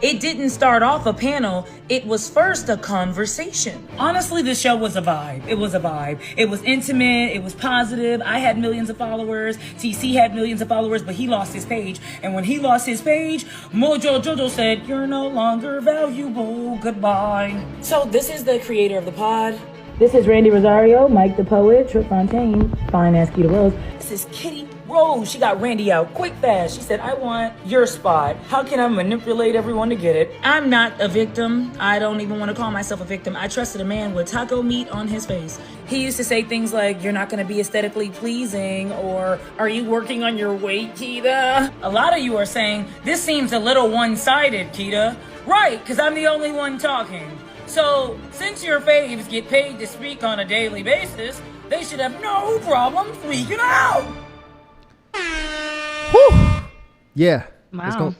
It didn't start off a panel. It was first a conversation. Honestly, this show was a vibe. It was a vibe. It was intimate. It was positive. I had millions of followers. TC had millions of followers, but he lost his page. And when he lost his page, Mojo Jojo said, "You're no longer valuable. Goodbye." So this is the creator of the pod. This is Randy Rosario, Mike the Poet, Trip Fontaine, fine ass Keita Rose. This is Kitty Rose. She got Randy out quick, fast. She said, "I want your spot. How can I manipulate everyone to get it?" I'm not a victim. I don't even want to call myself a victim. I trusted a man with taco meat on his face. He used to say things like, "You're not going to be aesthetically pleasing," or "Are you working on your weight, Keita?" A lot of you are saying, "This seems a little one-sided, Keita." Right, because I'm the only one talking. So, since your faves get paid to speak on a daily basis, they should have no problem freaking out. Whew. Yeah. Wow.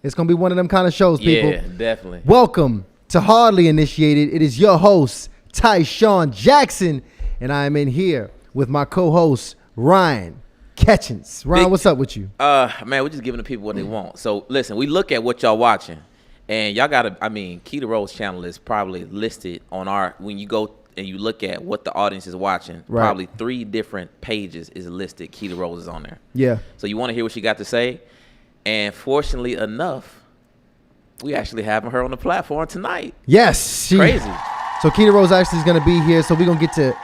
It's gonna be one of them kind of shows, people. Yeah, definitely. Welcome to Hardly Initiated. It is your host, Tyshawn Jackson, and I am in here with my co-host, Ryan Catchings. Ryan, what's up with you? Man, we're just giving the people what they want. So, listen, we look at what y'all watching. And y'all got to, Keita Rose channel is probably listed on when you go and you look at what the audience is watching, right. Probably 3 different pages is listed. Keita Rose is on there. Yeah. So you want to hear what she got to say. And fortunately enough, we actually having her on the platform tonight. Yes. Crazy. So Keita Rose actually is going to be here. So we're going to get to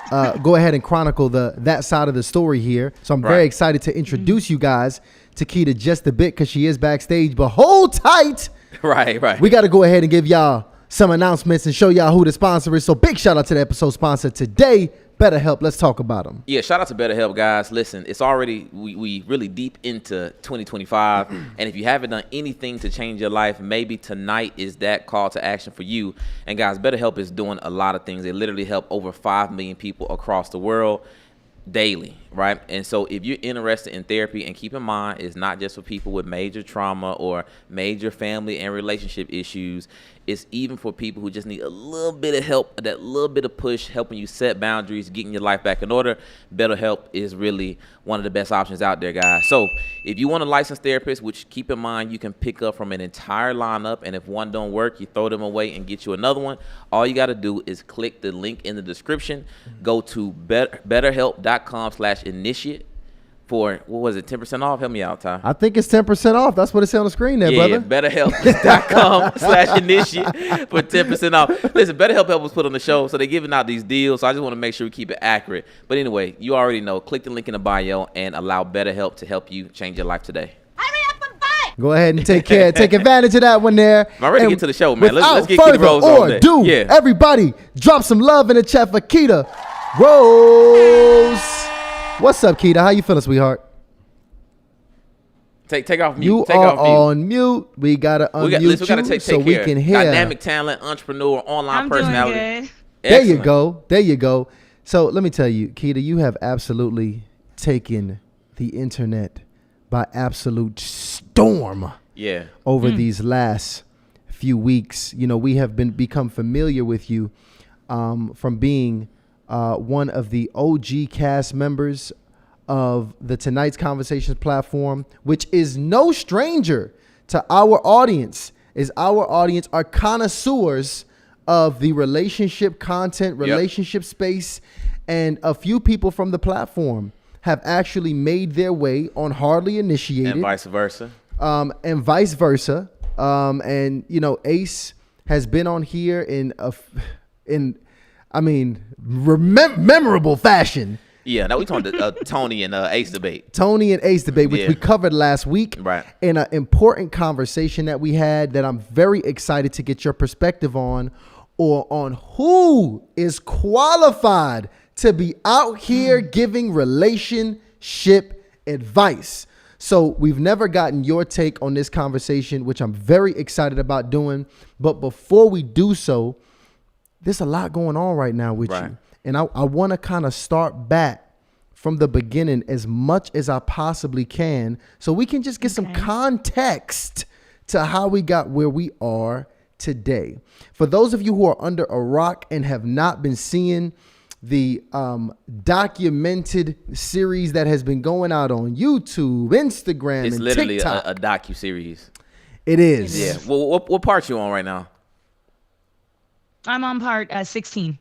go ahead and chronicle that side of the story here. So I'm very excited to introduce you guys to Keita just a bit because she is backstage. But hold tight. Right. We got to go ahead and give y'all some announcements and show y'all who the sponsor is. So big shout out to the episode sponsor today, BetterHelp. Let's talk about them. Yeah, shout out to BetterHelp, guys. Listen, it's already, we really deep into 2025. And if you haven't done anything to change your life, maybe tonight is that call to action for you. And guys, BetterHelp is doing a lot of things. They literally help over 5 million people across the world daily, right? And so if you're interested in therapy, and keep in mind, it's not just for people with major trauma or major family and relationship issues. It's even for people who just need a little bit of help, that little bit of push, helping you set boundaries, getting your life back in order. BetterHelp is really one of the best options out there, guys. So if you want a licensed therapist, which keep in mind, you can pick up from an entire lineup, and if one don't work, you throw them away and get you another one. All you got to do is click the link in the description, go to betterhelp.com/initiate for, what was it, 10% off? Help me out, Ty. I think it's 10% off. That's what it says on the screen there, brother. betterhelp.com/initiate for 10% off. Listen, BetterHelp help us put on the show, so they're giving out these deals, so I just want to make sure we keep it accurate. But anyway, you already know. Click the link in the bio and allow BetterHelp to help you change your life today. Hurry up and buy! Go ahead and take advantage of that one there. I'm ready to get to the show, man. Let's get Keita Keita Rose on there. Yeah. Everybody, drop some love in the chat for Keita Rose. What's up, Keita? How you feeling, sweetheart? Take off mute. You take are off mute. on mute. We gotta unmute we gotta take so we care. can hear. Dynamic talent, entrepreneur, online I'm personality. doing good. There you Excellent. go. There you go. So let me tell you, Keita, you have absolutely taken the internet by absolute storm. Yeah. Over these last few weeks. You know, we have become familiar with you from being one of the OG cast members of the Tonight's Conversations platform, which is no stranger to our audience. Our audience are connoisseurs of the relationship content, relationship space, and a few people from the platform have actually made their way on Hardly Initiated. And vice versa. And you know, Ace has been on here in memorable fashion. Yeah, now we talking Tony and Ace debate. Tony and Ace debate, which we covered last week. Right. In an important conversation that we had that I'm very excited to get your perspective on, or on who is qualified to be out here giving relationship advice. So we've never gotten your take on this conversation, which I'm very excited about doing. But before we do so, there's a lot going on right now with you. And I want to kind of start back from the beginning as much as I possibly can so we can just get some context to how we got where we are today. For those of you who are under a rock and have not been seeing the documented series that has been going out on YouTube, Instagram, It's and literally TikTok. a docu-series. It is. Yeah. Well, what part you on right now? I'm on part 16.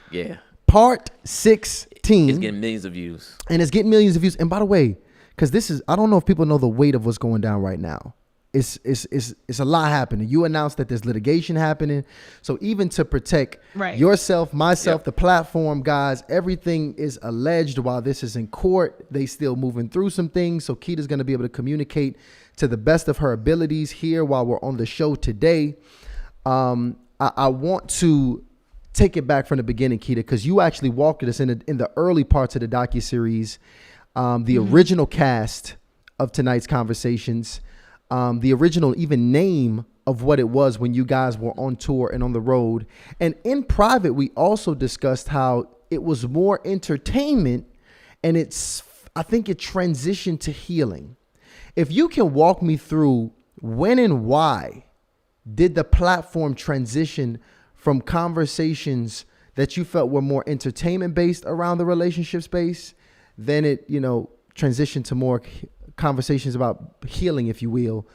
Yeah. Part 16. It's getting millions of views. And it's getting millions of views. And by the way, because I don't know if people know the weight of what's going down right now. It's a lot happening. You announced that there's litigation happening. So even to protect yourself, myself, the platform, guys, everything is alleged while this is in court. They still moving through some things. So Keita's going to be able to communicate to the best of her abilities here while we're on the show today. I want to take it back from the beginning, Keita, because you actually walked us in the early parts of the docuseries, the original cast of tonight's conversations, the original even name of what it was when you guys were on tour and on the road. And in private, we also discussed how it was more entertainment, and I think it transitioned to healing. If you can walk me through when and why did the platform transition from conversations that you felt were more entertainment based around the relationship space, then it, transitioned to more conversations about healing, if you will.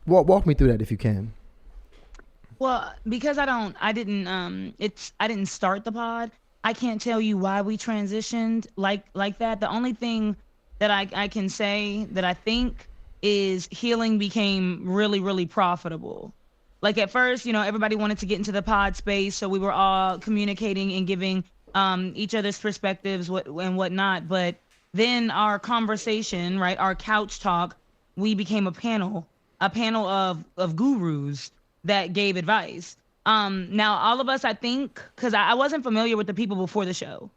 Walk me through that if you can. Well, because I didn't start the pod. I can't tell you why we transitioned like that. The only thing that I can say that I think is healing became really, really profitable. Like at first, everybody wanted to get into the pod space, so we were all communicating and giving each other's perspectives and whatnot. But then our conversation, right, our couch talk, we became a panel of gurus that gave advice. Now, all of us, I think, because I wasn't familiar with the people before the show.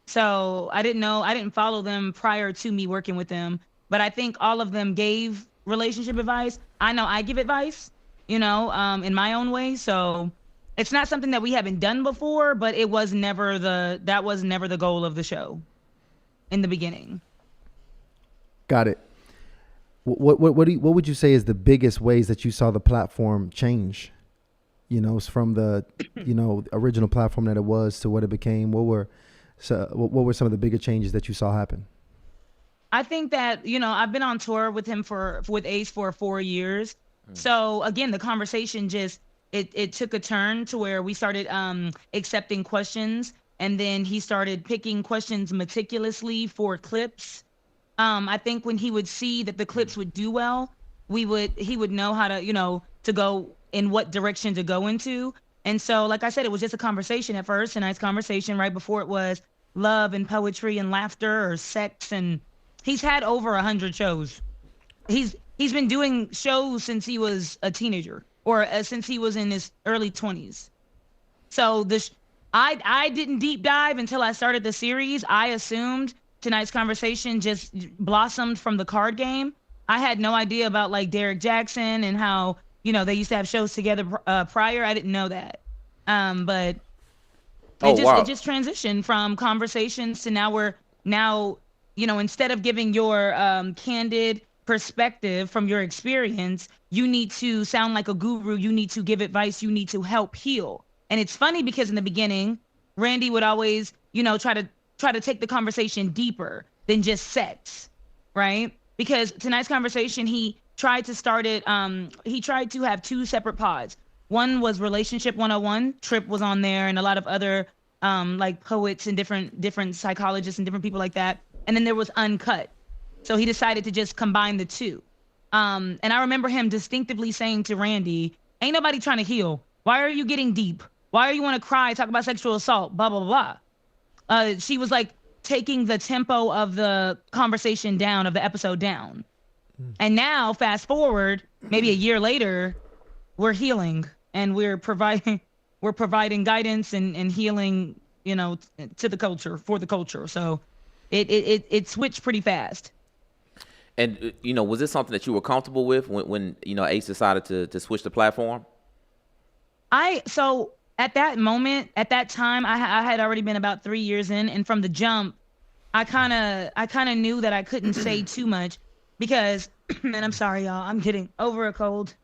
So I didn't follow them prior to me working with them. But I think all of them gave relationship advice. I know I give advice, in my own way. So it's not something that we haven't done before, but that was never the goal of the show in the beginning. Got it. What would you say is the biggest ways that you saw the platform change? From the original platform that it was to what it became. What were some of the bigger changes that you saw happen? I think that I've been on tour with him with Ace for 4 years. So again, the conversation it took a turn to where we started accepting questions, and then he started picking questions meticulously for clips. I think when he would see that the clips would do well, he would know how to to go in what direction to go into. And so, like I said, it was just a conversation at first, a nice conversation. Right before it was love and poetry and laughter or sex, and he's had over 100 shows. He's been doing shows since he was a teenager, or since he was in his early 20s. So I didn't deep dive until I started the series. I assumed tonight's conversation just blossomed from the card game. I had no idea about like Derek Jackson and how they used to have shows together prior. I didn't know that, but it just transitioned from conversations to now instead of giving your candid perspective from your experience, you need to sound like a guru. You need to give advice. You need to help heal. And it's funny because in the beginning, Randy would always, try to take the conversation deeper than just sex, right? Because tonight's conversation, he tried to start it. He tried to have 2 separate pods. One was Relationship 101. Trip was on there, and a lot of other like poets and different psychologists and different people like that. And then there was Uncut. So he decided to just combine the 2. And I remember him distinctively saying to Randy, "Ain't nobody trying to heal. Why are you getting deep? Why are you want to cry, talk about sexual assault, blah, blah, blah." She was like taking the tempo of the conversation down, of the episode down. And now, fast forward, maybe a year later, we're healing and we're providing guidance and healing, to the culture, for the culture. So it switched pretty fast. And was this something that you were comfortable with when Ace decided to switch the platform? So at that moment, at that time, I had already been about 3 years in, and from the jump, I kind of knew that I couldn't say too much because, and I'm sorry, y'all, I'm getting over a cold.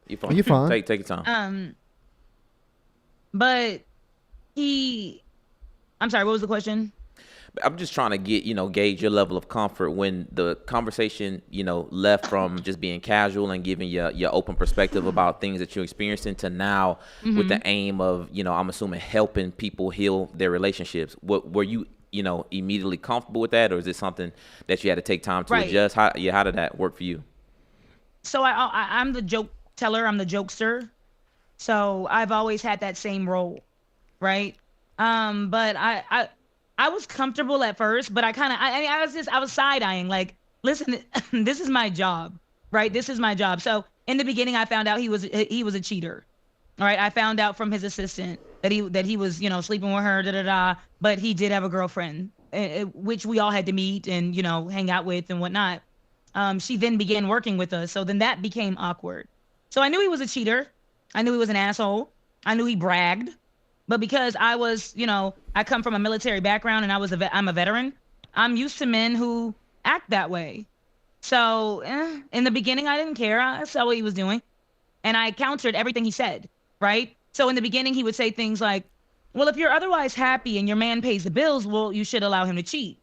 You're fine. You're fine. Take your time. But I'm sorry, what was the question? I'm just trying to get, gauge your level of comfort when the conversation, left from just being casual and giving your open perspective about things that you're experiencing to now with the aim of, I'm assuming helping people heal their relationships. Were you, immediately comfortable with that, or is it something that you had to take time to adjust? How did that work for you? So I'm the joke teller. I'm the jokester. So I've always had that same role, right? But I was comfortable at first, but I was side eyeing, like, listen, this is my job, right? This is my job. So in the beginning, I found out he was a cheater. All right. I found out from his assistant that he was, sleeping with her, but he did have a girlfriend, which we all had to meet and, hang out with and whatnot. She then began working with us. So then that became awkward. So I knew he was a cheater. I knew he was an asshole. I knew he bragged. But because I was, I come from a military background and I'm a veteran, I'm used to men who act that way. So in the beginning, I didn't care. I saw what he was doing. And I countered everything he said, right? So in the beginning, he would say things like, well, if you're otherwise happy and your man pays the bills, well, you should allow him to cheat.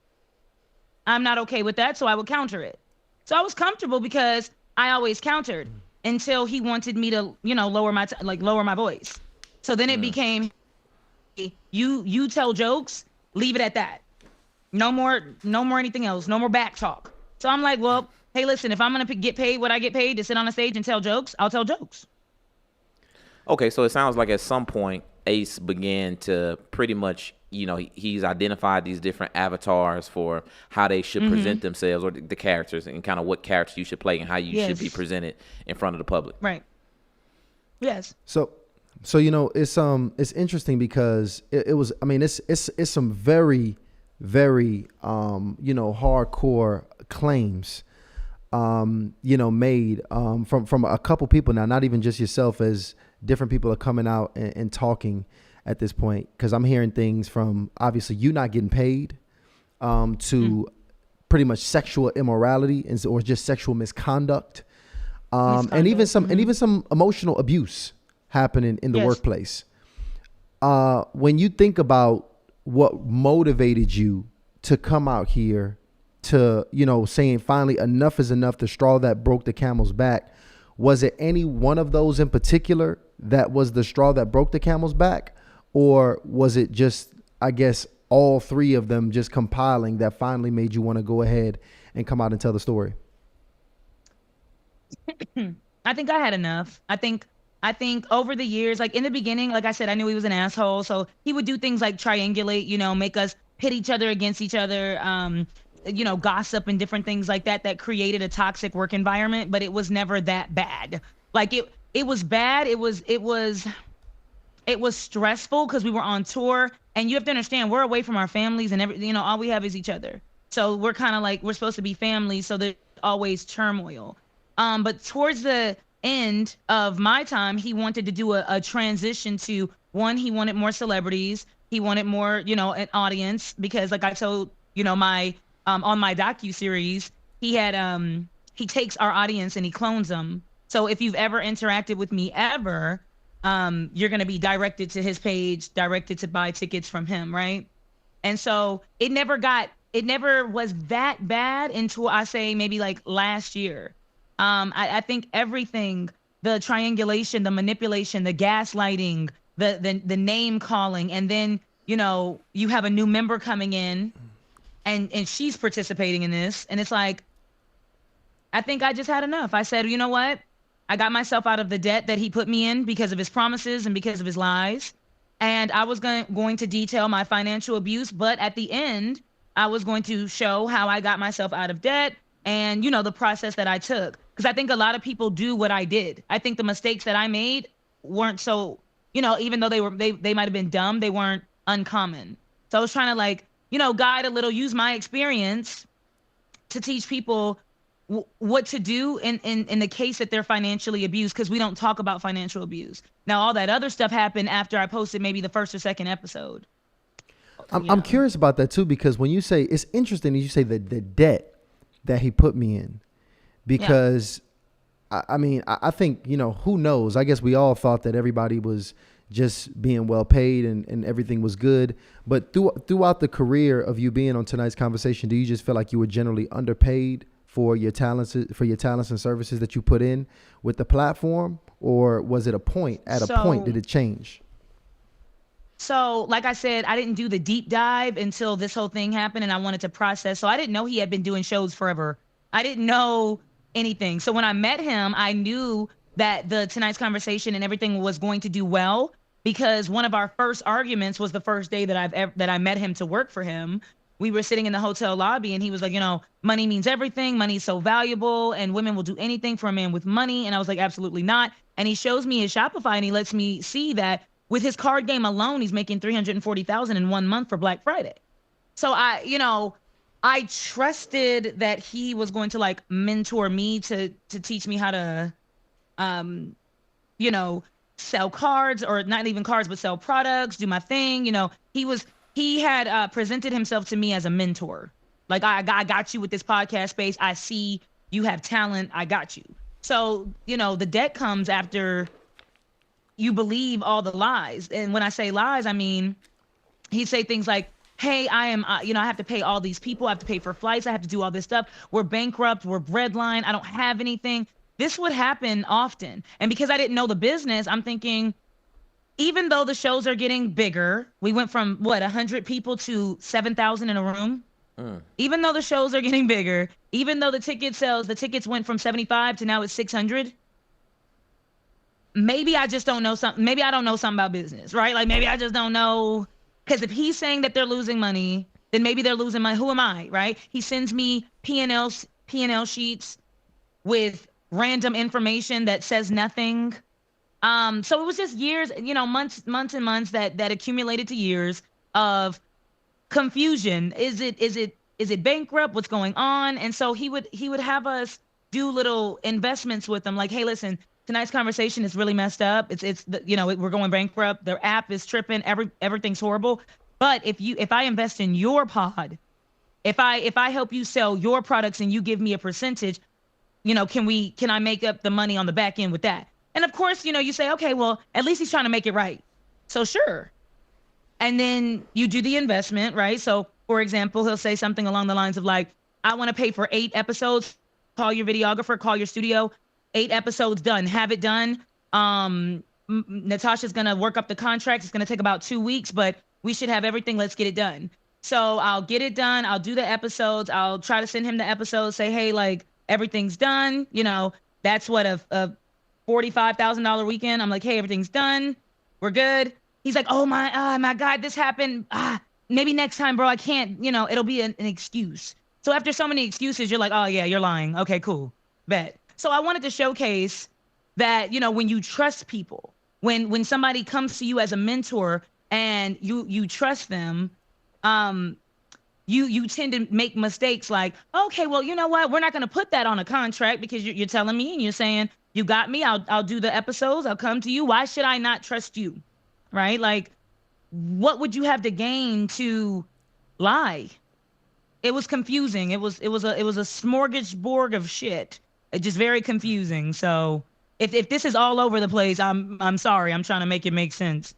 I'm not okay with that, so I would counter it. So I was comfortable because I always countered until he wanted me to, lower my voice. So then it became, you tell jokes, leave it at that. No more anything else. No more back talk. So I'm like, well, hey, listen, if I'm going to get paid what I get paid to sit on a stage and tell jokes, I'll tell jokes. Okay, so it sounds like at some point Ace began to pretty much, he's identified these different avatars for how they should present themselves, or the characters, and kind of what characters you should play and how you should be presented in front of the public. Right. Yes. So it's interesting because it was, I mean, it's some very, very hardcore claims made from a couple people now, not even just yourself, as different people are coming out and talking at this point, because I'm hearing things from obviously you not getting paid to pretty much sexual immorality or just sexual misconduct, and even some emotional abuse happening in the workplace. When you think about what motivated you to come out here to, saying finally enough is enough, the straw that broke the camel's back, was it any one of those in particular that was the straw that broke the camel's back? Or was it just, I guess, all three of them just compiling that finally made you want to go ahead and come out and tell the story? I think I had enough. I think over the years, like in the beginning, like I said, I knew he was an asshole. So he would do things like triangulate, make us pit each other against each other, gossip and different things like that created a toxic work environment, but it was never that bad. Like it was bad. It was stressful because we were on tour, and you have to understand we're away from our families and everything, all we have is each other. So we're kind of like, we're supposed to be family. So there's always turmoil. But towards the end of my time, he wanted to do a transition to one. He wanted more celebrities. He wanted more, an audience, because like I told, my, on my docuseries, he had, he takes our audience and he clones them. So if you've ever interacted with me ever, you're going to be directed to his page, directed to buy tickets from him. Right. And so it never was that bad until I say maybe like last year. I think everything, the triangulation, the manipulation, the gaslighting, the name calling, and then, you have a new member coming in and she's participating in this. And it's like, I think I just had enough. I said, you know what? I got myself out of the debt that he put me in because of his promises and because of his lies. And I was going to detail my financial abuse. But at the end, I was going to show how I got myself out of debt and, the process that I took. Because I think a lot of people do what I did. I think the mistakes that I made weren't so, even though they might have been dumb, they weren't uncommon. So I was trying to guide a little, use my experience to teach people what to do in the case that they're financially abused, because we don't talk about financial abuse. Now, all that other stuff happened after I posted maybe the first or second episode. I'm curious about that too, because when you say, it's interesting that you say the debt that he put me in, because I mean, I think, who knows? I guess we all thought that everybody was just being well paid and everything was good. But throughout the career of you being on Tonight's Conversation, do you just feel like you were generally underpaid for your talents and services that you put in with the platform, or was it a point did it change? So, like I said, I didn't do the deep dive until this whole thing happened, and I wanted to process. So I didn't know he had been doing shows forever. I didn't know anything. So when I met him, I knew that the Tonight's Conversation and everything was going to do well, because one of our first arguments was the first day that I met him to work for him. We were sitting in the hotel lobby, and he was like, money means everything. Money's so valuable, and women will do anything for a man with money. And I was like, absolutely not. And he shows me his Shopify, and he lets me see that with his card game alone, he's making $340,000 in 1 month for Black Friday. So I trusted that he was going to like mentor me to teach me how to, sell cards, or not even cards, but sell products, do my thing. He had presented himself to me as a mentor. Like, I got you with this podcast space. I see you have talent. I got you. So, the debt comes after you believe all the lies. And when I say lies, I mean, he'd say things like, hey, I am, I have to pay all these people. I have to pay for flights. I have to do all this stuff. We're bankrupt. We're breadline. I don't have anything. This would happen often. And because I didn't know the business, I'm thinking, even though the shows are getting bigger, we went from 100 people to 7,000 in a room. Even though the shows are getting bigger, even though the tickets went from 75 to now it's 600. Maybe I just don't know something. Maybe I don't know something about business, right? Like, maybe I just don't know. Because if he's saying that they're losing money, then maybe they're losing money. Who am I, right? He sends me P&L sheets with random information that says nothing. So it was just years, months and months that accumulated to years of confusion. Is it bankrupt? What's going on? And so he would have us do little investments with them, like, hey, listen, Tonight's Conversation is really messed up. We're going bankrupt. Their app is tripping. Everything's horrible. But if I invest in your pod, if I help you sell your products and you give me a percentage, can I make up the money on the back end with that? And of course, you say, okay, well, at least he's trying to make it right. So sure. And then you do the investment, right? So for example, he'll say something along the lines of like, I want to pay for 8 episodes. Call your videographer, call your studio. 8 episodes done. Have it done. Natasha's going to work up the contract. It's going to take about 2 weeks, but we should have everything. Let's get it done. So I'll get it done. I'll do the episodes. I'll try to send him the episodes, say, hey, like, everything's done. That's what a $45,000 weekend. I'm like, hey, everything's done. We're good. He's like, oh my God, this happened. Maybe next time, bro. I can't, it'll be an excuse. So after so many excuses, you're like, oh yeah, you're lying. Okay, cool. Bet. So I wanted to showcase that, when you trust people, when somebody comes to you as a mentor and you trust them, you tend to make mistakes like, okay, well, you know what? We're not going to put that on a contract because you're telling me and you're saying, you got me. I'll do the episodes. I'll come to you. Why should I not trust you? Right? Like, what would you have to gain to lie? It was confusing. It was a smorgasbord of shit. It's just very confusing. So if this is all over the place, I'm sorry. I'm trying to make it make sense.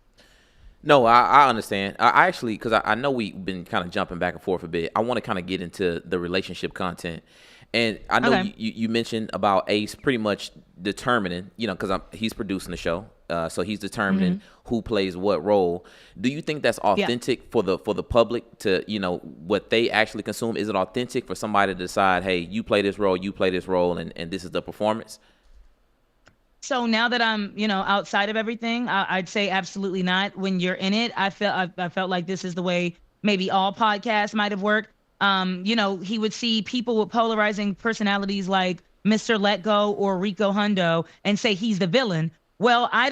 No, I understand. I actually, because I know we've been kind of jumping back and forth a bit. I want to kind of get into the relationship content. And I know you mentioned about Ace pretty much determining, because he's producing the show. So he's determining who plays what role. Do you think that's authentic for the public to, what they actually consume? Is it authentic for somebody to decide, hey, you play this role, and this is the performance? So now that I'm, outside of everything, I'd say absolutely not. When you're in it, I felt like this is the way maybe all podcasts might have worked. He would see people with polarizing personalities like Mr. Let Go or Rico Hundo and say he's the villain. Well, I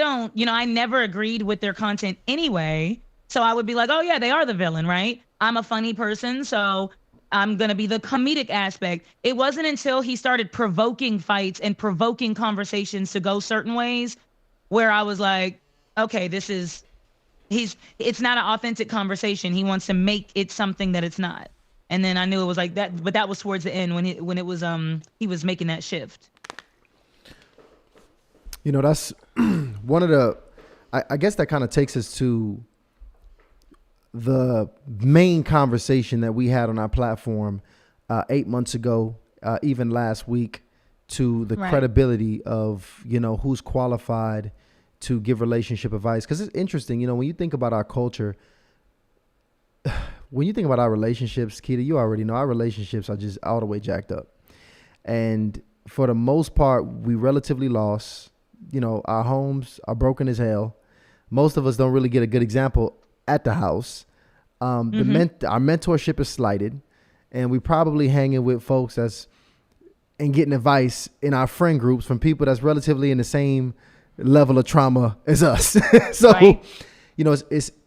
never agreed with their content anyway. So I would be like, oh yeah, they are the villain, right? I'm a funny person, so I'm going to be the comedic aspect. It wasn't until he started provoking fights and provoking conversations to go certain ways where I was like, okay, it's not an authentic conversation. He wants to make it something that it's not. And then I knew it was like that, but that was towards the end when it was he was making that shift. That's one of I guess that kind of takes us to the main conversation that we had on our platform 8 months ago, even last week, to the credibility of, who's qualified to give relationship advice. Because it's interesting, when you think about our culture, when you think about our relationships, Keita, you already know our relationships are just all the way jacked up. And for the most part, we relatively lost. Our homes are broken as hell. Most of us don't really get a good example at the house. Our mentorship is slighted, and we probably hanging with folks and getting advice in our friend groups from people that's relatively in the same level of trauma as us. So,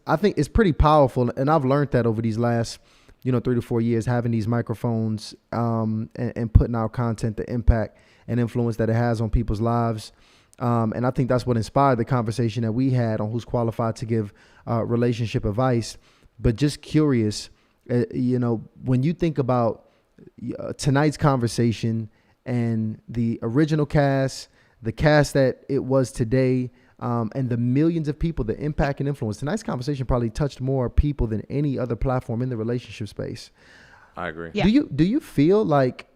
I think it's pretty powerful, and I've learned that over these last 3 to 4 years, having these microphones and putting out content, the impact and influence that it has on people's lives. And I think that's what inspired the conversation that we had on who's qualified to give relationship advice. But just curious, when you think about tonight's conversation and the original cast, the cast that it was today, and the millions of people, the impact and influence, tonight's conversation probably touched more people than any other platform in the relationship space. I agree. Yeah. Do you feel like,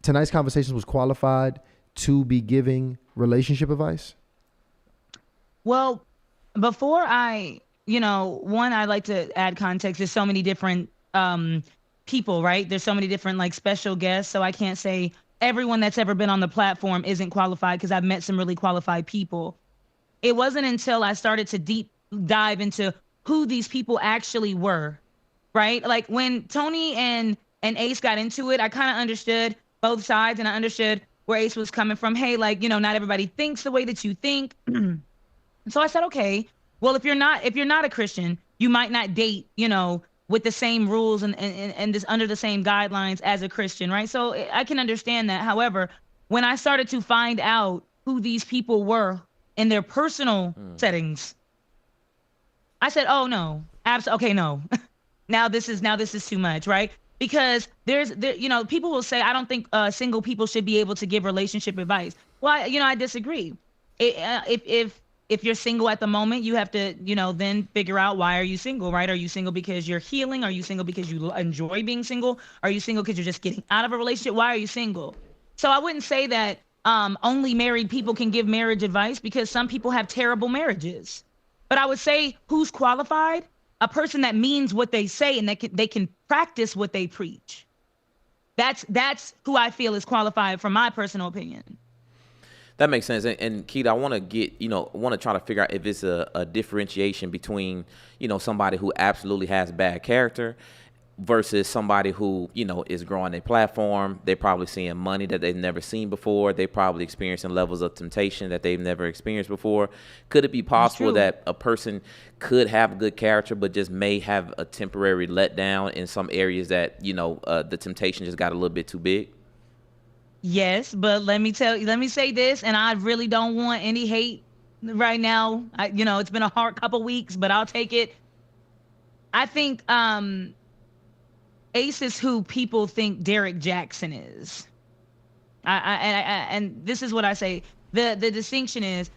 tonight's conversation was qualified to be giving relationship advice? Well, before I like to add context. There's so many different people, right? There's so many different like special guests. So I can't say everyone that's ever been on the platform isn't qualified, because I've met some really qualified people. It wasn't until I started to deep dive into who these people actually were, right? Like when Tony and Ace got into it, I kind of understood both sides, and I understood where Ace was coming from. Hey, like, not everybody thinks the way that you think. So I said, okay, well, if you're not a Christian, you might not date, with the same rules and this under the same guidelines as a Christian, right? So I can understand that. However, when I started to find out who these people were in their personal settings, I said, oh no, okay, no. now this is too much, right? Because people will say, I don't think single people should be able to give relationship advice. Well, I disagree. If you're single at the moment, you have to, then figure out, why are you single, right? Are you single because you're healing? Are you single because you enjoy being single? Are you single because you're just getting out of a relationship? Why are you single? So I wouldn't say that only married people can give marriage advice, because some people have terrible marriages. But I would say, who's qualified? A person that means what they say and they can practice what they preach. That's who I feel is qualified, from my personal opinion. That makes sense. And Keita, I want to try to figure out if it's a differentiation between, somebody who absolutely has bad character versus somebody who, is growing their platform. They're probably seeing money that they've never seen before. They're probably experiencing levels of temptation that they've never experienced before. Could it be possible that a person could have a good character, but just may have a temporary letdown in some areas that, the temptation just got a little bit too big? Yes, but let me say this, and I really don't want any hate right now. It's been a hard couple weeks, but I'll take it. I think Ace is who people think Derek Jackson is. And this is what I say. The distinction is,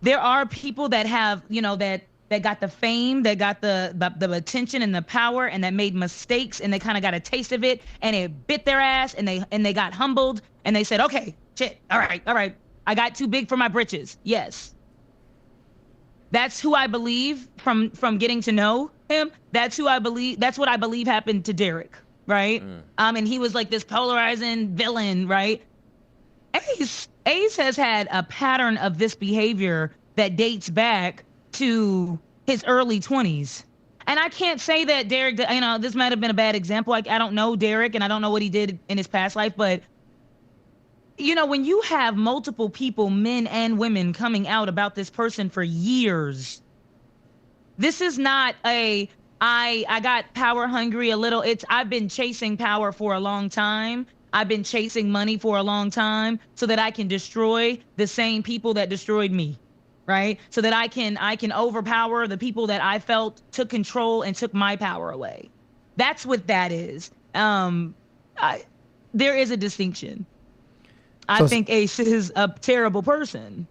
there are people that have, that got the fame, that got the attention and the power, and that made mistakes, and they kind of got a taste of it, and it bit their ass, and they got humbled, and they said, okay, shit, all right, I got too big for my britches. Yes. That's who I believe from getting to know him. That's what I believe happened to Derek, right? And he was like this polarizing villain, right? Ace has had a pattern of this behavior that dates back to his early 20s. And I can't say that Derek, this might have been a bad example. I don't know Derek, and I don't know what he did in his past life, but when you have multiple people, men and women, coming out about this person for years, this is not I got power hungry a little. I've been chasing power for a long time. I've been chasing money for a long time, so that I can destroy the same people that destroyed me, right? So that I can overpower the people that I felt took control and took my power away. That's what that is. There is a distinction. I think Ace is a terrible person.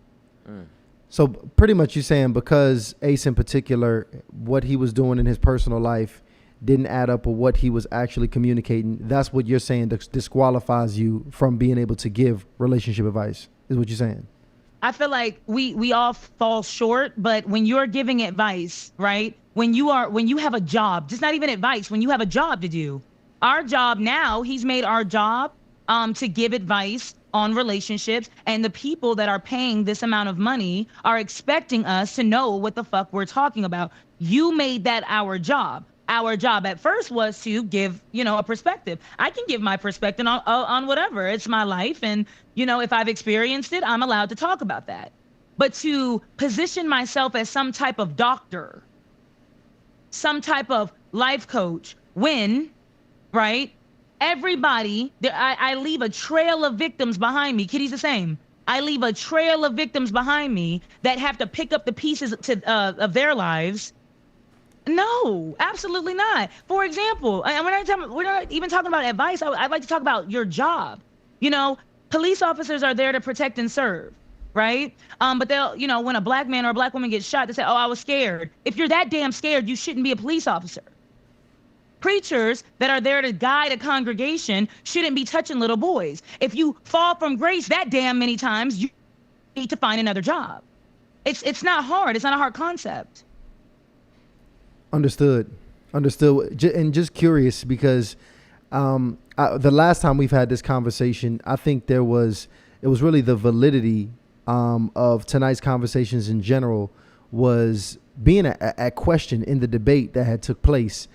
So pretty much you're saying because Ace in particular, what he was doing in his personal life didn't add up with what he was actually communicating. That's what you're saying disqualifies you from being able to give relationship advice, is what you're saying. I feel like we all fall short, but when you're giving advice, right? When you have a job, just not even advice, when you have a job to do. Our job now, he's made our job to give advice on relationships, and the people that are paying this amount of money are expecting us to know what the fuck we're talking about. You made that our job. Our job at first was to give, a perspective. I can give my perspective on whatever. It's my life. And, if I've experienced it, I'm allowed to talk about that. But to position myself as some type of doctor, some type of life coach, when, right? Everybody, I leave a trail of victims behind me. Kitty's the same. I leave a trail of victims behind me that have to pick up the pieces of their lives. No, absolutely not. For example, and we're not even talking about advice. I'd like to talk about your job. Police officers are there to protect and serve, right? But they'll, when a black man or a black woman gets shot, they say, oh, I was scared. If you're that damn scared, you shouldn't be a police officer. Preachers that are there to guide a congregation shouldn't be touching little boys. If you fall from grace that damn many times, you need to find another job. It's not hard. It's not a hard concept. Understood. And just curious because the last time we've had this conversation, I think it was really the validity of tonight's conversations in general was being a question in the debate that had took place.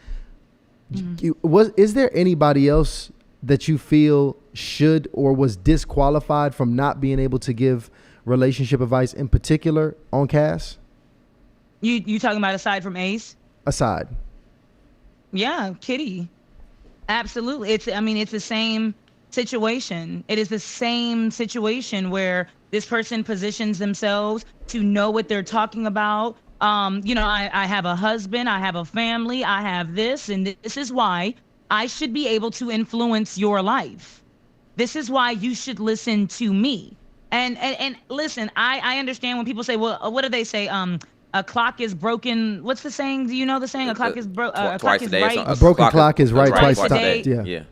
Is there anybody else that you feel should or was disqualified from not being able to give relationship advice in particular on Cass? You talking about aside from Ace? Aside. Yeah, Kitty. Absolutely. It's the same situation. It is the same situation where this person positions themselves to know what they're talking about. I have a husband, I have a family, I have this, and this is why I should be able to influence your life. This is why you should listen to me. And listen, I understand when people say, well, what do they say? A clock is broken. What's the saying? Do you know the saying? A clock is twice a day. right. A broken clock is right twice a day. day. Yeah.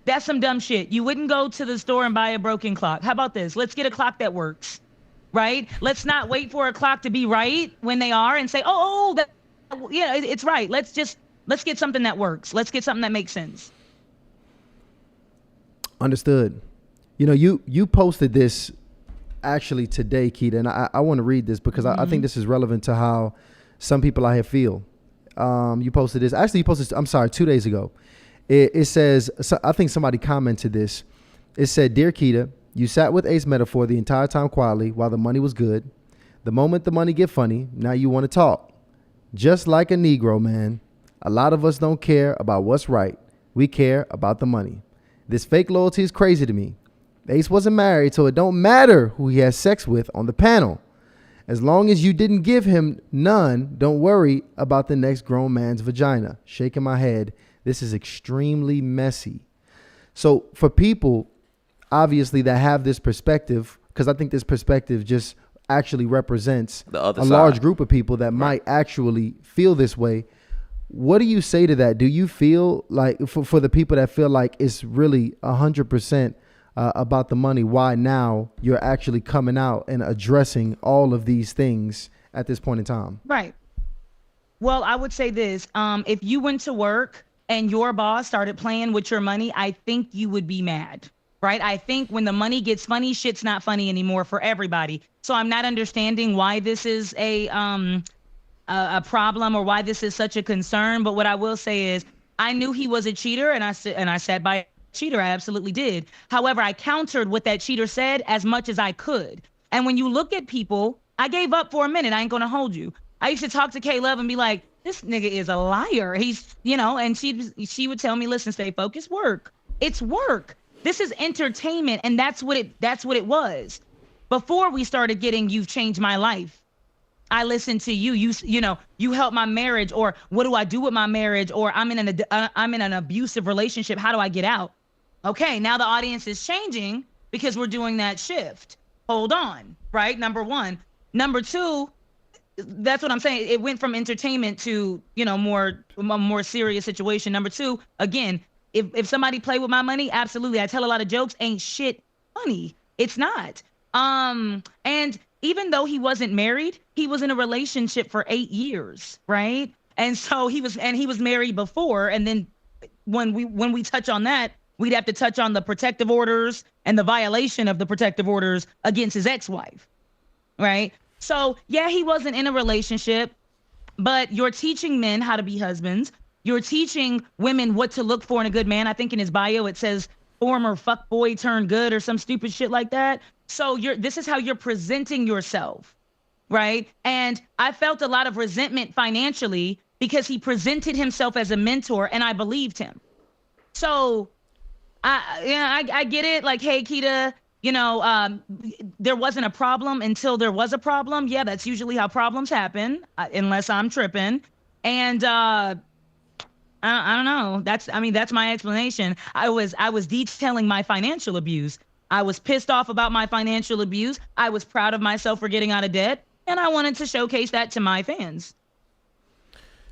That's some dumb shit. You wouldn't go to the store and buy a broken clock. How about this? Let's get a clock that works. Right? Let's not wait for a clock to be right when they are and say, it's right. Let's get something that works. Let's get something that makes sense. Understood. You posted this actually today, Keita, and I want to read this because I think this is relevant to how some people out here feel. You posted this. Actually, you posted, 2 days ago. It says, I think somebody commented this. It said, Dear Keita, you sat with Ace Metaphor the entire time quietly while the money was good. The moment the money get funny, now you want to talk. Just like a Negro, man. A lot of us don't care about what's right. We care about the money. This fake loyalty is crazy to me. Ace wasn't married, so it don't matter who he has sex with on the panel. As long as you didn't give him none, don't worry about the next grown man's vagina. Shaking my head. This is extremely messy. So for people, obviously, that have this perspective, because I think this perspective just actually represents the other a side. large group of people that might actually feel this way. What do you say to that? Do you feel like for the people that feel like it's really 100% about the money, why now you're actually coming out and addressing all of these things at this point in time? Right. Well, I would say this. If you went to work and your boss started playing with your money, I think you would be mad. Right? I think when the money gets funny, shit's not funny anymore for everybody. So I'm not understanding why this is a problem or why this is such a concern. But what I will say is I knew he was a cheater and I sat by a cheater. I absolutely did. However, I countered what that cheater said as much as I could. And when you look at people, I gave up for a minute. I ain't going to hold you. I used to talk to K-Love and be like, this nigga is a liar. He's, and she would tell me, listen, stay focused, work. It's work. This is entertainment, and that's what it was. Before we started getting You've Changed My Life, I listened to you. You helped my marriage, or what do I do with my marriage, or I'm in an abusive relationship. How do I get out? Okay, now the audience is changing because we're doing that shift. Hold on, right? Number one. Number two, that's what I'm saying. It went from entertainment to, you know, a more serious situation. Number two, again, if somebody play with my money, absolutely. I tell a lot of jokes, ain't shit funny. It's not. And even though he wasn't married, he was in a relationship for 8 years, right? And so he was married before. And then when we touch on that, we'd have to touch on the protective orders and the violation of the protective orders against his ex-wife, right? So yeah, he wasn't in a relationship, but you're teaching men how to be husbands. You're teaching women what to look for in a good man. I think in his bio it says former fuckboy turned good or some stupid shit like that. So this is how you're presenting yourself, right? And I felt a lot of resentment financially because he presented himself as a mentor and I believed him. So I get it. Like, hey, Keita, you know, there wasn't a problem until there was a problem. Yeah, that's usually how problems happen, unless I'm tripping. And I don't know. That's my explanation. I was detailing my financial abuse. I was pissed off about my financial abuse. I was proud of myself for getting out of debt, and I wanted to showcase that to my fans.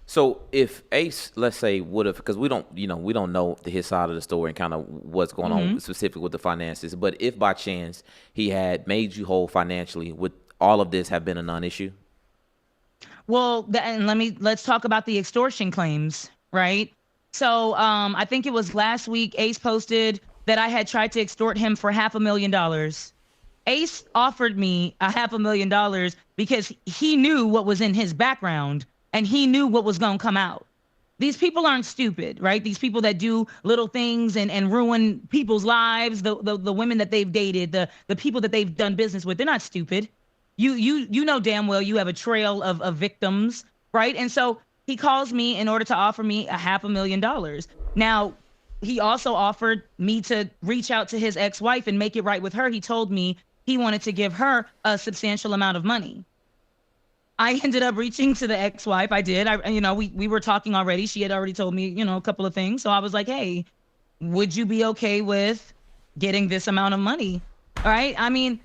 So if Ace, let's say, would have, because we don't know his side of the story and kind of what's going on specifically with the finances, but if by chance he had made you whole financially, would all of this have been a non-issue? Well, and let's talk about the extortion claims, right? So I think it was last week Ace posted that I had tried to extort him for $500,000. Ace offered me $500,000 because he knew what was in his background. And he knew what was going to come out. These people aren't stupid, right? These people that do little things and ruin people's lives, the women that they've dated, the people that they've done business with, they're not stupid. You know damn well you have a trail of victims, right? And so he calls me in order to offer me $500,000. Now, he also offered me to reach out to his ex-wife and make it right with her. He told me he wanted to give her a substantial amount of money. I ended up reaching to the ex-wife. I did. We were talking already. She had already told me, a couple of things. So I was like, hey, would you be okay with getting this amount of money? All right. I mean,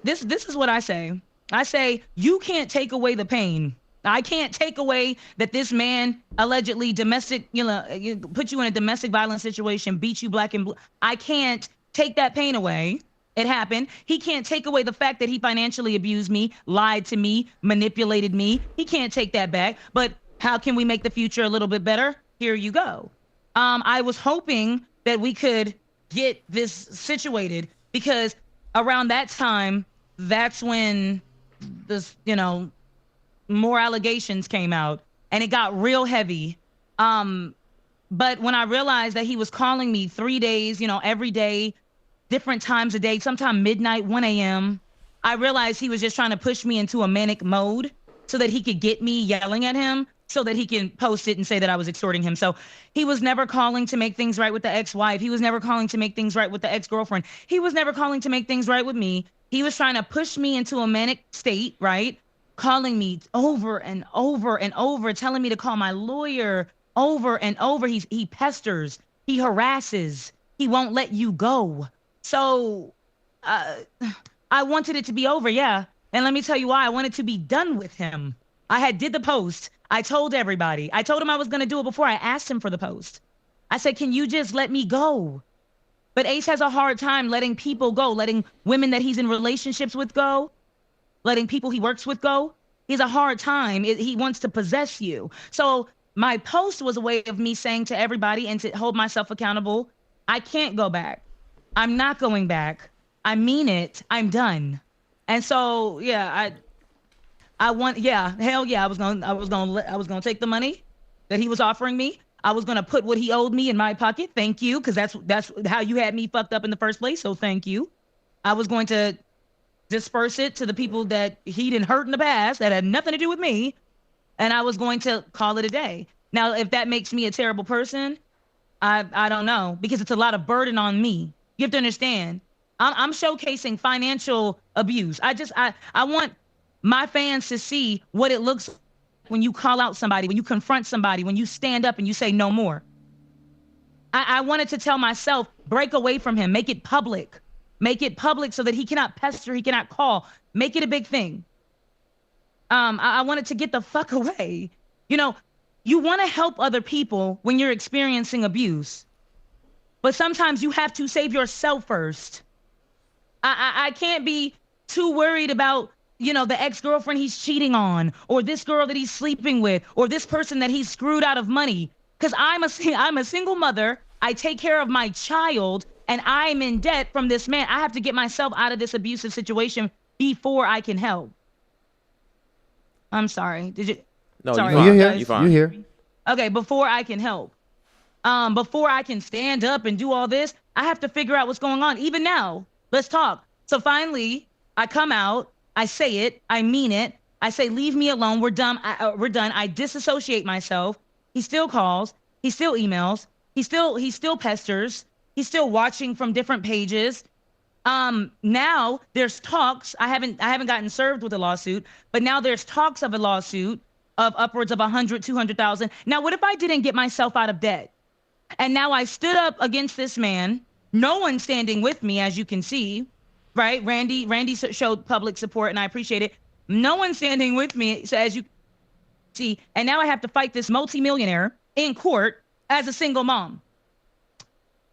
this is what I say. I say, you can't take away the pain. I can't take away that this man allegedly put you in a domestic violence situation, beat you black and blue. I can't take that pain away. It happened. He can't take away the fact that he financially abused me, lied to me, manipulated me. He can't take that back. But how can we make the future a little bit better? Here you go. I was hoping that we could get this situated because around that time, that's when this, more allegations came out and it got real heavy. But when I realized that he was calling me 3 days, every day, different times a day, sometime midnight, 1 a.m. I realized he was just trying to push me into a manic mode so that he could get me yelling at him so that he can post it and say that I was extorting him. So he was never calling to make things right with the ex-wife. He was never calling to make things right with the ex-girlfriend. He was never calling to make things right with me. He was trying to push me into a manic state, right? Calling me over and over and over, telling me to call my lawyer over and over. He pesters, he harasses, he won't let you go. So I wanted it to be over, yeah. And let me tell you why. I wanted to be done with him. I had did the post. I told everybody. I told him I was going to do it before I asked him for the post. I said, can you just let me go? But Ace has a hard time letting people go, letting women that he's in relationships with go, letting people he works with go. He has a hard time. He wants to possess you. So my post was a way of me saying to everybody and to hold myself accountable, I can't go back. I'm not going back. I mean it. I'm done. And so, yeah, I was gonna take the money that he was offering me. I was gonna put what he owed me in my pocket. Thank you, because that's how you had me fucked up in the first place. So thank you. I was going to disperse it to the people that he didn't hurt in the past that had nothing to do with me, and I was going to call it a day. Now, if that makes me a terrible person, I don't know, because it's a lot of burden on me. You have to understand, I'm showcasing financial abuse. I want my fans to see what it looks like when you call out somebody, when you confront somebody, when you stand up and you say no more. I wanted to tell myself, break away from him, make it public so that he cannot pester, he cannot call, make it a big thing. I wanted to get the fuck away. You know, you want to help other people when you're experiencing abuse, but sometimes you have to save yourself first. I can't be too worried about, the ex-girlfriend he's cheating on, or this girl that he's sleeping with, or this person that he's screwed out of money. Because I'm a single mother. I take care of my child, and I'm in debt from this man. I have to get myself out of this abusive situation before I can help. I'm sorry. Did you? No, Sorry, No, you're here. guys. You're fine. You're here. Okay, before I can help, before I can stand up and do all this, I have to figure out what's going on. Even now, let's talk. So finally, I come out, I say it, I mean it. I say, leave me alone. We're done. We're done. I disassociate myself. He still calls. He still emails. He still pesters. He's still watching from different pages. Now there's talks. I haven't gotten served with a lawsuit, but now there's talks of a lawsuit of upwards of 200,000. Now, what if I didn't get myself out of debt? And now I stood up against this man. No one standing with me, as you can see, right? Randy showed public support, and I appreciate it. No one standing with me, so as you see, and now I have to fight this multimillionaire in court as a single mom.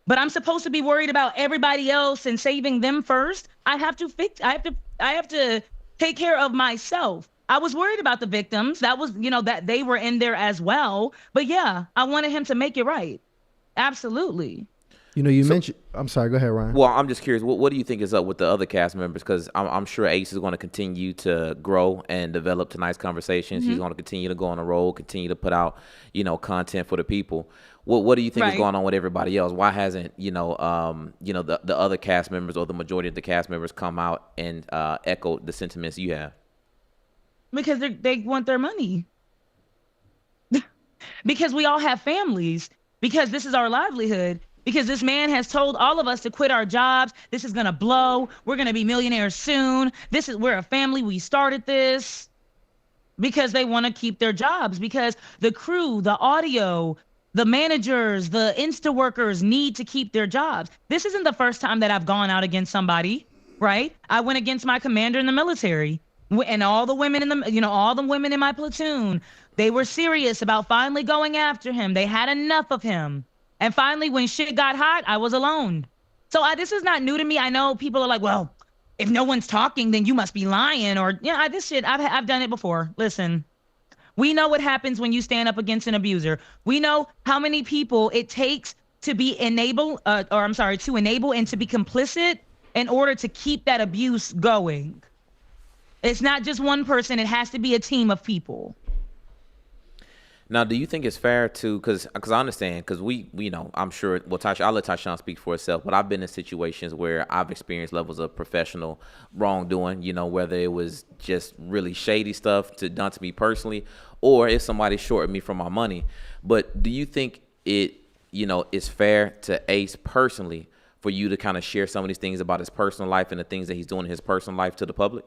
But I'm supposed to be worried about everybody else and saving them first. I have to take care of myself. I was worried about the victims. That was, that they were in there as well. But yeah, I wanted him to make it right. Absolutely. You mentioned. I'm sorry. Go ahead, Ryan. Well, I'm just curious. What do you think is up with the other cast members? Because I'm sure Ace is going to continue to grow and develop tonight's conversations. He's going to continue to go on the road, continue to put out, content for the people. What do you think is going on with everybody else? Why hasn't the other cast members or the majority of the cast members come out and echo the sentiments you have? Because they want their money. Because we all have families. Because this is our livelihood. Because this man has told all of us to quit our jobs. This is gonna blow. We're gonna be millionaires soon. We're a family. We started this. Because they want to keep their jobs. Because the crew, the audio, the managers, the Insta workers need to keep their jobs. This isn't the first time that I've gone out against somebody, right? I went against my commander in the military. And all the women all the women in my platoon, they were serious about finally going after him. They had enough of him. And finally, when shit got hot, I was alone. So this is not new to me. I know people are like, well, if no one's talking, then you must be lying. Or, this shit, I've done it before. Listen, we know what happens when you stand up against an abuser. We know how many people it takes to be to enable and to be complicit in order to keep that abuse going. It's not just one person. It has to be a team of people. Now, do you think it's fair to, because I understand, because I'm sure, well, I'll let Tyshawn speak for herself, but I've been in situations where I've experienced levels of professional wrongdoing, whether it was just really shady stuff done to me personally, or if somebody shorted me from my money. But do you think it, is fair to Ace personally for you to kind of share some of these things about his personal life and the things that he's doing in his personal life to the public?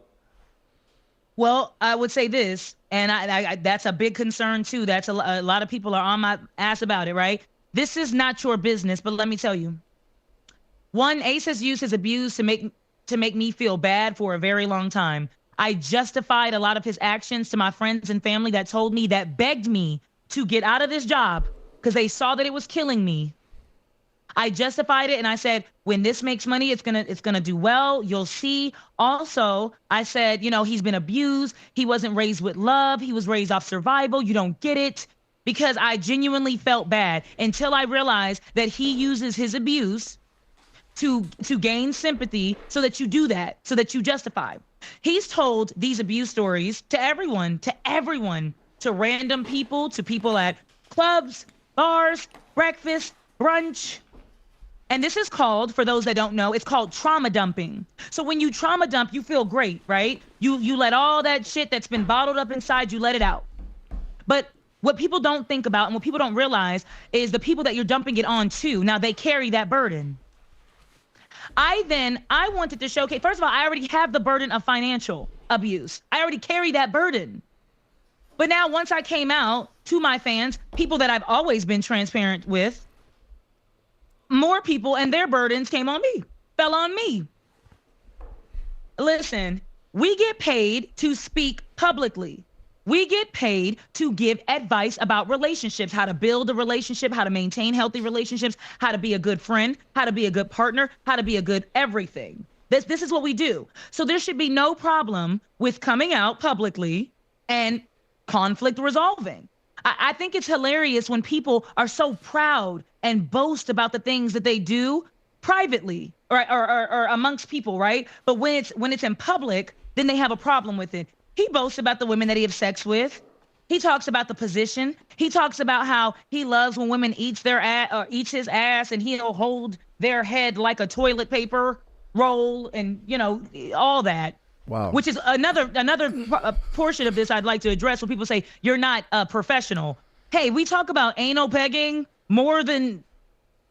Well, I would say this, and I that's a big concern too. That's a lot of people are on my ass about it, right? This is not your business, but let me tell you. One, Ace has used his abuse to make me feel bad for a very long time. I justified a lot of his actions to my friends and family that begged me to get out of this job because they saw that it was killing me. I justified it and I said, when this makes money, it's gonna do well. You'll see. Also, I said, he's been abused. He wasn't raised with love. He was raised off survival. You don't get it. Because I genuinely felt bad until I realized that he uses his abuse to gain sympathy so that you do that, so that you justify. He's told these abuse stories to everyone, to random people, to people at clubs, bars, breakfast, brunch. And this is called, for those that don't know, it's called trauma dumping. So when you trauma dump, you feel great, right? You let all that shit that's been bottled up inside, you let it out. But what people don't think about and what people don't realize is the people that you're dumping it on to, now they carry that burden. I wanted to showcase, first of all, I already have the burden of financial abuse. I already carry that burden. But now once I came out to my fans, people that I've always been transparent with, more people and their burdens fell on me. Listen, we get paid to speak publicly. We get paid to give advice about relationships, how to build a relationship, how to maintain healthy relationships, how to be a good friend, how to be a good partner, how to be a good everything. This is what we do. So there should be no problem with coming out publicly and conflict resolving. I think it's hilarious when people are so proud and boast about the things that they do privately or amongst people, right? But when it's in public, then they have a problem with it. He boasts about the women that he has sex with. He talks about the position. He talks about how he loves when women eats his ass, and he'll hold their head like a toilet paper roll, and all that. Wow. Which is another portion of this I'd like to address when people say you're not a professional. Hey, we talk about anal pegging more than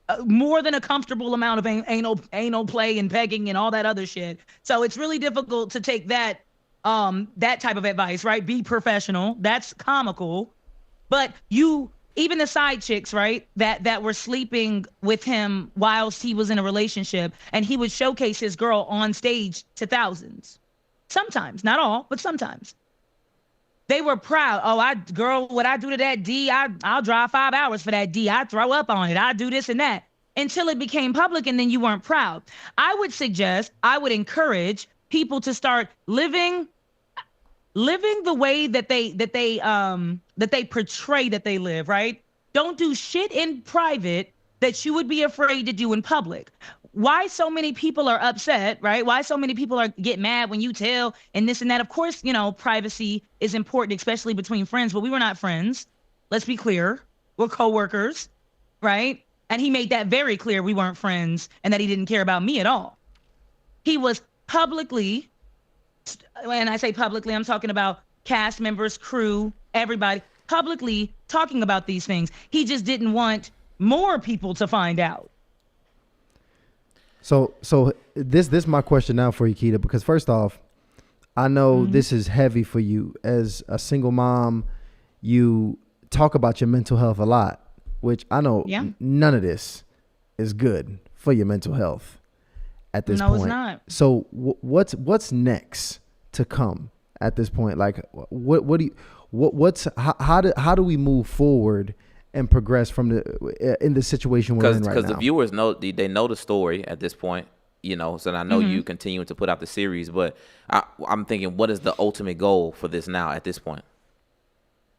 a comfortable amount of anal play and pegging and all that other shit. So it's really difficult to take that type of advice, right? Be professional. That's comical. But even the side chicks, right, that were sleeping with him whilst he was in a relationship, and he would showcase his girl on stage to thousands. Sometimes, not all, but sometimes. They were proud. Oh, what I do to that D, I'll drive 5 hours for that D. I throw up on it. I do this and that. Until it became public, and then you weren't proud. I would encourage people to start living the way that they portray that they live, right? Don't do shit in private that you would be afraid to do in public. Why so many people are upset, right? Why so many people get mad when you tell and this and that? Of course, privacy is important, especially between friends, but we were not friends. Let's be clear. We're coworkers, right? And he made that very clear we weren't friends and that he didn't care about me at all. He was publicly, when I say publicly, I'm talking about cast members, crew, everybody, publicly talking about these things. He just didn't want more people to find out. So this is my question now for you, Keita, because first off, I know this is heavy for you as a single mom. You talk about your mental health a lot, which I know none of this is good for your mental health at this point. No, it's not. So what's next to come at this point? Like how do we move forward and progress from in the situation we're in right now? Because the viewers know the story at this point, So I know you continue to put out the series, but I'm thinking, what is the ultimate goal for this now at this point?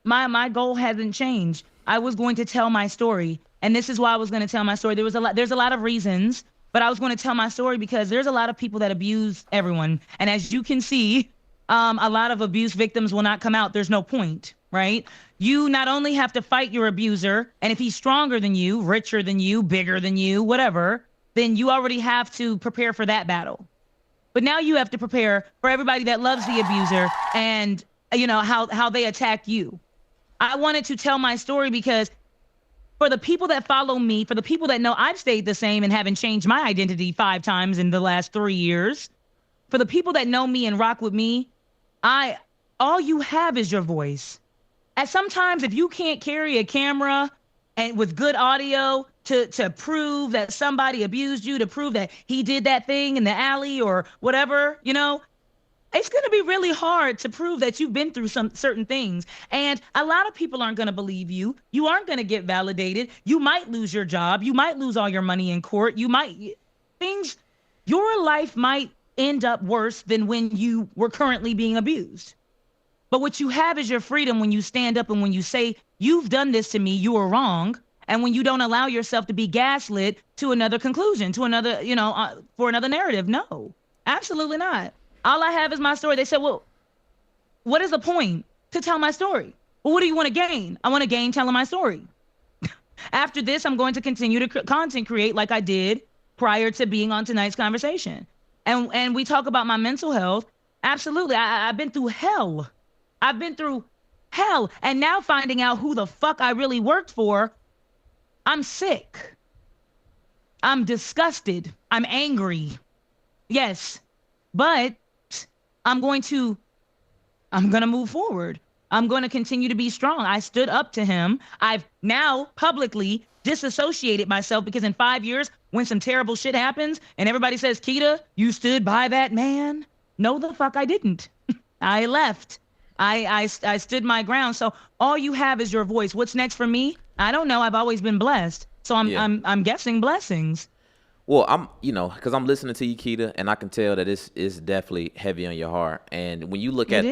My goal hasn't changed. I was going to tell my story, and this is why I was going to tell my story. There's a lot of reasons, but I was going to tell my story because there's a lot of people that abuse everyone, and as you can see, a lot of abuse victims will not come out. There's no point, right? You not only have to fight your abuser, and if he's stronger than you, richer than you, bigger than you, whatever, then you already have to prepare for that battle. But now you have to prepare for everybody that loves the abuser and how they attack you. I wanted to tell my story because for the people that follow me, for the people that know I've stayed the same and haven't changed my identity 5 times in the last 3 years, for the people that know me and rock with me, all you have is your voice. And sometimes if you can't carry a camera and with good audio to prove that somebody abused you, to prove that he did that thing in the alley or whatever, it's going to be really hard to prove that you've been through some certain things. And a lot of people aren't going to believe you. You aren't going to get validated. You might lose your job. You might lose all your money in court. Your life might end up worse than when you were currently being abused. But what you have is your freedom when you stand up and when you say, you've done this to me, you were wrong. And when you don't allow yourself to be gaslit to another conclusion, to another, for another narrative. No, absolutely not. All I have is my story. They said, well, what is the point to tell my story? Well, what do you want to gain? I want to gain telling my story. After this, I'm going to continue to content create like I did prior to being on tonight's conversation. And we talk about my mental health. Absolutely. I've been through hell. I've been through hell. And now finding out who the fuck I really worked for, I'm sick. I'm disgusted. I'm angry. Yes. But I'm going to move forward. I'm going to continue to be strong. I stood up to him. I've now publicly disassociated myself because in 5 years, when some terrible shit happens and everybody says, Keita, you stood by that man. No, the fuck I didn't. I left. I stood my ground. So all you have is your voice. What's next for me? I don't know. I've always been blessed. So I'm guessing blessings. Well, because I'm listening to you, Keita, and I can tell that it's definitely heavy on your heart. And when you look at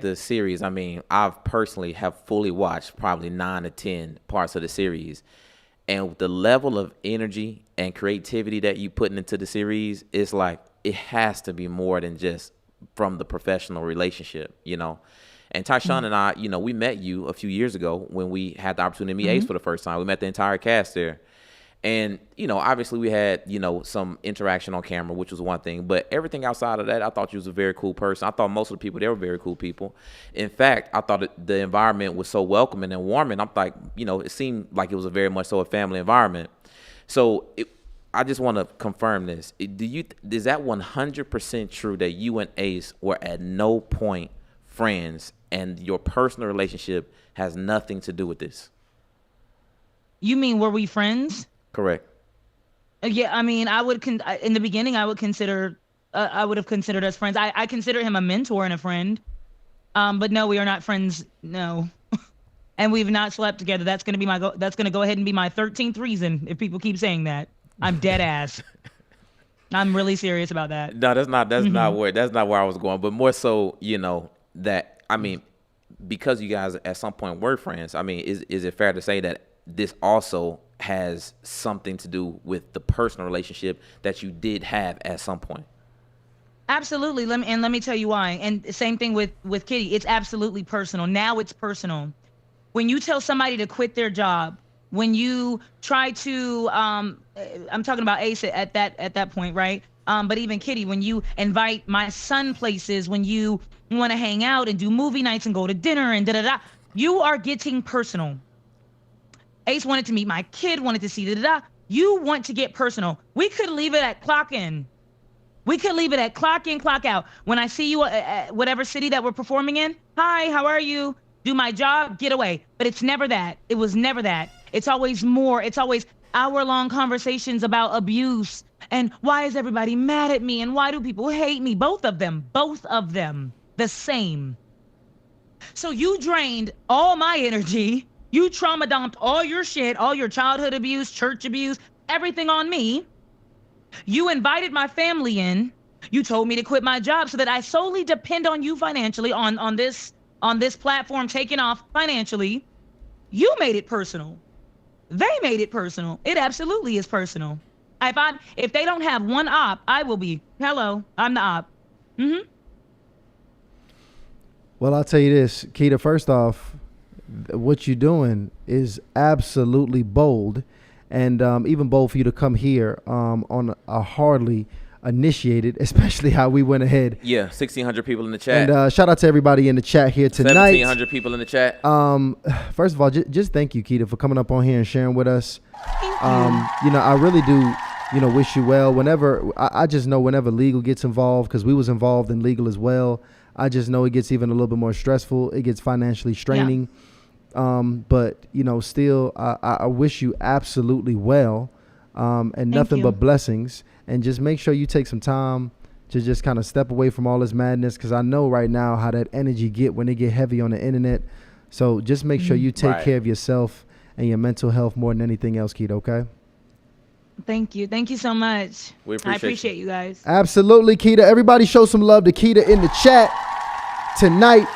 the series, I mean, I've personally have fully watched probably 9 to 10 parts of the series, and the level of energy and creativity that you putting into the series is like it has to be more than just from the professional relationship, And Tyshawn and I, we met you a few years ago when we had the opportunity to meet Ace for the first time. We met the entire cast there. And, obviously we had, some interaction on camera, which was one thing. But everything outside of that, I thought you was a very cool person. I thought most of the people there were very cool people. In fact, I thought the environment was so welcoming and warming. I'm like, it seemed like it was a very much so a family environment. So I just want to confirm this. Is that 100% true that you and Ace were at no point friends and your personal relationship has nothing to do with this? You mean, were we friends? Correct. Yeah, I mean, in the beginning, I would have considered us friends. I consider him a mentor and a friend. But no, we are not friends. No. And we've not slept together. That's going to go ahead and be my 13th reason if people keep saying that. I'm dead ass. I'm really serious about that. No, that's not where I was going, but more so, that, I mean, because you guys at some point were friends, I mean, is it fair to say that this also has something to do with the personal relationship that you did have at some point? Absolutely. Let me tell you why. And same thing with Kitty. It's absolutely personal. Now it's personal. When you tell somebody to quit their job, when you try to, I'm talking about Ace at that point, right? But even Kitty, when you invite my son places, when you want to hang out and do movie nights and go to dinner and da-da-da, you are getting personal. Ace wanted to meet my kid, wanted to see da-da-da. You want to get personal. We could leave it at clock in. We could leave it at clock in, clock out. When I see you at whatever city that we're performing in, hi, how are you? Do my job, get away. But it's never that. It was never that. It's always more. It's always hour-long conversations about abuse and why is everybody mad at me and why do people hate me? Both of them, the same. So you drained all my energy. You trauma dumped all your shit, all your childhood abuse, church abuse, everything on me. You invited my family in. You told me to quit my job so that I solely depend on you financially on this platform taking off financially. You made it personal. They made it personal. It absolutely is personal. If they don't have one op, I will be. Hello, I'm the op. Mm-hmm. Well, I'll tell you this, Keita, first off, what you're doing is absolutely bold, and even bold for you to come here on a hardly initiated, especially how we went ahead. Yeah, 1,600 people in the chat. And shout out to everybody in the chat here tonight. 1,700 people in the chat. First of all, just thank you, Keita, for coming up on here and sharing with us. Thank you. I really do, wish you well. Whenever I just know whenever legal gets involved, because we was involved in legal as well, I just know it gets even a little bit more stressful. It gets financially straining. Yeah. But still, I wish you absolutely well, and nothing but blessings. And just make sure you take some time to just kind of step away from all this madness, because I know right now how that energy get when it get heavy on the internet. So just make sure you take care of yourself and your mental health more than anything else, Keita. Okay. Thank you so much. I appreciate you guys. Absolutely, Keita. Everybody show some love to Keita in the chat tonight.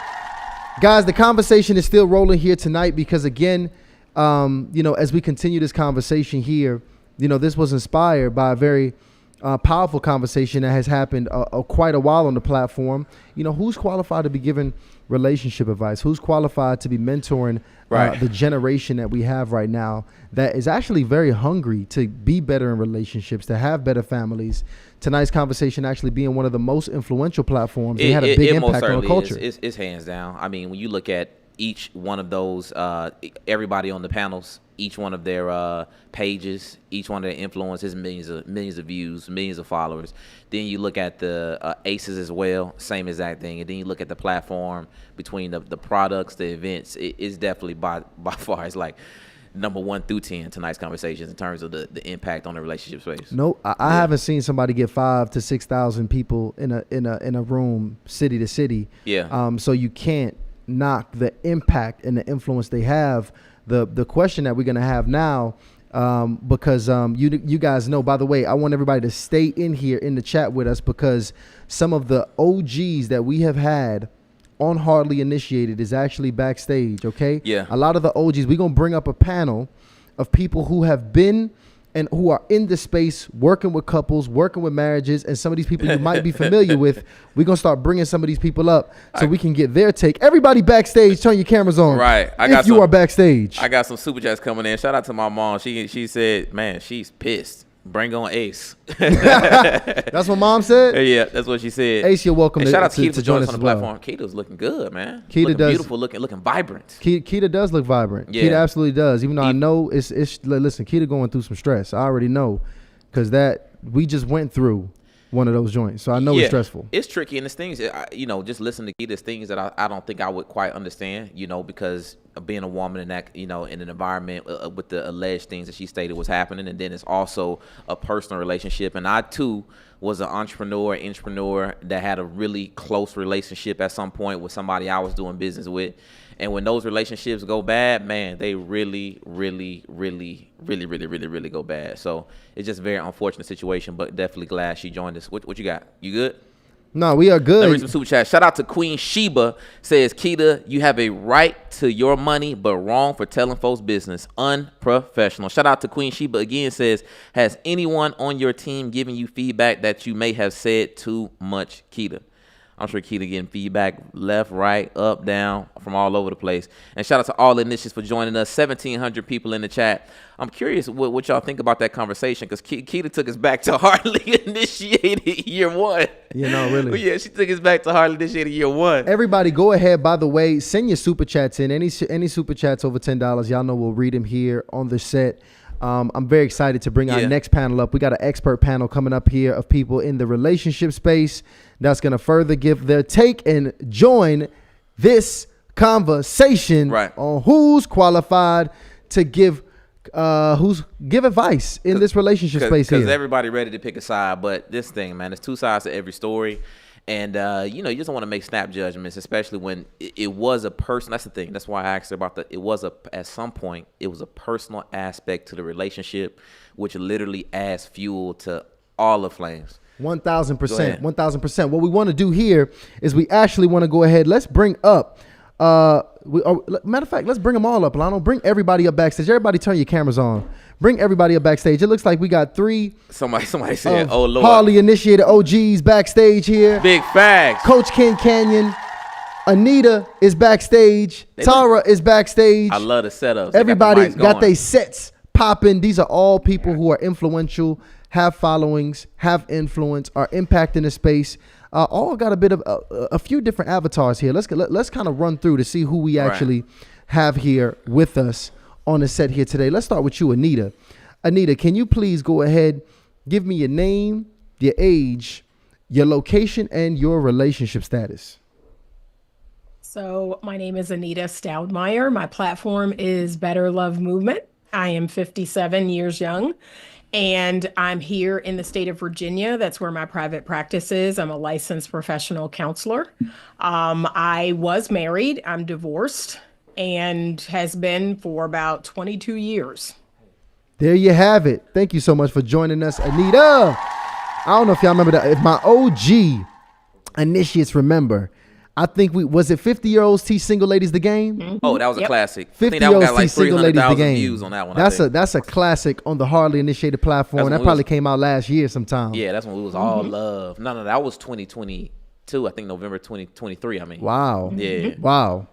Guys, the conversation is still rolling here tonight because, again, as we continue this conversation here, this was inspired by a very powerful conversation that has happened quite a while on the platform. Who's qualified to be giving relationship advice? Who's qualified to be mentoring the generation that we have right now that is actually very hungry to be better in relationships, to have better families? Tonight's conversation actually being one of the most influential platforms. It had a big impact on the culture. It's hands down. I mean, when you look at each one of those, everybody on the panels, each one of their pages, each one of their influences, millions of views, millions of followers. Then you look at the Aces as well, same exact thing. And then you look at the platform between the products, the events. It's definitely by far, it's like number 1 through 10 tonight's conversations in terms of the impact on the relationship space. No, I haven't seen somebody get 5,000 to 6,000 people in a room, city to city. Yeah. So you can't knock the impact and the influence they have. The question that we're gonna have now, because you guys know. By the way, I want everybody to stay in here in the chat with us, because some of the OGs that we have had on Hardly Initiated is actually backstage. Okay. Yeah. A lot of the OGs. We're gonna bring up a panel of people who have been and who are in the space, working with couples, working with marriages, and some of these people you might be familiar with. We're going to start bringing some of these people up so we can get their take. Everybody backstage, turn your cameras on. Right. If you are backstage. I got some super chats coming in. Shout out to my mom. She said, man, she's pissed. Bring on Ace. That's what mom said? Yeah, that's what she said. Ace, you're welcome and shout out to Keita to for join joining us us on as the well. platform. Keita's looking good, man. Keita looking does. beautiful, looking vibrant. Keita does look vibrant. Yeah. Keita absolutely does. Even though I know it's listen, Keita going through some stress. I already know, because that we just went through one of those joints, so I know it's stressful. It's tricky, and it's things, just listening to Keita's things that I don't think I would quite understand, because of being a woman in that, in an environment with the alleged things that she stated was happening, and then it's also a personal relationship, and I too was an entrepreneur that had a really close relationship at some point with somebody I was doing business with. And when those relationships go bad, man, they really, really, really, really, really, really, really go bad. So it's just a very unfortunate situation, but definitely glad she joined us. What you got? You good? No, we are Let me read good. some super chat. Shout out to Queen Sheba. Says, Keita, you have a right to your money, but wrong for telling folks business. Unprofessional. Shout out to Queen Sheba again. Says, has anyone on your team given you feedback that you may have said too much, Keita? I'm sure Keita getting feedback left, right, up, down, from all over the place. And shout out to all initiatives for joining us. 1,700 people in the chat. I'm curious what y'all think about that conversation, because Keita took us back to Hardly Initiated year 1. Really. Yeah, she took us back to Hardly Initiated year 1. Everybody, go ahead. By the way, send your super chats in. Any super chats over $10, y'all know we'll read them here on the set. I'm very excited to bring our next panel up. We got an expert panel coming up here of people in the relationship space that's going to further give their take and join this conversation on who's qualified to give advice in this relationship space here. Because everybody ready to pick a side, but this thing, man, there's two sides to every story. And, you just don't want to make snap judgments, especially when it was a person. That's the thing. That's why I asked her about at some point, it was a personal aspect to the relationship, which literally adds fuel to all the flames. 1,000%. 1,000%. What we want to do here is we actually want to go ahead. Let's bring up, matter of fact, let's bring them all up. Lano, bring everybody up backstage. Everybody turn your cameras on. Bring everybody up backstage. It looks like we got 3. Somebody said, "Oh Lord." Hardly Initiated OGs backstage here. Big facts. Coach Ken Canyon. Anita is backstage. Tara is backstage. I love the setups. Everybody got their sets popping. These are all people who are influential, have followings, have influence, are impacting the space. All got a bit of a few different avatars here. Let's kind of run through to see who we actually have here with us on the set here today. Let's start with you, Anita. Anita, can you please go ahead, give me your name, your age, your location, and your relationship status? So my name is Anita Stoudemire. My platform is Better Love Movement. I am 57 years young, and I'm here in the state of Virginia. That's where my private practice is. I'm a licensed professional counselor. I was married. I'm divorced, and has been for about 22 years. There you have it. Thank you so much for joining us, Anita. I don't know if y'all remember that. If my OG initiates remember, I think was it 50-year-olds teach single ladies the game? Mm-hmm. Oh, that was a classic. 50-years teach single ladies the game. Views on that one. That's a classic on the Hardly Initiated platform. That probably came out last year sometime. Yeah, that's when we was all love. No, that was 2022. I think November 2023. Wow. Yeah. Wow.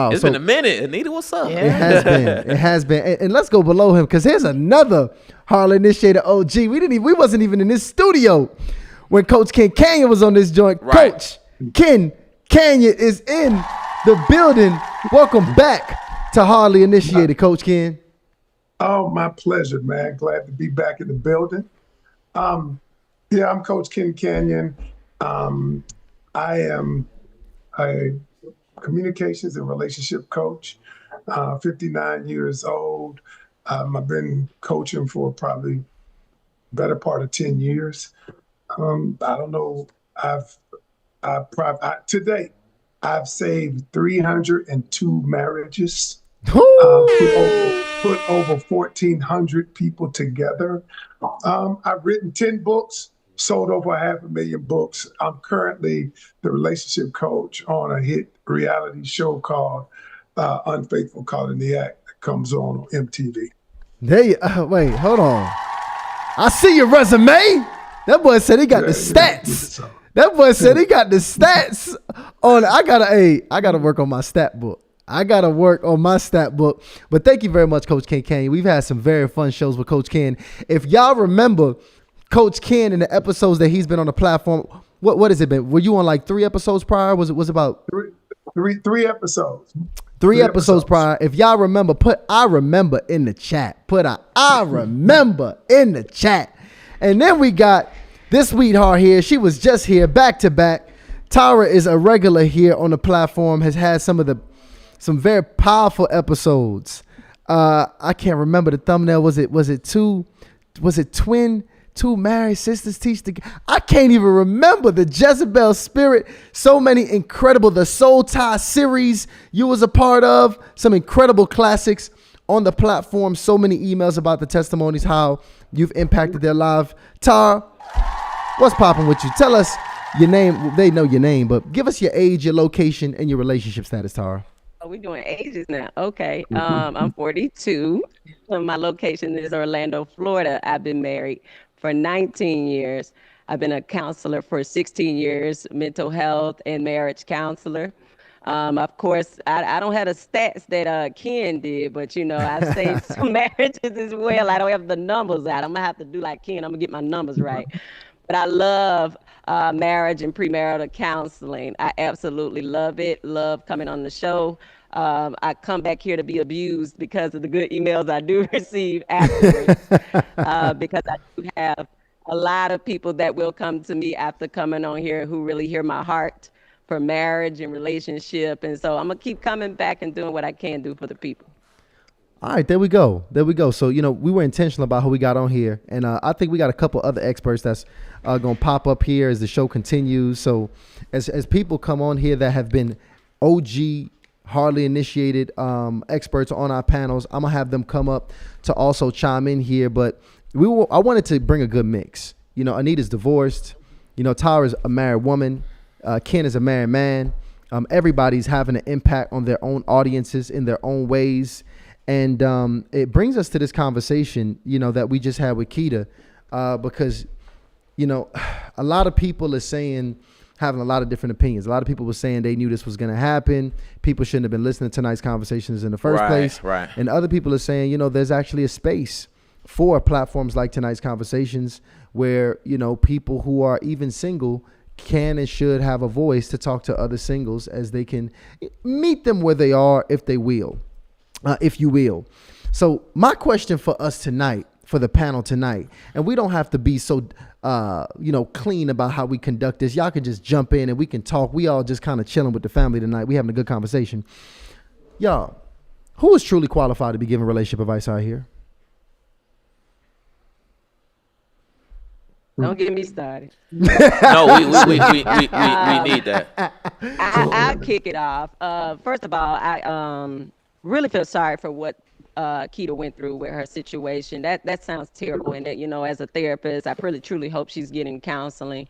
It's been a minute. Anita, what's up? It has been. And let's go below him, because here's another Hardly Initiated OG. We wasn't even in this studio when Coach Ken Canyon was on this joint. Right. Coach Ken Canyon is in the building. Welcome back to Hardly Initiated, Coach Ken. Oh, my pleasure, man. Glad to be back in the building. I'm Coach Ken Canyon. I am a communications and relationship coach. 59 years old. I've been coaching for probably better part of 10 years. I don't know. To date, I've saved 302 marriages, put over 1,400 people together. I've written 10 books, sold over 500,000 books. I'm currently the relationship coach on a hit reality show called Unfaithful Caught in the Act that comes on MTV. Wait, hold on. I see your resume. That boy said he got the stats. That boy said he got the stats on. I gotta work on my stat book. But thank you very much, Coach Ken Canyon. We've had some very fun shows with Coach Ken. If y'all remember Coach Ken in the episodes that he's been on the platform, what has it been? Were you on like 3 episodes prior? Was about three episodes? 3 episodes prior. If y'all remember, put I remember in the chat. I remember in the chat. And then we got this sweetheart here. She was just here back to back. Tara is a regular here on the platform, has had some very powerful episodes. I can't remember the thumbnail. Was it twin? Two married sisters teach the. I can't even remember the Jezebel Spirit. So many incredible. The Soul Tie series you was a part of. Some incredible classics on the platform. So many emails about the testimonies, how you've impacted their life. Tara, what's popping with you? Tell us your name. They know your name, but give us your age, your location, and your relationship status, Tara. Oh, we're doing ages now. Okay. I'm 42. My location is Orlando, Florida. I've been married for 19 years. I've been a counselor for 16 years, mental health and marriage counselor. Of course, I don't have the stats that Ken did, but I've saved some marriages as well. I don't have the numbers out. I'm gonna have to do like Ken. I'm gonna get my numbers right. But I love marriage and premarital counseling. I absolutely love it. Love coming on the show. I come back here to be abused because of the good emails I do receive afterwards. Because I do have a lot of people that will come to me after coming on here who really hear my heart for marriage and relationship. And so I'm going to keep coming back and doing what I can do for the people. All right, there we go. So, we were intentional about who we got on here. And I think we got a couple other experts that's going to pop up here as the show continues. So as people come on here that have been OG, hardly initiated experts on our panels, I'm going to have them come up to also chime in here. But I wanted to bring a good mix. Anita's divorced. Tara's a married woman. Ken is a married man. Everybody's having an impact on their own audiences in their own ways. And it brings us to this conversation, that we just had with Keita, because, a lot of people are having a lot of different opinions. A lot of people were saying they knew this was going to happen. People shouldn't have been listening to tonight's conversations in the first place. Right. And other people are saying, there's actually a space for platforms like tonight's conversations where, people who are even single can and should have a voice to talk to other singles as they can meet them where they are, if you will. So my question for us tonight, for the panel tonight, and we don't have to be so, clean about how we conduct this. Y'all can just jump in and we can talk. We all just kind of chilling with the family tonight. We having a good conversation. Y'all, who is truly qualified to be giving relationship advice out here? Don't get me started. No, we need that. I'll kick it off. First of all, I really feel sorry for what Keita went through with her situation. That sounds terrible. And that, as a therapist, I really truly hope she's getting counseling.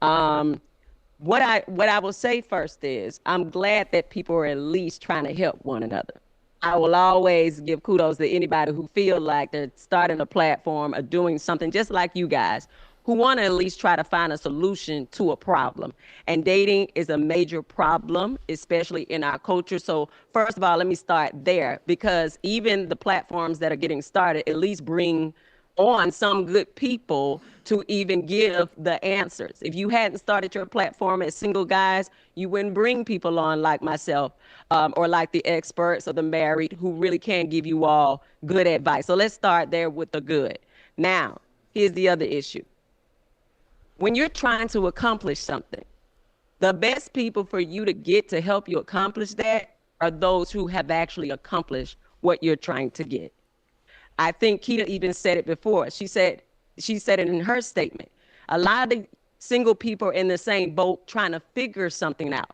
What I will say first is I'm glad that people are at least trying to help one another. I will always give kudos to anybody who feel like they're starting a platform or doing something just like you guys, who want to at least try to find a solution to a problem. And dating is a major problem, especially in our culture. So first of all, let me start there, because even the platforms that are getting started at least bring on some good people to even give the answers. If you hadn't started your platform as single guys, you wouldn't bring people on like myself or like the experts or the married who really can give you all good advice. So let's start there with the good. Now, here's the other issue. When you're trying to accomplish something, the best people for you to get to help you accomplish that are those who have actually accomplished what you're trying to get. I think Keita even said it before. She said it in her statement. A lot of the single people are in the same boat trying to figure something out.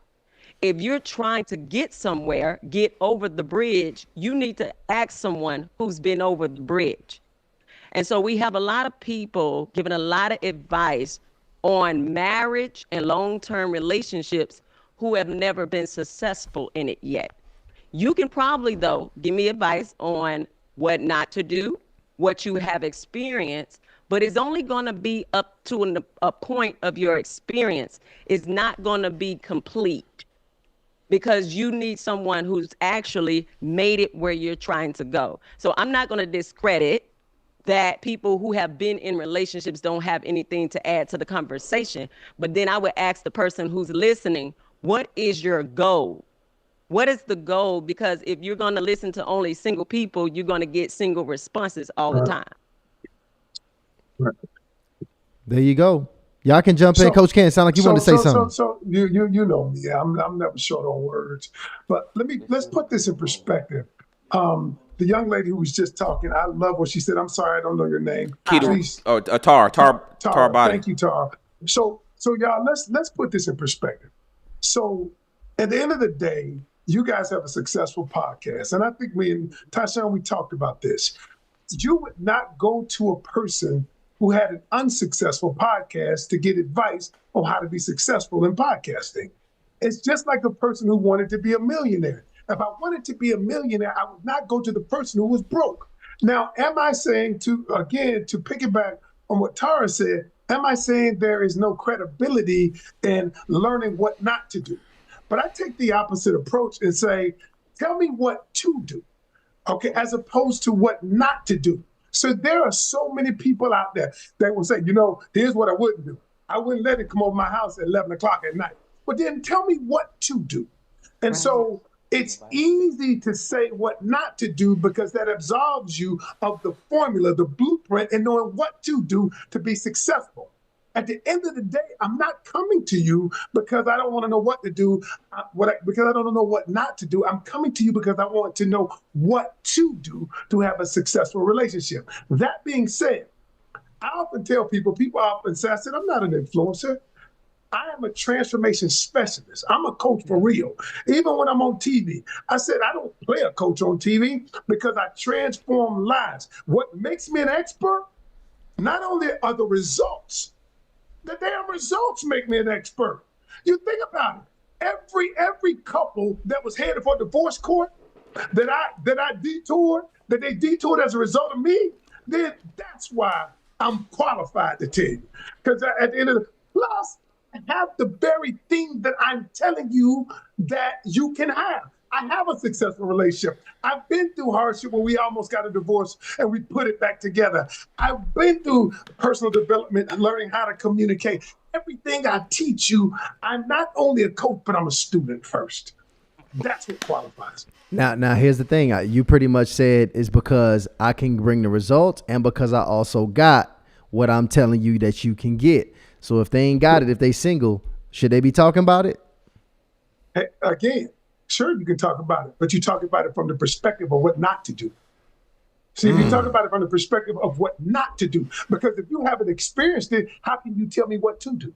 If you're trying to get somewhere, get over the bridge, you need to ask someone who's been over the bridge. And so we have a lot of people giving a lot of advice on marriage and long-term relationships who have never been successful in it yet. You can probably, though, give me advice on what not to do, what you have experienced, but it's only going to be up to a point of your experience. It's not going to be complete, because you need someone who's actually made it where you're trying to go. So I'm not going to discredit that people who have been in relationships don't have anything to add to the conversation. But then I would ask the person who's listening, what is your goal? What is the goal? Because if you're going to listen to only single people, you're going to get single responses all the time. There you go. Y'all can jump in. Coach Ken, sound like you want to say something. So you know me. I'm never short on words. But let's put this in perspective. The young lady who was just talking, I love what she said. I'm sorry, I don't know your name. Keita, Tar Body. Thank you, Tar. So y'all, let's put this in perspective. So at the end of the day, you guys have a successful podcast. And I think me and Tyshawn, we talked about this. You would not go to a person who had an unsuccessful podcast to get advice on how to be successful in podcasting. It's just like a person who wanted to be a millionaire. If I wanted to be a millionaire, I would not go to the person who was broke. Now, am I saying to piggyback on what Tara said, am I saying there is no credibility in learning what not to do? But I take the opposite approach and say, tell me what to do, okay, as opposed to what not to do. So there are so many people out there that will say, here's what I wouldn't do. I wouldn't let it come over my house at 11 o'clock at night. But then tell me what to do. And so it's easy to say what not to do because that absolves you of the formula, the blueprint, and knowing what to do to be successful. At the end of the day, I'm not coming to you because I don't want to know what to do, because I don't know what not to do. I'm coming to you because I want to know what to do to have a successful relationship. That being said, I often tell people often say, I said, I'm not an influencer. I am a transformation specialist. I'm a coach for real. Even when I'm on TV, I said, I don't play a coach on TV because I transform lives. What makes me an expert, not only are the results, the damn results make me an expert. You think about it. Every couple that was headed for divorce court that I detoured, that they detoured as a result of me, then that's why I'm qualified to tell you. Because at the end of the plus, I have the very thing that I'm telling you that you can have. I have a successful relationship. I've been through hardship when we almost got a divorce and we put it back together. I've been through personal development and learning how to communicate. Everything I teach you, I'm not only a coach, but I'm a student first. That's what qualifies. Now here's the thing. You pretty much said is because I can bring the results and because I also got what I'm telling you that you can get. So if they ain't got it, if they single, should they be talking about it? Hey, again, sure, you can talk about it, but you talk about it from the perspective of what not to do. See, if you talk about it from the perspective of what not to do, because if you haven't experienced it, how can you tell me what to do?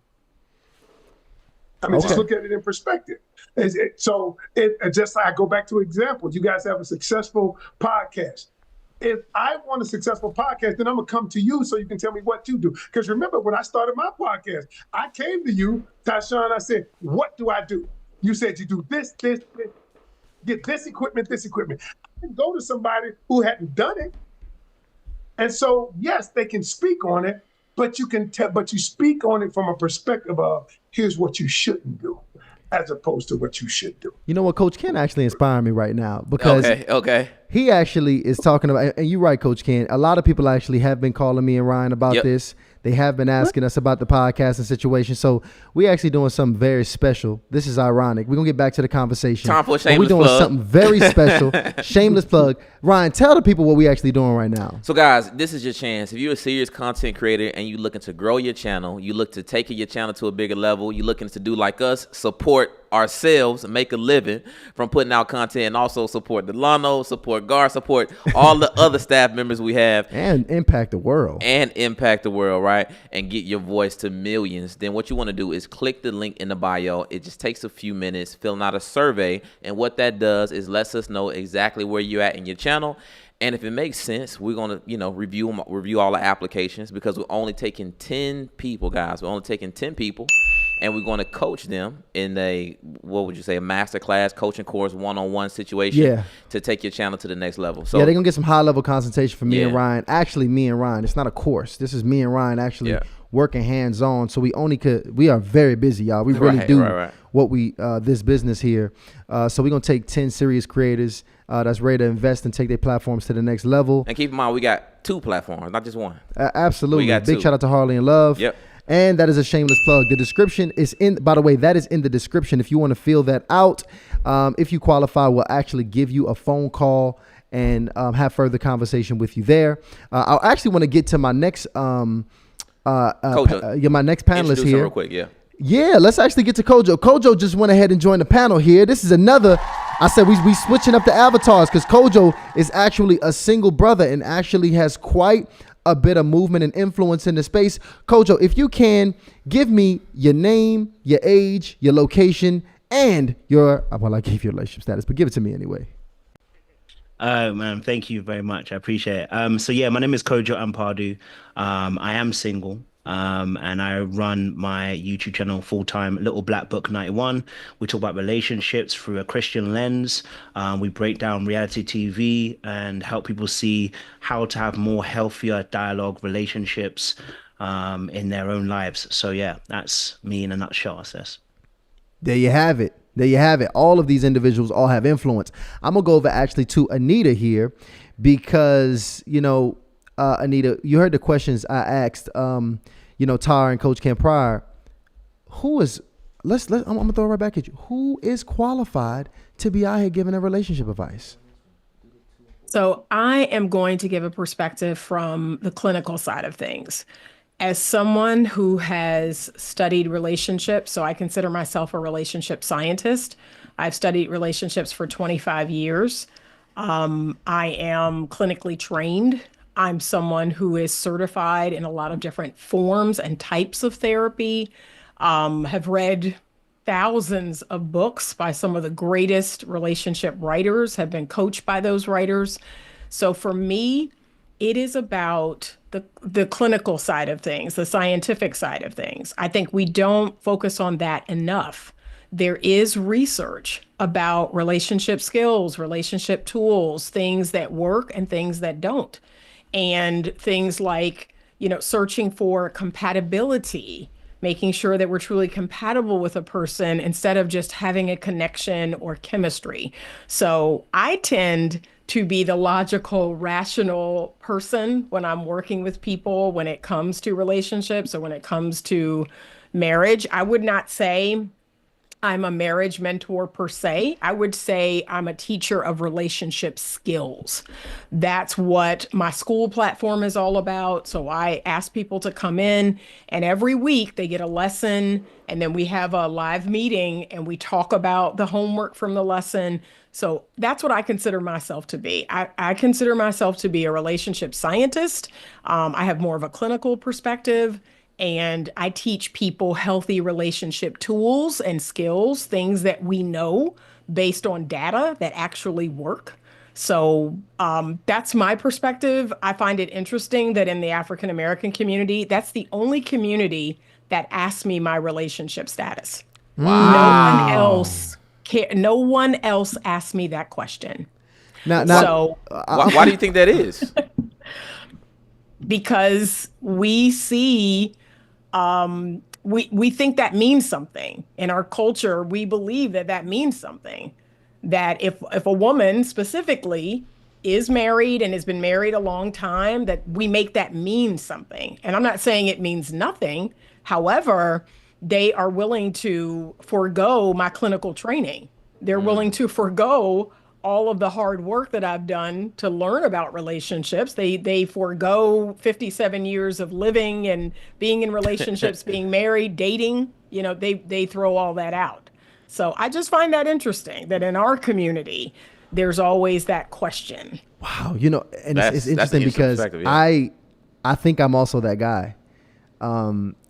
I mean, just look at it in perspective. Just like I go back to examples. You guys have a successful podcast. If I want a successful podcast, then I'm going to come to you so you can tell me what to do. Because remember, when I started my podcast, I came to you, Tyshawn, I said, what do I do? You said you do this, get this equipment. I can go to somebody who hadn't done it. And so, yes, they can speak on it, but you speak on it from a perspective of here's what you shouldn't do, as opposed to what you should do. You know what, Coach Ken actually inspired me right now because he actually is talking about, and you're right, Coach Ken, a lot of people actually have been calling me and Ryan about this. They have been asking us about the podcast and situation. So we actually doing something very special. This is ironic. We're going to get back to the conversation. Time for a shameless plug. We're doing plug. something very special. Shameless plug. Ryan, tell the people what we actually doing right now. So guys, this is your chance. If you're a serious content creator and you're looking to grow your channel, you look to take your channel to a bigger level, you're looking to do like us, support ourselves make a living from putting out content, and also support Delano, support Gar, support all the other staff members we have, And impact the world. right? And get your voice to millions. Then what you want to do is click the link in the bio. It just takes a few minutes, filling out a survey, and what that does is lets us know exactly where you're at in your channel. And if it makes sense, we're gonna, review all the applications, because we're only taking 10 people, guys. We're only taking 10 people, and we're gonna coach them in a master class coaching course, one-on-one situation to take your channel to the next level. So they're gonna get some high level consultation from me and Yeah. Ryan. Actually, me and Ryan. It's not a course. This is me and Ryan actually working hands on. So we are very busy, y'all. We really do what we this business here. So we're gonna take 10 serious creators that's ready to invest and take their platforms to the next level. And keep in mind, we got 2 platforms, not just 1. Absolutely. We got Big 2. shout out to Harley and Love. Yep. And that is a shameless plug. The description is by the way, that is in the description. If you want to fill that out, if you qualify, we'll actually give you a phone call and have further conversation with you there. I actually want to get to my next my next panelist Introduce him here. real quick, yeah. Yeah, let's actually get to Kojo. Kojo just went ahead and joined the panel here. This is another, I said we switching up the avatars, because Kojo is actually a single brother and actually has quite a bit of movement and influence in the space. Kojo, if you can, give me your name, your age, your location, and your, well, I gave you your relationship status, but give it to me anyway. Man, thank you very much. I appreciate it. So yeah, my name is Kojo Ampadu. I am single. And I run my YouTube channel full-time, Little Black Book 91. We talk about relationships through a Christian lens. We break down reality TV and help people see how to have more healthier dialogue relationships in their own lives. So yeah, that's me in a nutshell, sis. There you have it. There you have it. All of these individuals all have influence. I'm going to go over actually to Anita here because, Anita, you heard the questions I asked, Tara and Coach Ken prior. Who is, I'm going to throw it right back at you. Who is qualified to be out here giving a relationship advice? So I am going to give a perspective from the clinical side of things. As someone who has studied relationships, so I consider myself a relationship scientist. I've studied relationships for 25 years. I am clinically trained. I'm someone who is certified in a lot of different forms and types of therapy, have read thousands of books by some of the greatest relationship writers, have been coached by those writers. So for me, it is about the clinical side of things, the scientific side of things. I think we don't focus on that enough. There is research about relationship skills, relationship tools, things that work and things that don't. And things like, searching for compatibility, making sure that we're truly compatible with a person instead of just having a connection or chemistry. So I tend to be the logical, rational person when I'm working with people, when it comes to relationships or when it comes to marriage. I would not say I'm a marriage mentor per se. I would say I'm a teacher of relationship skills. That's what my school platform is all about. So I ask people to come in, and every week they get a lesson, and then we have a live meeting and we talk about the homework from the lesson. So that's what I consider myself to be. I consider myself to be a relationship scientist. I have more of a clinical perspective. And I teach people healthy relationship tools and skills, things that we know based on data that actually work. So that's my perspective. I find it interesting that in the African American community, that's the only community that asks me my relationship status. Wow. No one else asked me that question. Why do you think that is? Because we see, we think that means something. In our culture, we believe that means something. That if a woman specifically is married and has been married a long time, that we make that mean something. And I'm not saying it means nothing. However, they are willing to forego my clinical training. They're willing to forego all of the hard work that I've done to learn about relationships. They forego 57 years of living and being in relationships, being married, dating. They throw all that out. So I just find that interesting that in our community, there's always that question. Wow, you know, and it's That's an interesting interesting because perspective, yeah. I think I'm also that guy.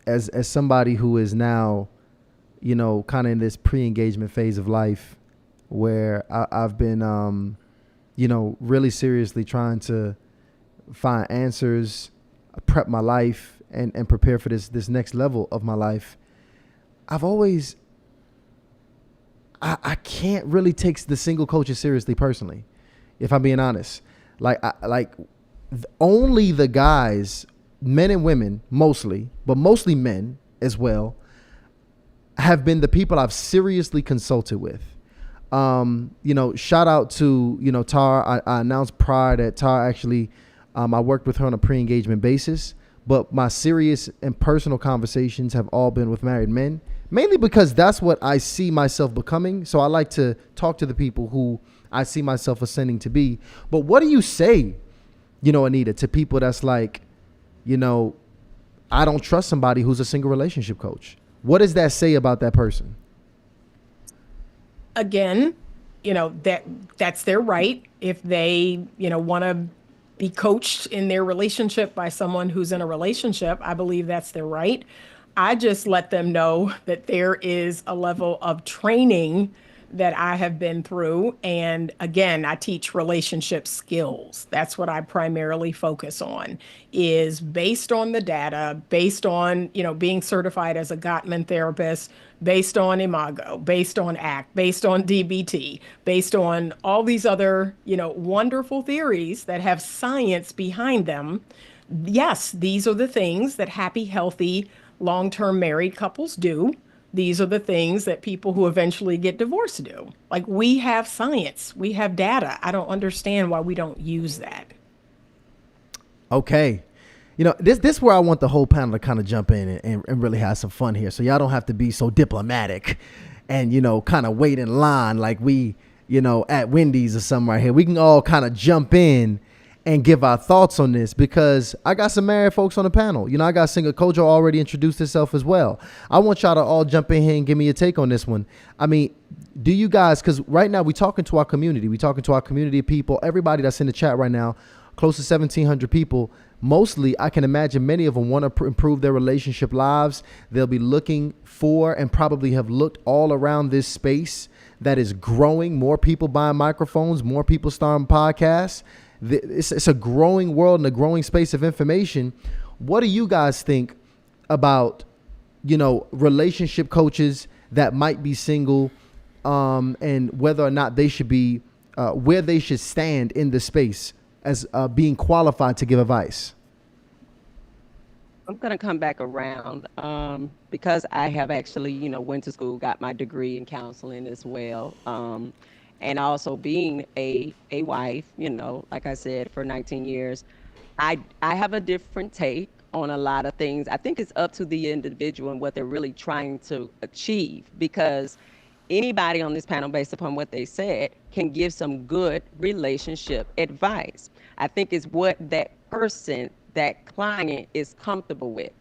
As somebody who is now, you know, kind of in this pre-engagement phase of life, where I've been, you know, really seriously trying to find answers, prep my life, and prepare for this next level of my life. I've always, I can't really take the single coaches seriously personally, if I'm being honest. Only the guys, men and women mostly, but mostly men as well, have been the people I've seriously consulted with. You know, shout out to, you know, Tara. I announced prior that Tara actually, I worked with her on a pre-engagement basis, but my serious and personal conversations have all been with married men, mainly because that's what I see myself becoming. So I like to talk to the people who I see myself ascending to be. But what do you say, you know, Anita, to people that's like, you know, I don't trust somebody who's a single relationship coach? What does that say about that person? Again, you know, that's their right. If they, you know, want to be coached in their relationship by someone who's in a relationship, I believe that's their right. I just let them know that there is a level of training that I have been through. And again, I teach relationship skills. That's what I primarily focus on, is based on the data, based on, you know, being certified as a Gottman therapist, based on Imago, based on ACT, based on DBT, based on all these other, you know, wonderful theories that have science behind them. Yes, these are the things that happy, healthy, long-term married couples do. These are the things that people who eventually get divorced do. Like, we have science, we have data. I don't understand why we don't use that. Okay. You know, this where I want the whole panel to kind of jump in and really have some fun here. So y'all don't have to be so diplomatic and, you know, kind of wait in line like we, you know, at Wendy's or something right here. We can all kind of jump in and give our thoughts on this, because I got some married folks on the panel. You know, I got single Kojo already introduced herself as well. I want y'all to all jump in here and give me a take on this one. I mean, do you guys, because right now we're talking to our community. We're talking to our community of people, everybody that's in the chat right now, close to 1,700 people. Mostly, I can imagine many of them want to improve their relationship lives. They'll be looking for and probably have looked all around this space that is growing. More people buying microphones, more people starting podcasts. It's a growing world and a growing space of information. What do you guys think about, you know, relationship coaches that might be single, and whether or not they should be, where they should stand in the space as being qualified to give advice? I'm going to come back around because I have actually, you know, went to school, got my degree in counseling as well. And also being a wife, you know, like I said, for 19 years, I have a different take on a lot of things. I think it's up to the individual and what they're really trying to achieve, because anybody on this panel, based upon what they said, can give some good relationship advice. I think it's what that person, that client is comfortable with.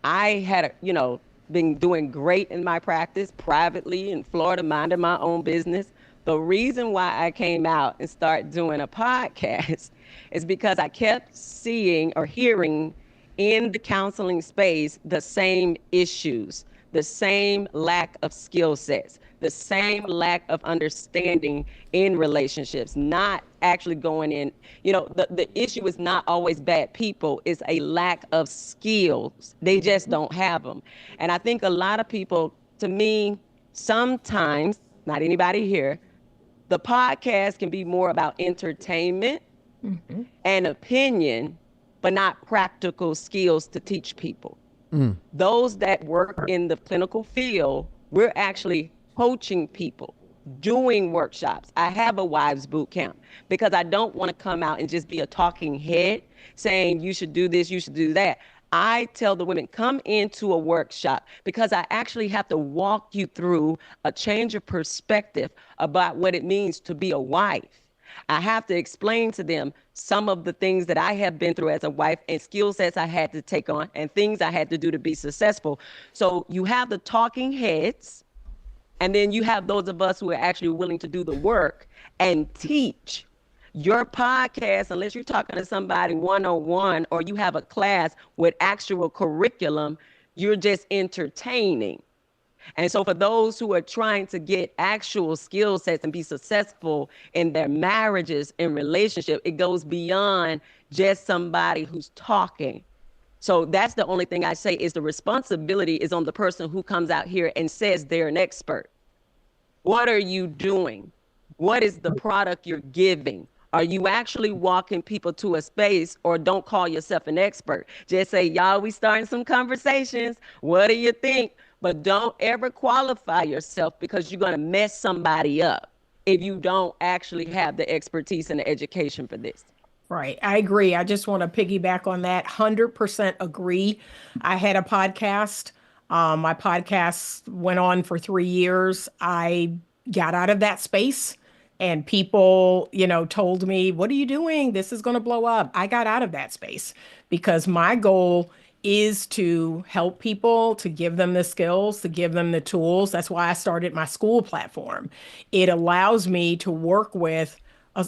I had, you know, been doing great in my practice privately in Florida, minding my own business. The reason why I came out and started doing a podcast is because I kept seeing or hearing in the counseling space the same issues, the same lack of skill sets, the same lack of understanding in relationships, not actually going in. You know, the issue is not always bad people, it's a lack of skills. They just don't have them. And I think a lot of people, to me, sometimes, not anybody here, the podcast can be more about entertainment and opinion, but not practical skills to teach people. Those that work in the clinical field, we're actually coaching people, doing workshops. I have a wives boot camp because I don't want to come out and just be a talking head saying you should do this, you should do that. I tell the women, come into a workshop because I actually have to walk you through a change of perspective about what it means to be a wife. I have to explain to them some of the things that I have been through as a wife and skill sets I had to take on and things I had to do to be successful. So you have the talking heads And then you have those of us who are actually willing to do the work and teach. Your podcast, unless you're talking to somebody one-on-one or you have a class with actual curriculum, you're just entertaining. And so for those who are trying to get actual skill sets and be successful in their marriages and relationship, it goes beyond just somebody who's talking. So that's the only thing I say is the responsibility is on the person who comes out here and says they're an expert. What are you doing? What is the product you're giving? Are you actually walking people to a space, or don't call yourself an expert? Just say, y'all, we starting some conversations. What do you think? But don't ever qualify yourself, because you're going to mess somebody up if you don't actually have the expertise and the education for this. Right. I agree. I just want to piggyback on that. 100% agree. I had a podcast. My podcast went on for 3 years. I got out of that space. And people, told me, what are you doing? This is going to blow up. I got out of that space because my goal is to help people, to give them the skills, to give them the tools. That's why I started my school platform. It allows me to work with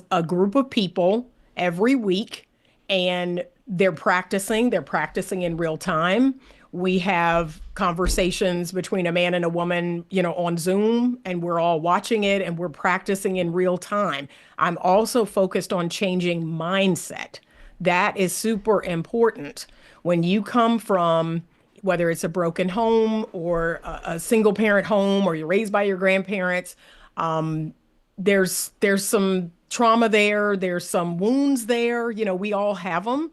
a group of people every week, and they're practicing in real time. We have conversations between a man and a woman, on Zoom, and we're all watching it and we're practicing in real time. I'm also focused on changing mindset. That is super important. When you come from, whether it's a broken home or a single parent home, or you're raised by your grandparents, there's some trauma there. There's some wounds there. We all have them.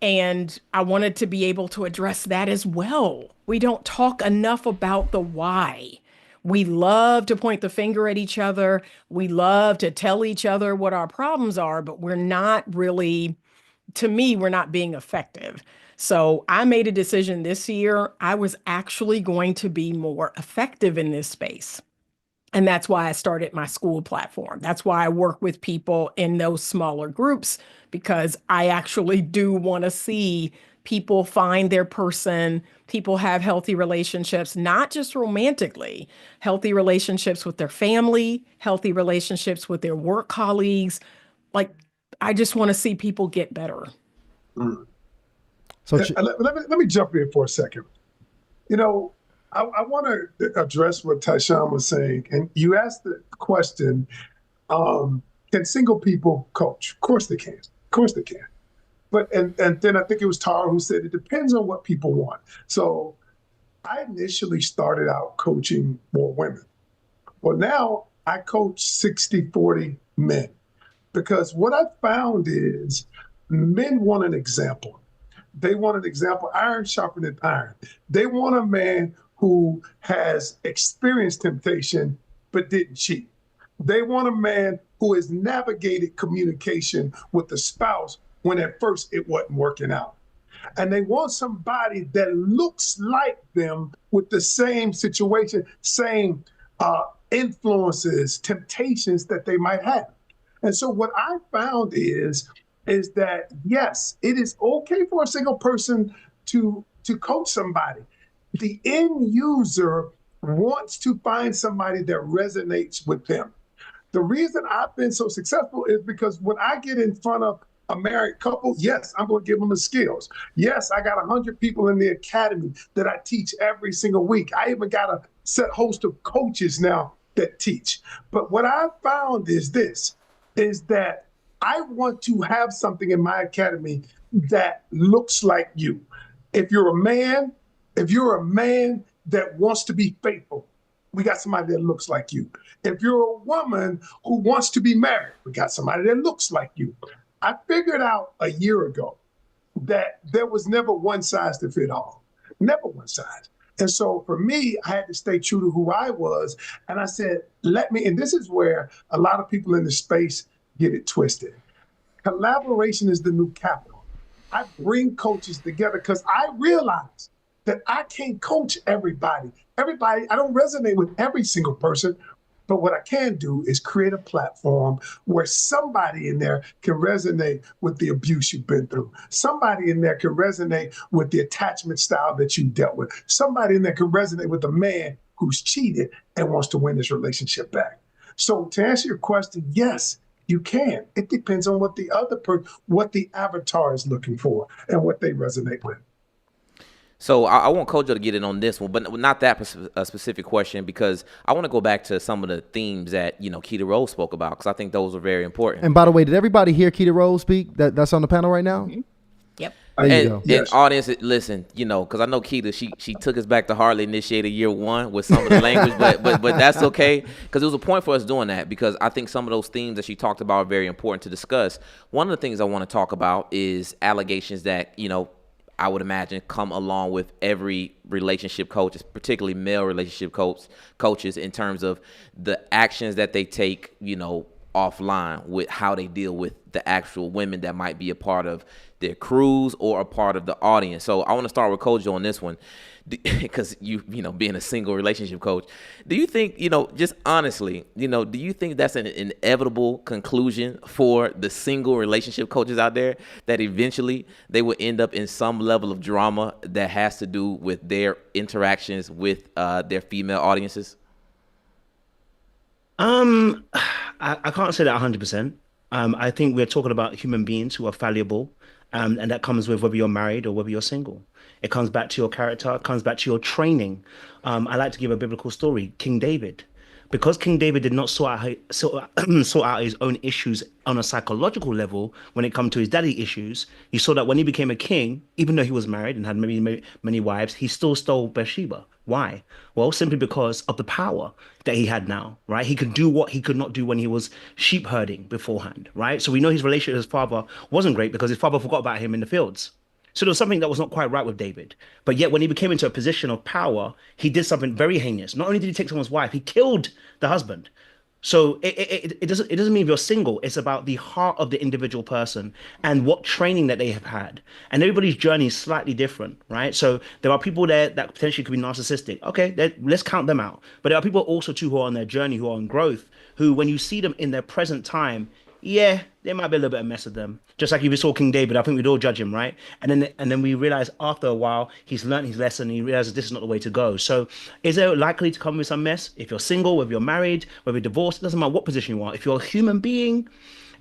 And I wanted to be able to address that as well. We don't talk enough about the why. We love to point the finger at each other. We love to tell each other what our problems are, but we're not really, to me, we're not being effective. So I made a decision this year. I was actually going to be more effective in this space. And that's why I started my school platform. That's why I work with people in those smaller groups, because I actually do want to see people find their person, people have healthy relationships, not just romantically, healthy relationships with their family, healthy relationships with their work colleagues. Like, I just want to see people get better. So let me jump in for a second. I want to address what Tyshawn was saying. And you asked the question, can single people coach? Of course they can. Of course they can. But and then I think it was Tara who said it depends on what people want. So I initially started out coaching more women. Well, now I coach 60-40 men, because what I found is men want an example. They want an example, iron sharpened iron. They want a man who has experienced temptation but didn't cheat. They want a man who has navigated communication with the spouse when at first it wasn't working out. And they want somebody that looks like them with the same situation, same influences, temptations that they might have. And so what I found is that, yes, it is okay for a single person to coach somebody. The end user wants to find somebody that resonates with them. The reason I've been so successful is because when I get in front of a married couple, yes, I'm going to give them the skills. Yes, I got 100 people in the academy that I teach every single week. I even got a set host of coaches now that teach. But what I found is that I want to have something in my academy that looks like you. If you're a man that wants to be faithful, we got somebody that looks like you. If you're a woman who wants to be married, we got somebody that looks like you. I figured out a year ago that there was never one size to fit all, never one size. And so for me, I had to stay true to who I was. And I said, and this is where a lot of people in the space get it twisted. Collaboration is the new capital. I bring coaches together because I realize that I can't coach everybody. I don't resonate with every single person, but what I can do is create a platform where somebody in there can resonate with the abuse you've been through. Somebody in there can resonate with the attachment style that you dealt with. Somebody in there can resonate with a man who's cheated and wants to win his relationship back. So to answer your question, yes, you can. It depends on what the what the avatar is looking for and what they resonate with. So I want Kojo to get in on this one, but not that specific question, because I want to go back to some of the themes that, Keita Rose spoke about, because I think those are very important. And by the way, did everybody hear Keita Rose speak? That's on the panel right now? Mm-hmm. Yep. There you go. And audience, listen, because I know Keita, she took us back to Hardly Initiated year 1 with some of the language, but that's okay, because it was a point for us doing that, because I think some of those themes that she talked about are very important to discuss. One of the things I want to talk about is allegations that, I would imagine come along with every relationship coach, particularly male relationship coaches, in terms of the actions that they take, offline with how they deal with the actual women that might be a part of their crews or a part of the audience. So I want to start with Kojo on this one, because being a single relationship coach, do you think, just honestly, do you think that's an inevitable conclusion for the single relationship coaches out there, that eventually they will end up in some level of drama that has to do with their interactions with their female audiences? I can't say that 100%. I think we're talking about human beings who are fallible, and that comes with whether you're married or whether you're single. It comes back to your character. It comes back to your training. I like to give a biblical story. King David. Because King David did not sort out his own issues on a psychological level when it comes to his daddy issues, you saw that when he became a king, even though he was married and had many wives, he still stole Bathsheba. Why? Well, simply because of the power that he had now, right? He could do what he could not do when he was sheep herding beforehand, right? So we know his relationship with his father wasn't great because his father forgot about him in the fields. So there was something that was not quite right with David. But yet when he became into a position of power, he did something very heinous. Not only did he take someone's wife, he killed the husband. So it doesn't mean if you're single. It's about the heart of the individual person and what training that they have had. And everybody's journey is slightly different, right? So there are people there that potentially could be narcissistic. Okay, let's count them out. But there are people also too who are on their journey, who are on growth, who when you see them in their present time, yeah, there might be a little bit of mess with them. Just like if we saw King David, I think we'd all judge him, right? And then we realize after a while, he's learned his lesson. And he realizes this is not the way to go. So is there likely to come with some mess? If you're single, whether you're married, whether you're divorced, it doesn't matter what position you are. If you're a human being,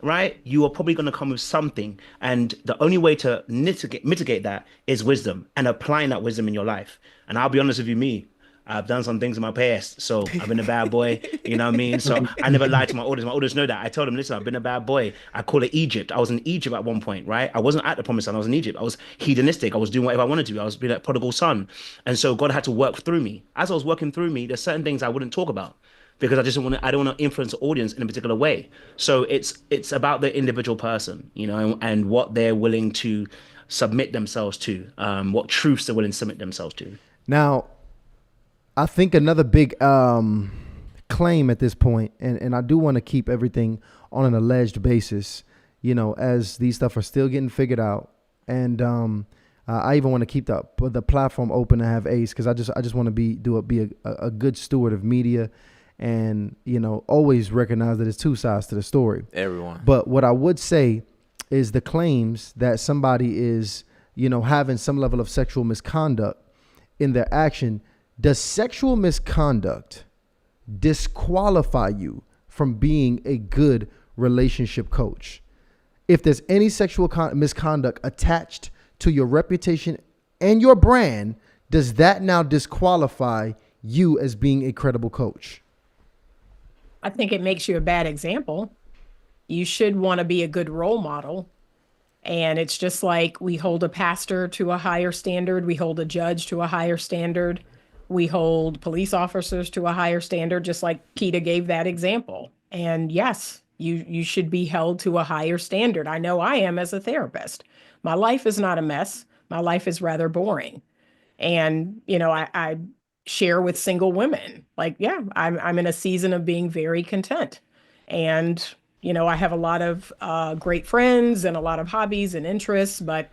right, you are probably going to come with something. And the only way to mitigate that is wisdom and applying that wisdom in your life. And I'll be honest with you, I've done some things in my past. So I've been a bad boy, you know what I mean? So I never lied to my audience. My audience know that. I told them, listen, I've been a bad boy. I call it Egypt. I was in Egypt at one point, right? I wasn't at the promised land. I was in Egypt. I was hedonistic. I was doing whatever I wanted to do. I was being like prodigal son. And so God had to work through me. As I was working through me, there's certain things I wouldn't talk about because I don't want to influence the audience in a particular way. So it's about the individual person, and what they're willing to submit themselves to, what truths they're willing to submit themselves to. Now, I think another big claim at this point, and I do want to keep everything on an alleged basis, as these stuff are still getting figured out. And I even want to keep the platform open to have Ace, because I just want to be a good steward of media, and always recognize that there's two sides to the story. Everyone. But what I would say is the claims that somebody is having some level of sexual misconduct in their action. Does sexual misconduct disqualify you from being a good relationship coach? If there's any sexual misconduct attached to your reputation and your brand, does that now disqualify you as being a credible coach? I think it makes you a bad example. You should want to be a good role model. And it's just like we hold a pastor to a higher standard. We hold a judge to a higher standard. We hold police officers to a higher standard, just like Keita gave that example. And yes, you should be held to a higher standard. I know I am as a therapist. My life is not a mess. My life is rather boring. And, I share with single women, like, yeah, I'm in a season of being very content. And, I have a lot of great friends and a lot of hobbies and interests, but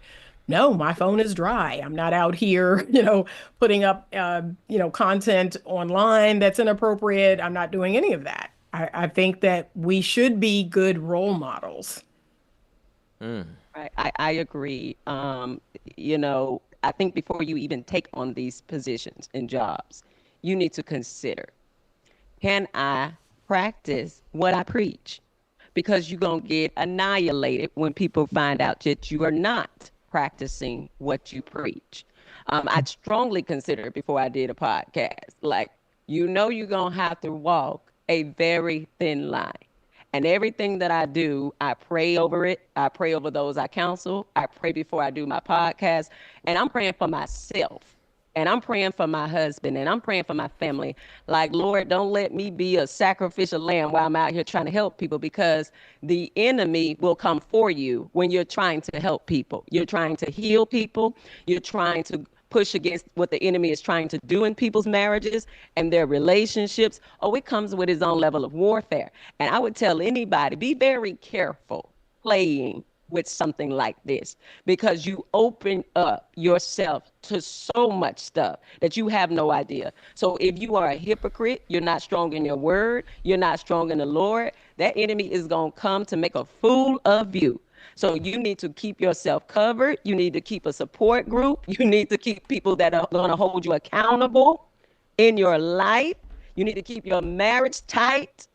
no, my phone is dry. I'm not out here, putting up, content online that's inappropriate. I'm not doing any of that. I think that we should be good role models. I agree. I think before you even take on these positions and jobs, you need to consider, can I practice what I preach? Because you're going to get annihilated when people find out that you are not practicing what you preach. I'd strongly consider it before I did a podcast. Like, you're going to have to walk a very thin line. And everything that I do, I pray over it. I pray over those I counsel. I pray before I do my podcast. And I'm praying for myself. And I'm praying for my husband. And I'm praying for my family. Like, Lord, don't let me be a sacrificial lamb while I'm out here trying to help people, because the enemy will come for you when you're trying to help people. You're trying to heal people. You're trying to push against what the enemy is trying to do in people's marriages and their relationships. Oh, it comes with its own level of warfare. And I would tell anybody, be very careful playing with something like this, because you open up yourself to so much stuff that you have no idea. So if you are a hypocrite, you're not strong in your word, you're not strong in the Lord, that enemy is going to come to make a fool of you. So you need to keep yourself covered. You need to keep a support group. You need to keep people that are going to hold you accountable in your life. You need to keep your marriage tight,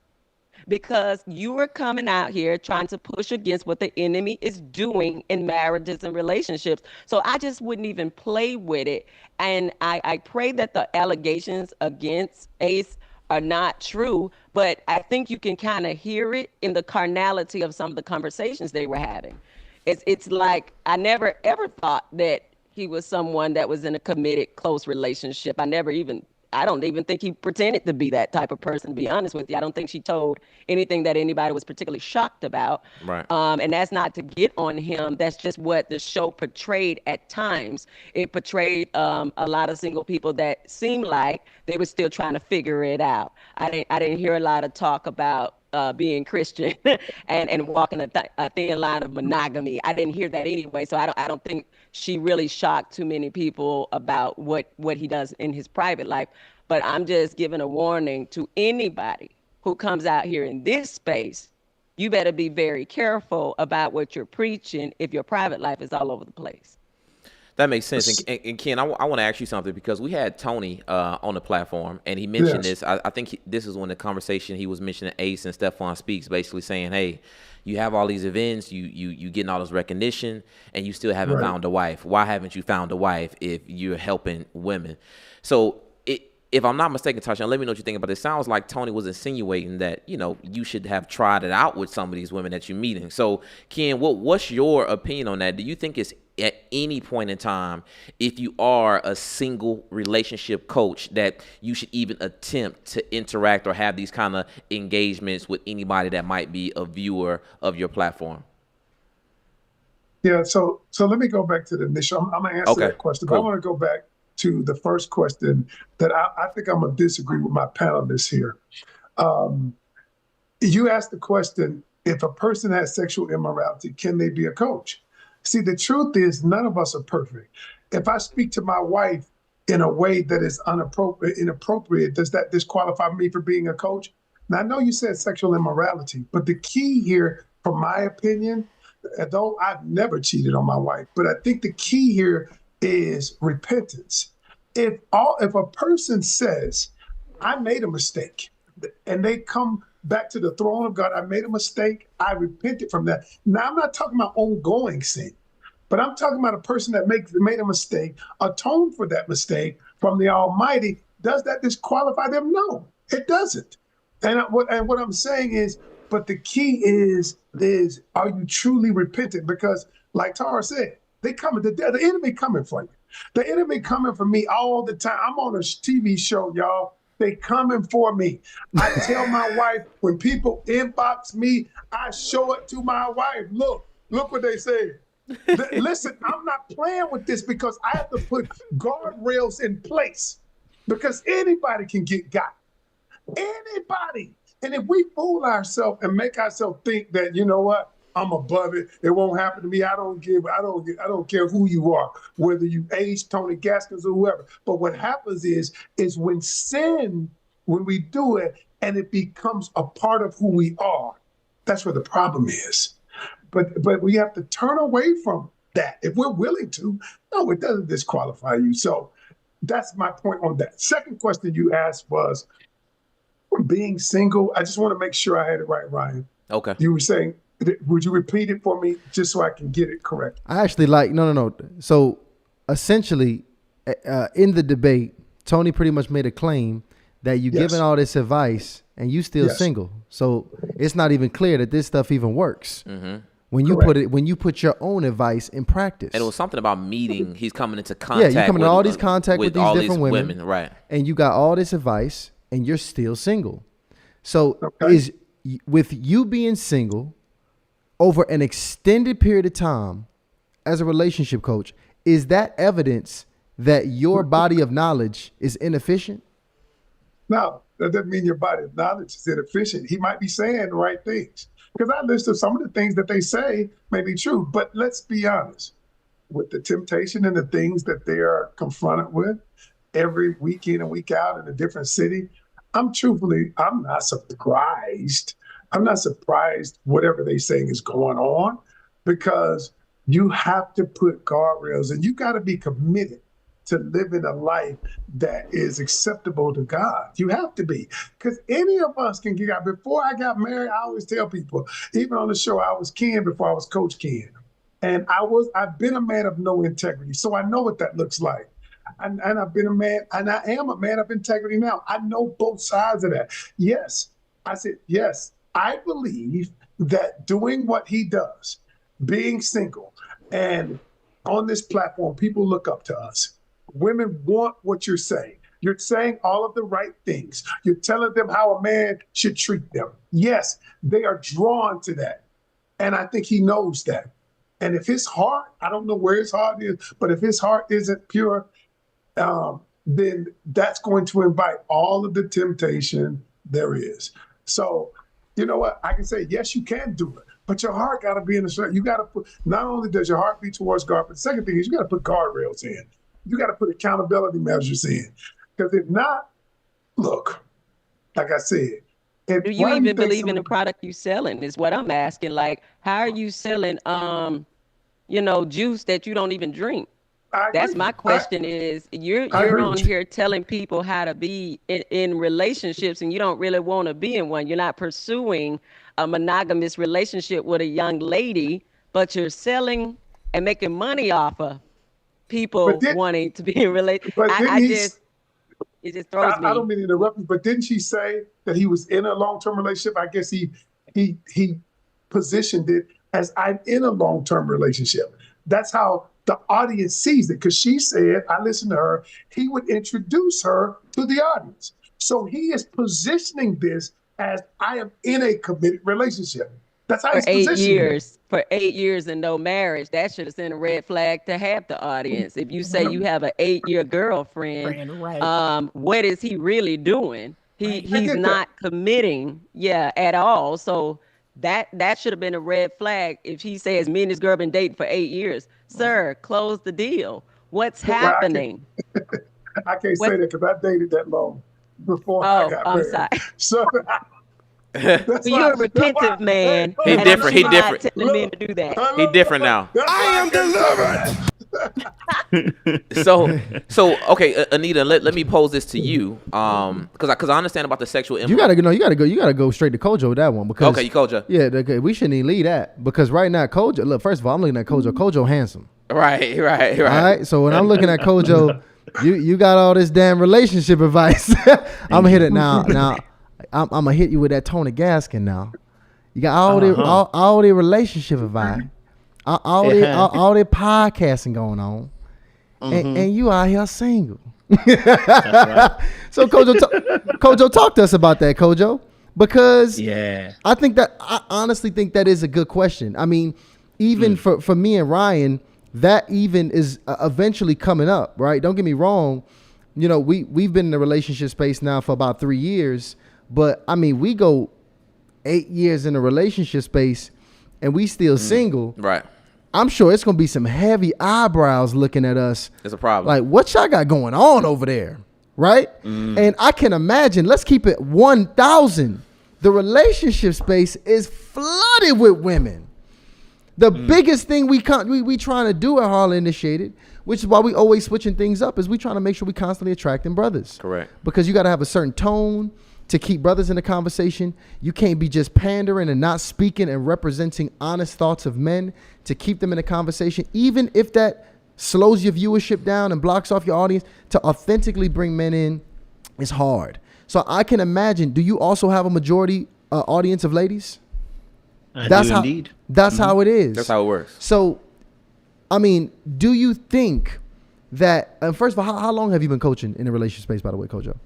because you are coming out here trying to push against what the enemy is doing in marriages and relationships. So I just wouldn't even play with it. And I pray that the allegations against Ace are not true, but I think you can kind of hear it in the carnality of some of the conversations they were having. It's like, I never ever thought that he was someone that was in a committed, close relationship. I don't even think he pretended to be that type of person, to be honest with you. I don't think she told anything that anybody was particularly shocked about. Right. And that's not to get on him. That's just what the show portrayed at times. It portrayed a lot of single people that seemed like they were still trying to figure it out. I didn't hear a lot of talk about being Christian and walking a thin line of monogamy. I didn't hear that anyway. So I don't think she really shocked too many people about what he does in his private life. But I'm just giving a warning to anybody who comes out here in this space. You better be very careful about what you're preaching if your private life is all over the place. That makes sense. And Ken, I want to ask you something, because we had Tony on the platform, and he mentioned this. I think this is when the conversation he was mentioning Ace and Stephon Speaks, basically saying, hey, you have all these events, you getting all this recognition, and you still haven't found a wife. Why haven't you found a wife if you're helping women? So if I'm not mistaken, Tasha, let me know what you think about this. It sounds like Tony was insinuating that, you should have tried it out with some of these women that you're meeting. So, Ken, what's your opinion on that? Do you think it's at any point in time, if you are a single relationship coach, that you should even attempt to interact or have these kind of engagements with anybody that might be a viewer of your platform? Yeah, so let me go back to the initial. I'm going to answer that question, but I want to go back to the first question that I think I'm going to disagree with my panelists here. You asked the question, if a person has sexual immorality, can they be a coach? See, the truth is none of us are perfect. If I speak to my wife in a way that is inappropriate, does that disqualify me for being a coach? Now, I know you said sexual immorality, but the key here, from my opinion, though I've never cheated on my wife, but I think the key here is repentance. If a person says, I made a mistake, and they come back to the throne of God, I made a mistake, I repented from that. Now, I'm not talking about ongoing sin, but I'm talking about a person that made a mistake, atoned for that mistake from the Almighty. Does that disqualify them? No, it doesn't. And what I'm saying is, but the key is are you truly repentant? Because like Tara said, the enemy coming for you. The enemy coming for me all the time. I'm on a TV show, y'all. They coming for me. I tell my wife, when people inbox me, I show it to my wife. Look what they say. Listen, I'm not playing with this, because I have to put guardrails in place, because anybody can get got. Anybody. And if we fool ourselves and make ourselves think that, you know what, I'm above it, it won't happen to me, I don't care who you are, whether you Ace, Tony Gaskins, or whoever. But what happens is when we do it and it becomes a part of who we are, that's where the problem is. But we have to turn away from that. If we're willing to, no, it doesn't disqualify you. So that's my point on that. Second question you asked was being single. I just want to make sure I had it right, Ryan. Okay. You were saying, would you repeat it for me just so I can get it correct? I actually no. So essentially, in the debate, Tony pretty much made a claim that you giving all this advice and you still single. So it's not even clear that this stuff even works. When you put your own advice in practice. And it was something about meeting. He's coming into contact. Yeah, you coming into all these contact with these all different these women, right? And you got all this advice, and you're still single. So is with you being single over an extended period of time as a relationship coach, is that evidence that your body of knowledge is inefficient? No, that doesn't mean your body of knowledge is inefficient. He might be saying the right things. Because I listed some of the things that they say may be true, but let's be honest. With the temptation and the things that they are confronted with every week in and week out in a different city, I'm not surprised. I'm not surprised whatever they're saying is going on, because you have to put guardrails and you got to be committed to living a life that is acceptable to God. You have to be, because any of us can get out. Before I got married, I always tell people, even on the show, I was Ken before I was Coach Ken. And I've been a man of no integrity. So I know what that looks like. And I've been a man, and I am a man of integrity now. I know both sides of that. Yes, I said, yes, I believe that doing what he does, being single, and on this platform, people look up to us. Women want what you're saying. You're saying all of the right things. You're telling them how a man should treat them. Yes, they are drawn to that. And I think he knows that. And if his heart, I don't know where his heart is, but if his heart isn't pure, then that's going to invite all of the temptation there is. So, you know what? I can say, yes, you can do it, but your heart got to be in the straight. You got to put, not only does your heart be towards God, but the second thing is you got to put guardrails in. You got to put accountability measures in. Because if not, look, like I said, do you even believe in the product you're selling is what I'm asking. Like, how are you selling, juice that you don't even drink? That's my question. Is you're on here telling people how to be in relationships, and you don't really want to be in one. You're not pursuing a monogamous relationship with a young lady, but you're selling and making money off of people wanting to be in relationship. It just throws me. I don't mean to interrupt you, but didn't she say that he was in a long-term relationship? I guess he positioned it as I'm in a long-term relationship. That's how the audience sees it, because she said, I listened to her, he would introduce her to the audience. So he is positioning this as I am in a committed relationship. That's how he's positioning it. For 8 years and no marriage, that should have sent a red flag to half the audience. If you say you have an 8-year girlfriend, what is he really doing? He's not committing, at all. So that should have been a red flag if he says me and this girl been dating for 8 years. Sir, close the deal. What's happening? I can't say that because I dated that long before I got married. Sorry. So you're a repentive man. He different. He different. Telling men to do that. He different now. I am delivered. So okay, Anita, let me pose this to you, because I understand about the sexual. You gotta go straight to Kojo with that one, because okay, Kojo. Yeah, okay, we shouldn't even leave that, because right now Kojo. Look, first of all, I'm looking at Kojo. Kojo handsome. Right. All right. So when I'm looking at Kojo, you got all this damn relationship advice. I'm gonna hit it now. I'm gonna hit you with that Tony Gaskin now. You got all the relationship advice, all the podcasting going on, and you out here single. So Kojo, talk to us about that, Kojo, because I honestly think that is a good question. I mean, even for me and Ryan, that even is eventually coming up, right? Don't get me wrong. You know, we've been in the relationship space now for about 3 years. But I mean, we go 8 years in a relationship space and we still single. Right. I'm sure it's going to be some heavy eyebrows looking at us. It's a problem. Like, what y'all got going on over there? Right. And I can imagine, let's keep it 1,000. The relationship space is flooded with women The biggest thing we trying to do at Harlem Initiated, which is why we always switching things up, is we trying to make sure we constantly attracting brothers. Correct. Because you got to have a certain tone to keep brothers in the conversation. You can't be just pandering and not speaking and representing honest thoughts of men to keep them in the conversation, even if that slows your viewership down and blocks off your audience. To authentically bring men in is hard. So I can imagine, do you also have a majority audience of ladies? That's indeed. That's how it is. That's how it works. So, I mean, do you think that, first of all, how long have you been coaching in the relationship space, by the way, Kojo?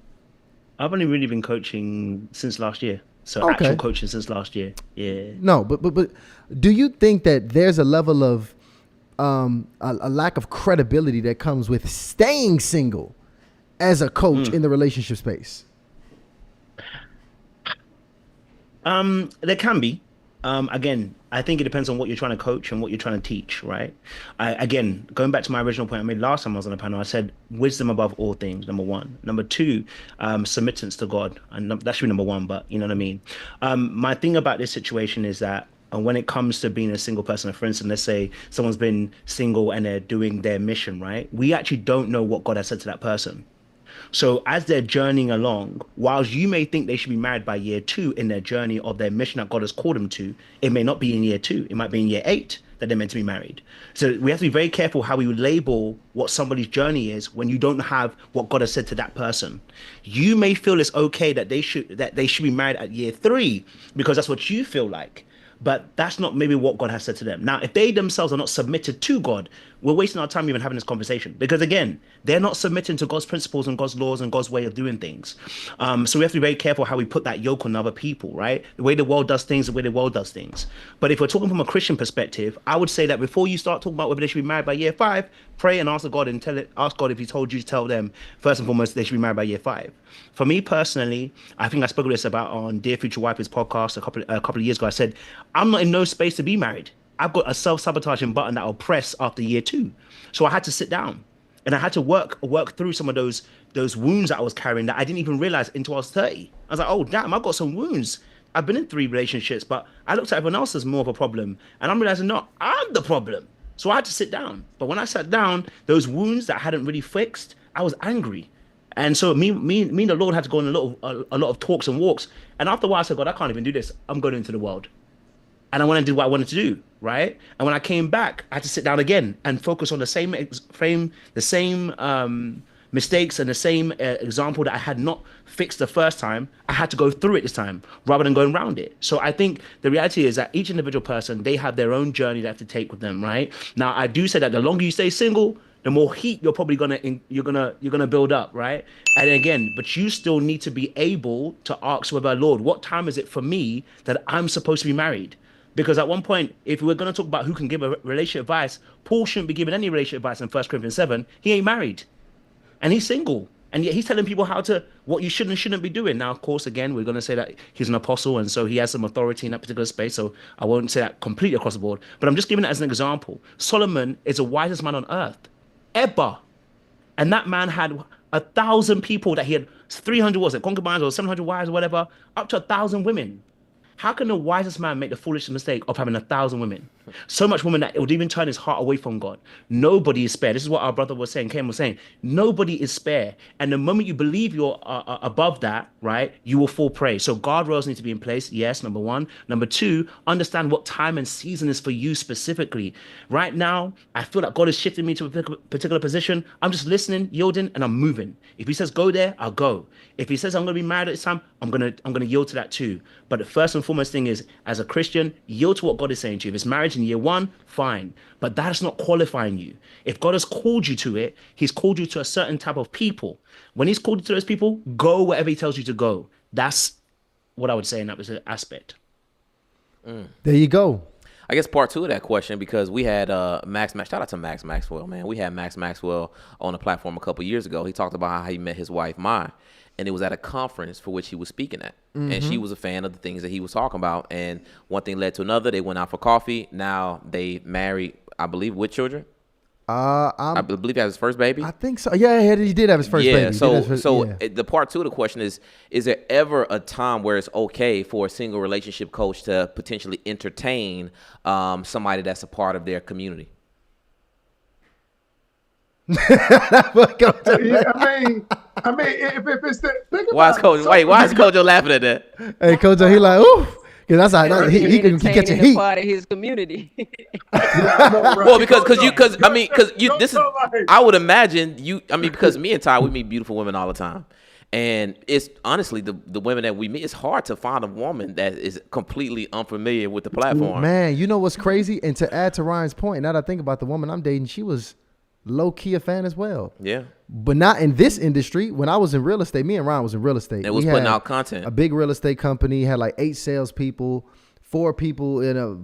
I've only really been coaching since last year. So Okay. actual coaching since last year. Yeah. No, but do you think that there's a level of a lack of credibility that comes with staying single as a coach in the relationship space? There can be. Again, I think it depends on what you're trying to coach and what you're trying to teach, right? Again, going back to my original point I made last time I was on the panel, I said wisdom above all things, number one. Number two, submittance to God. And that should be number one, but you know what I mean? My thing about this situation is that when it comes to being a single person, for instance, let's say someone's been single and they're doing their mission, right? We actually don't know what God has said to that person. So as they're journeying along, whilst you may think they should be married by year 2 in their journey of their mission that God has called them to, it may not be in year 2. It might be in year 8 that they're meant to be married. So we have to be very careful how we label what somebody's journey is when you don't have what God has said to that person. You may feel it's okay that they should be married at year 3 because that's what you feel like. But that's not maybe what God has said to them. Now, if they themselves are not submitted to God, we're wasting our time even having this conversation. Because again, they're not submitting to God's principles and God's laws and God's way of doing things. So we have to be very careful how we put that yoke on other people, right? The way the world does things, the way the world does things. But if we're talking from a Christian perspective, I would say that before you start talking about whether they should be married by year 5, pray and ask God and ask God if He told you to tell them, first and foremost, they should be married by year 5. For me personally, I think I spoke about this about on Dear Future Wife's podcast a couple of years ago. I said, I'm not in no space to be married. I've got a self-sabotaging button that I'll press after year 2. So I had to sit down and I had to work through some of those wounds that I was carrying that I didn't even realize until I was 30. I was like, oh, damn, I've got some wounds. I've been in 3 relationships, but I looked at everyone else as more of a problem. And I'm realizing, no, I'm the problem. So I had to sit down. But when I sat down, those wounds that I hadn't really fixed, I was angry. And so me and the Lord had to go on a lot of talks and walks. And after a while, I said, God, I can't even do this. I'm going into the world. And I went and did what I wanted to do, right? And when I came back, I had to sit down again and focus on the same mistakes and the same example that I had not fixed the first time. I had to go through it this time rather than going around it. So I think the reality is that each individual person, they have their own journey they have to take with them, right? Now, I do say that the longer you stay single, the more heat you're probably gonna build up, right? And again, but you still need to be able to ask whether, Lord, what time is it for me that I'm supposed to be married? Because at one point, if we're going to talk about who can give a relationship advice, Paul shouldn't be giving any relationship advice in 1 Corinthians 7. He ain't married. And he's single. And yet he's telling people what you should and shouldn't be doing. Now, of course, again, we're going to say that he's an apostle, and so he has some authority in that particular space. So I won't say that completely across the board. But I'm just giving it as an example. Solomon is the wisest man on earth, ever. And that man had 1,000 people that he had 300 concubines or 700 wives or whatever, up to 1,000 women. How can the wisest man make the foolish mistake of having 1,000 women? So much women that it would even turn his heart away from God. Nobody is spared. This is what our brother was saying, Ken was saying. Nobody is spared. And the moment you believe you're above that, right, you will fall prey. So guardrails need to be in place. Yes, number one. Number two, understand what time and season is for you specifically. Right now, I feel like God is shifting me to a particular position. I'm just listening, yielding, and I'm moving. If he says go there, I'll go. If he says I'm going to be married at this time, I'm going to yield to that too. But the first and foremost thing is, as a Christian, yield to what God is saying to you. If it's marriage in year 1, fine. But that's not qualifying you. If God has called you to it, he's called you to a certain type of people. When he's called you to those people, go wherever he tells you to go. That's what I would say in that aspect. There you go. I guess part 2 of that question, because we had shout out to Max Maxwell, man. We had Max Maxwell on the platform a couple years ago. He talked about how he met his wife, Mai, and it was at a conference for which he was speaking at. Mm-hmm. And she was a fan of the things that he was talking about. And one thing led to another. They went out for coffee. Now they married, I believe, with children. I believe that was his first baby. I think so. Yeah, he did have his first baby. Yeah. He did have his first- So yeah. the part two of the question is there ever a time where it's okay for a single relationship coach to potentially entertain somebody that's a part of their community? Yeah, I mean, if it's the think Why is about Coach? it, Wait, why is Kojo laughing at that? Hey, Coach, he like, ooh, because that's how he can catch a Entertaining a heat. part of his community. Well, because this is. So, like, I would imagine you. I mean, because me and Ty, we meet beautiful women all the time, and it's honestly the women that we meet. It's hard to find a woman that is completely unfamiliar with the platform. Man, you know what's crazy? And to add to Ryan's point, now that I think about the woman I'm dating, she was low key a fan as well. Yeah. But not in this industry. When I was in real estate, me and Ryan was in real estate. It was We putting had out content. A big real estate company, had like 8 salespeople, 4 people in a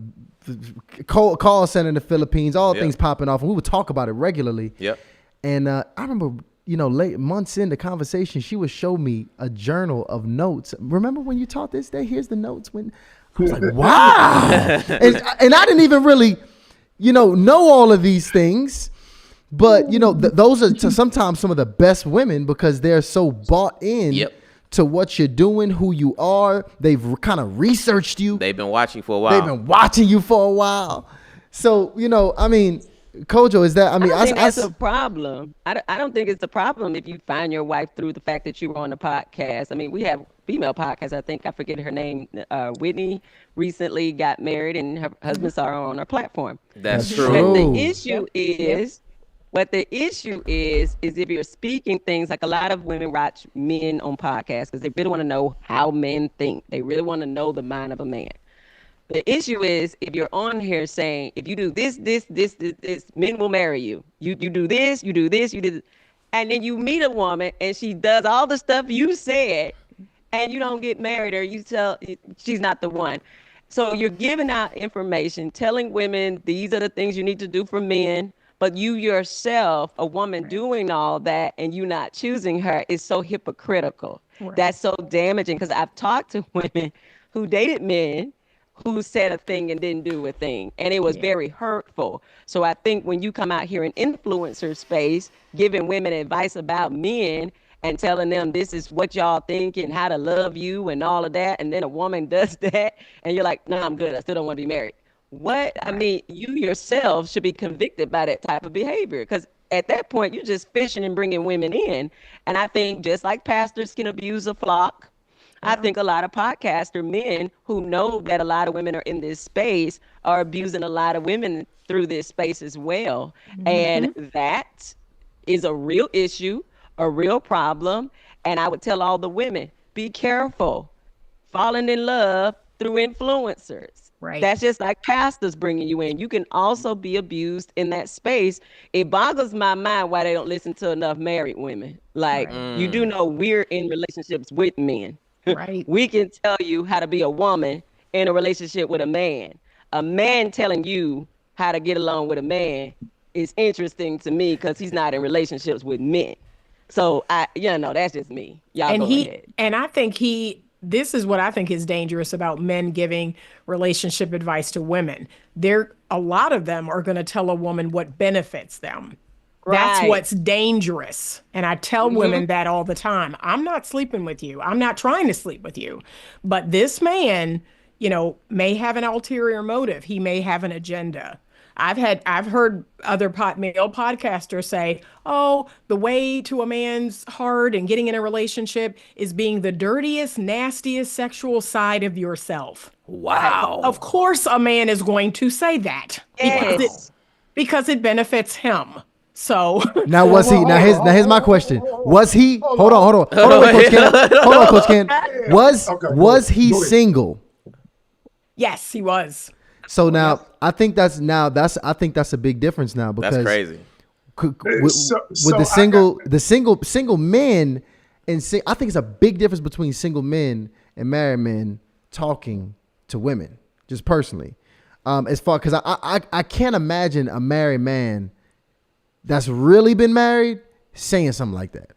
call center in the Philippines, all Yep. things popping off. And we would talk about it regularly. Yep. And I remember, late months into conversation, she would show me a journal of notes. Remember when you taught this day? Here's the notes. When I was like, wow. and I didn't even really, know all of these things. But, those are sometimes some of the best women because they're so bought in Yep. to what you're doing, who you are. They've kind of researched you. They've been watching for a while. They've been watching you for a while. So, Kojo, is that, I don't think that's a problem. I don't think it's a problem if you find your wife through the fact that you were on the podcast. I mean, we have female podcasts. I think I forget her name. Whitney recently got married, and her husband saw her on our platform. That's True. true. But the Oh. issue is, is if you're speaking things like a lot of women watch men on podcasts because they really want to know how men think. They really want to know the mind of a man. The issue is if you're on here saying, if you do this, men will marry you. You do this, you do this, you do this. And then you meet a woman and she does all the stuff you said and you don't get married or you tell she's not the one. So you're giving out information, telling women these are the things you need to do for men, but you yourself, a woman doing all that and you not choosing her is so hypocritical. Right. That's so damaging because I've talked to women who dated men who said a thing and didn't do a thing. And it was very hurtful. So I think when you come out here in influencer space, giving women advice about men and telling them this is what y'all think and how to love you and all of that, and then a woman does that and you're like, no, I'm good. I still don't want to be married. What? I mean, you yourself should be convicted by that type of behavior because at that point, you're just fishing and bringing women in. And I think just like pastors can abuse a flock, I think a lot of podcaster men who know that a lot of women are in this space are abusing a lot of women through this space as well. And that is a real issue, a real problem. And I would tell all the women, be careful falling in love through influencers. Right. That's just like pastors bringing you in. You can also be abused in that space. It boggles my mind why they don't listen to enough married women. Like, you do know we're in relationships with men. Right. We can tell you how to be a woman in a relationship with a man. A man telling you how to get along with a man is interesting to me because he's not in relationships with men. So that's just me. Y'all And go ahead. I think this is what I think is dangerous about men giving relationship advice to women. A lot of them are going to tell a woman what benefits them. That's Right. what's dangerous. And I tell women that all the time. I'm not sleeping with you. I'm not trying to sleep with you. But this man, may have an ulterior motive. He may have an agenda. I've heard other male podcasters say, oh, the way to a man's heart and getting in a relationship is being the dirtiest, nastiest sexual side of yourself. Wow. Of course, a man is going to say that because it benefits him. So Now was he? Now here's my question. Was he? Hold on, Coach Ken. Hold on, Coach Ken. Was he Go ahead. single? yes, he was. So now I think that's a big difference now because That's crazy. with So the single men and I think it's a big difference between single men and married men talking to women. Just personally, as far because I can't imagine a married man that's really been married saying something like that.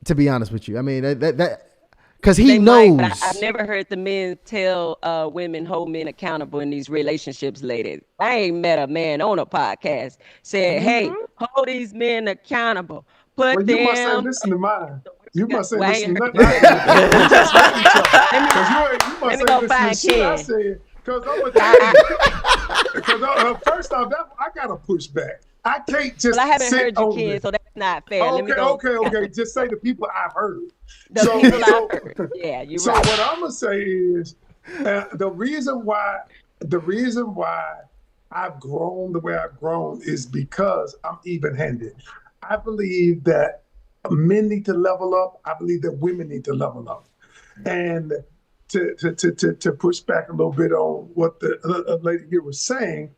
To be honest with you, I mean that Because he They knows. might, but I've never heard the men tell women hold men accountable in these relationships, ladies. I ain't met a man on a podcast said, "Hey, hold these men accountable. Put Well, you must say, them." listen to mine. You must say, Well, I listen ain't to heard nothing. that. We just read each other. Because you Let must me say, go listen to find shit I Ken. said. Because I'm going to tell you. Because first off, I got to push back. I can't just Well, I haven't sit heard you, on Ken, it. so that's not fair. Let me Okay, go. okay. Just say the people I've heard. The people I've heard. Yeah, you're So right. what I'm gonna say is the reason why I've grown the way I've grown is because I'm even-handed. I believe that men need to level up. I believe that women need to level up. And to push back a little bit on what the lady here was saying,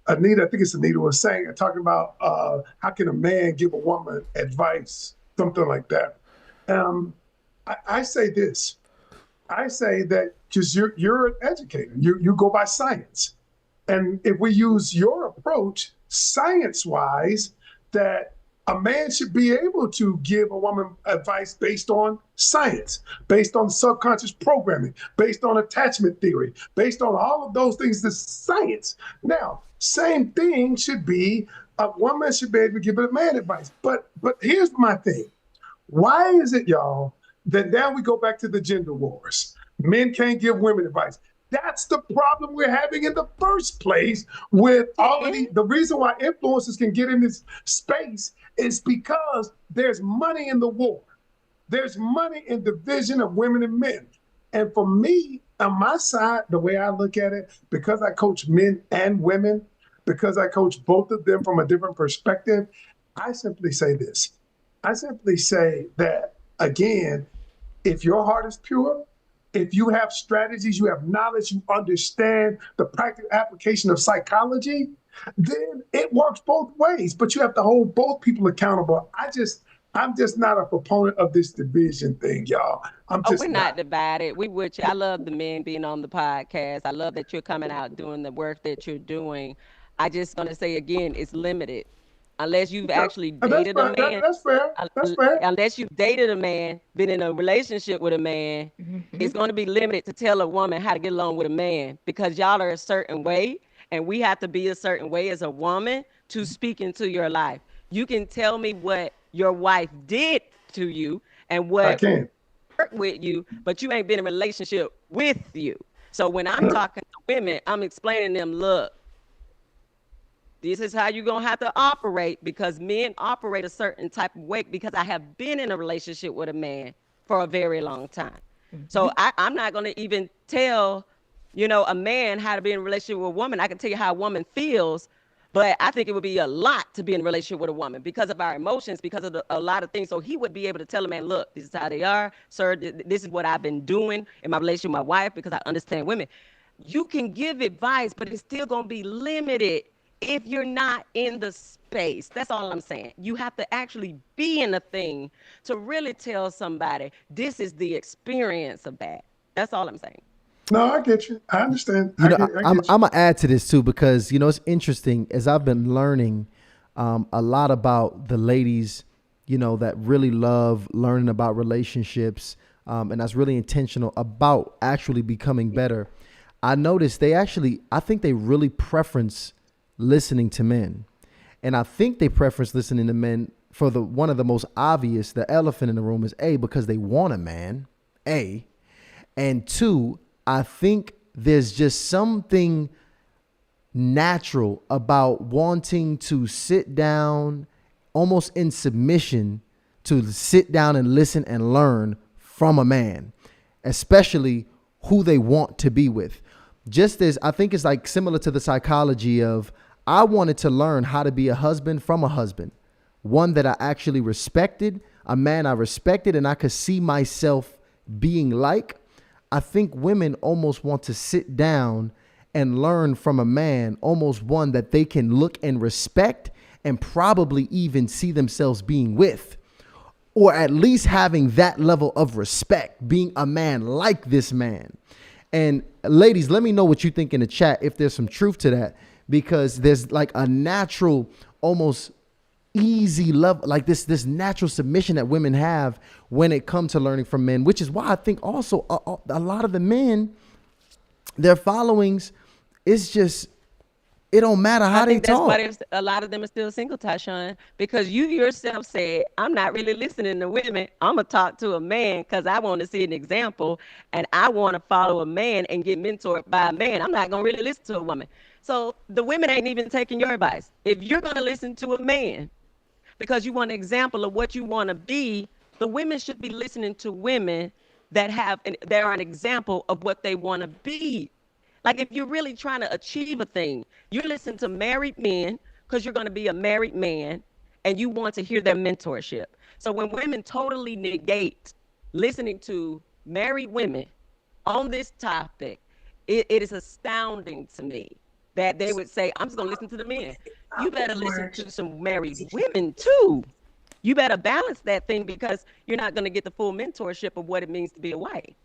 Anita, I think it's Anita was saying, talking about how can a man give a woman advice, something like that. I say this. I say that because you're an educator, you go by science, and if we use your approach science-wise, that a man should be able to give a woman advice based on science, based on subconscious programming, based on attachment theory, based on all of those things, the science. Now, same thing should be, a woman should be able to give a man advice. But here's my thing. Why is it, y'all, that now we go back to the gender wars? Men can't give women advice. That's the problem we're having in the first place with all of the reason why influencers can get in this space is because there's money in the war. There's money in division of women and men. And for me, on my side, the way I look at it, because I coach men and women, because I coach both of them from a different perspective, I simply say this. I simply say that, again, if your heart is pure, if you have strategies, you have knowledge, you understand the practical application of psychology, then it works both ways. But you have to hold both people accountable. I'm just not a proponent of this division thing, y'all. We're not divided. We with you. I love the men being on the podcast. I love that you're coming out doing the work that you're doing. I just gonna say again, it's limited. Unless you've actually dated a man. That's fair. That's fair. Unless you've dated a man, been in a relationship with a man, it's going to be limited to tell a woman how to get along with a man because y'all are a certain way and we have to be a certain way as a woman to speak into your life. You can tell me what your wife did to you and what worked with you, but you ain't been in a relationship with you. So when I'm talking to women, I'm explaining them, look, this is how you're going to have to operate because men operate a certain type of way because I have been in a relationship with a man for a very long time. So I'm not going to even tell, a man how to be in a relationship with a woman. I can tell you how a woman feels, but I think it would be a lot to be in a relationship with a woman because of our emotions, because of a lot of things. So he would be able to tell a man, look, this is how they are, sir. This is what I've been doing in my relationship with my wife because I understand women. You can give advice, but it's still going to be limited if you're not in the space. That's all I'm saying. You have to actually be in the thing to really tell somebody this is the experience of that. That's all I'm saying. No, I get you. I understand. I'm gonna add to this too because it's interesting as I've been learning a lot about the ladies, that really love learning about relationships, and that's really intentional about actually becoming better. I noticed I think they really preference listening to men. And I think they preference listening to men for one of the most obvious, the elephant in the room is because they want a man, and two, I think there's just something natural about wanting to sit down almost in submission to sit down and listen and learn from a man, especially who they want to be with. Just as I think it's like similar to the psychology of I wanted to learn how to be a husband from a husband, one that I actually respected, a man I respected, and I could see myself being like. I think women almost want to sit down and learn from a man, almost one that they can look and respect and probably even see themselves being with, or at least having that level of respect, being a man like this man. And ladies, let me know what you think in the chat if there's some truth to that, because there's like a natural almost easy love, like this natural submission that women have when it comes to learning from men, which is why I think also a lot of the men, their followings, is just, it don't matter how they That's talk. why a lot of them are still single, Tyshawn, because you yourself said, I'm not really listening to women. I'm going to talk to a man because I want to see an example and I want to follow a man and get mentored by a man. I'm not going to really listen to a woman. So the women ain't even taking your advice. If you're going to listen to a man because you want an example of what you want to be, the women should be listening to women that are an example of what they want to be. Like if you're really trying to achieve a thing, you listen to married men because you're going to be a married man and you want to hear their mentorship. So when women totally negate listening to married women on this topic, it is astounding to me that they would say, I'm just going to listen to the men. You better listen to some married women too. You better balance that thing because you're not going to get the full mentorship of what it means to be a wife.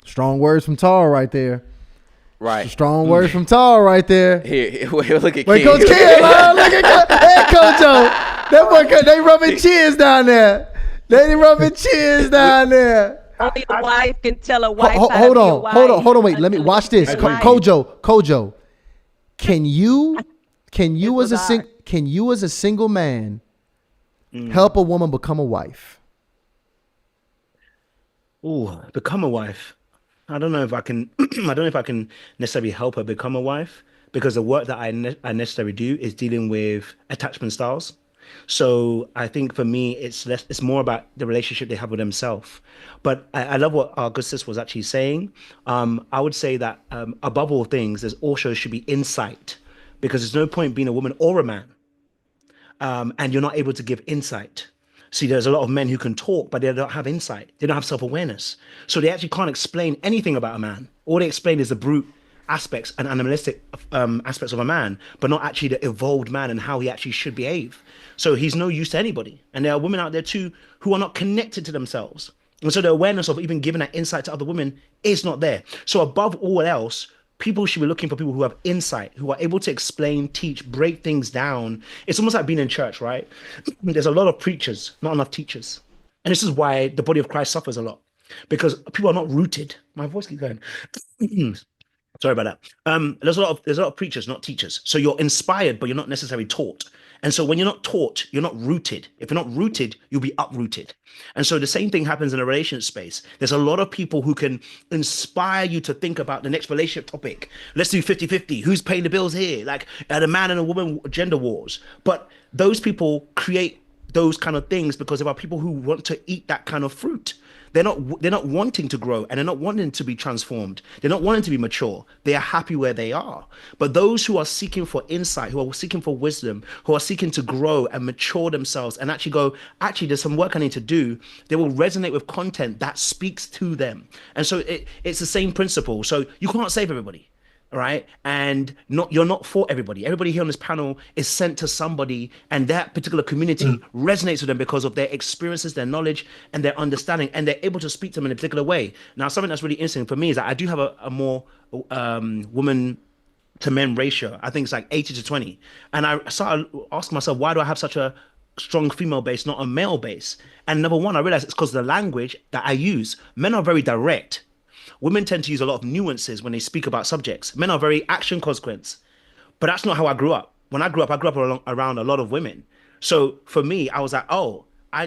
Strong words from Tara right there. Right. Strong words from Tara right there. Here, wait, look at Wait, King. Coach Ken, look at hey, Coach-O. That boy, they rubbing cheers down there. They rubbing cheers down there. Only a wife can tell a wife. Hold on. Wait, let me watch this. Kojo, can you as a single man help a woman become a wife? Oh, become a wife. I don't know if I can. I don't know if I can necessarily help her become a wife because the work that I necessarily do is dealing with attachment styles. So I think for me, it's more about the relationship they have with themselves. But I love what our good sis was actually saying. I would say that above all things, there's also should be insight, because there's no point being a woman or a man, and you're not able to give insight. See, there's a lot of men who can talk, but they don't have insight. They don't have self-awareness. So they actually can't explain anything about a man. All they explain is the brute aspects and animalistic aspects of a man, but not actually the evolved man and how he actually should behave. So he's no use to anybody. And there are women out there too who are not connected to themselves. And so the awareness of even giving that insight to other women is not there. So above all else, people should be looking for people who have insight, who are able to explain, teach, break things down. It's almost like being in church, right? There's a lot of preachers, not enough teachers. And this is why the body of Christ suffers a lot, because people are not rooted. My voice keeps going. Sorry about that. There's a lot of preachers, not teachers. So you're inspired, but you're not necessarily taught. And so when you're not taught, you're not rooted. If you're not rooted, you'll be uprooted. And so the same thing happens in a relationship space. There's a lot of people who can inspire you to think about the next relationship topic. Let's do 50-50. Who's paying the bills here? Like the man and a woman gender wars. But those people create those kind of things because there are people who want to eat that kind of fruit. They're not wanting to grow, and they're not wanting to be transformed. They're not wanting to be mature. They are happy where they are. But those who are seeking for insight, who are seeking for wisdom, who are seeking to grow and mature themselves and actually go, actually, there's some work I need to do, they will resonate with content that speaks to them. And so it's the same principle. So you can't save everybody. Right, and you're not for everybody. Everybody here on this panel is sent to somebody, and that particular community resonates with them because of their experiences, their knowledge, and their understanding, and they're able to speak to them in a particular way. Now, something that's really interesting for me is that I do have a more woman to men ratio. I think it's like 80-20, and I started asking myself, why do I have such a strong female base, not a male base? And number one, I realized it's because of the language that I use. Men are very direct. Women tend to use a lot of nuances when they speak about subjects. Men are very action consequence, but that's not how I grew up. When I grew up around a lot of women. So for me, I was like,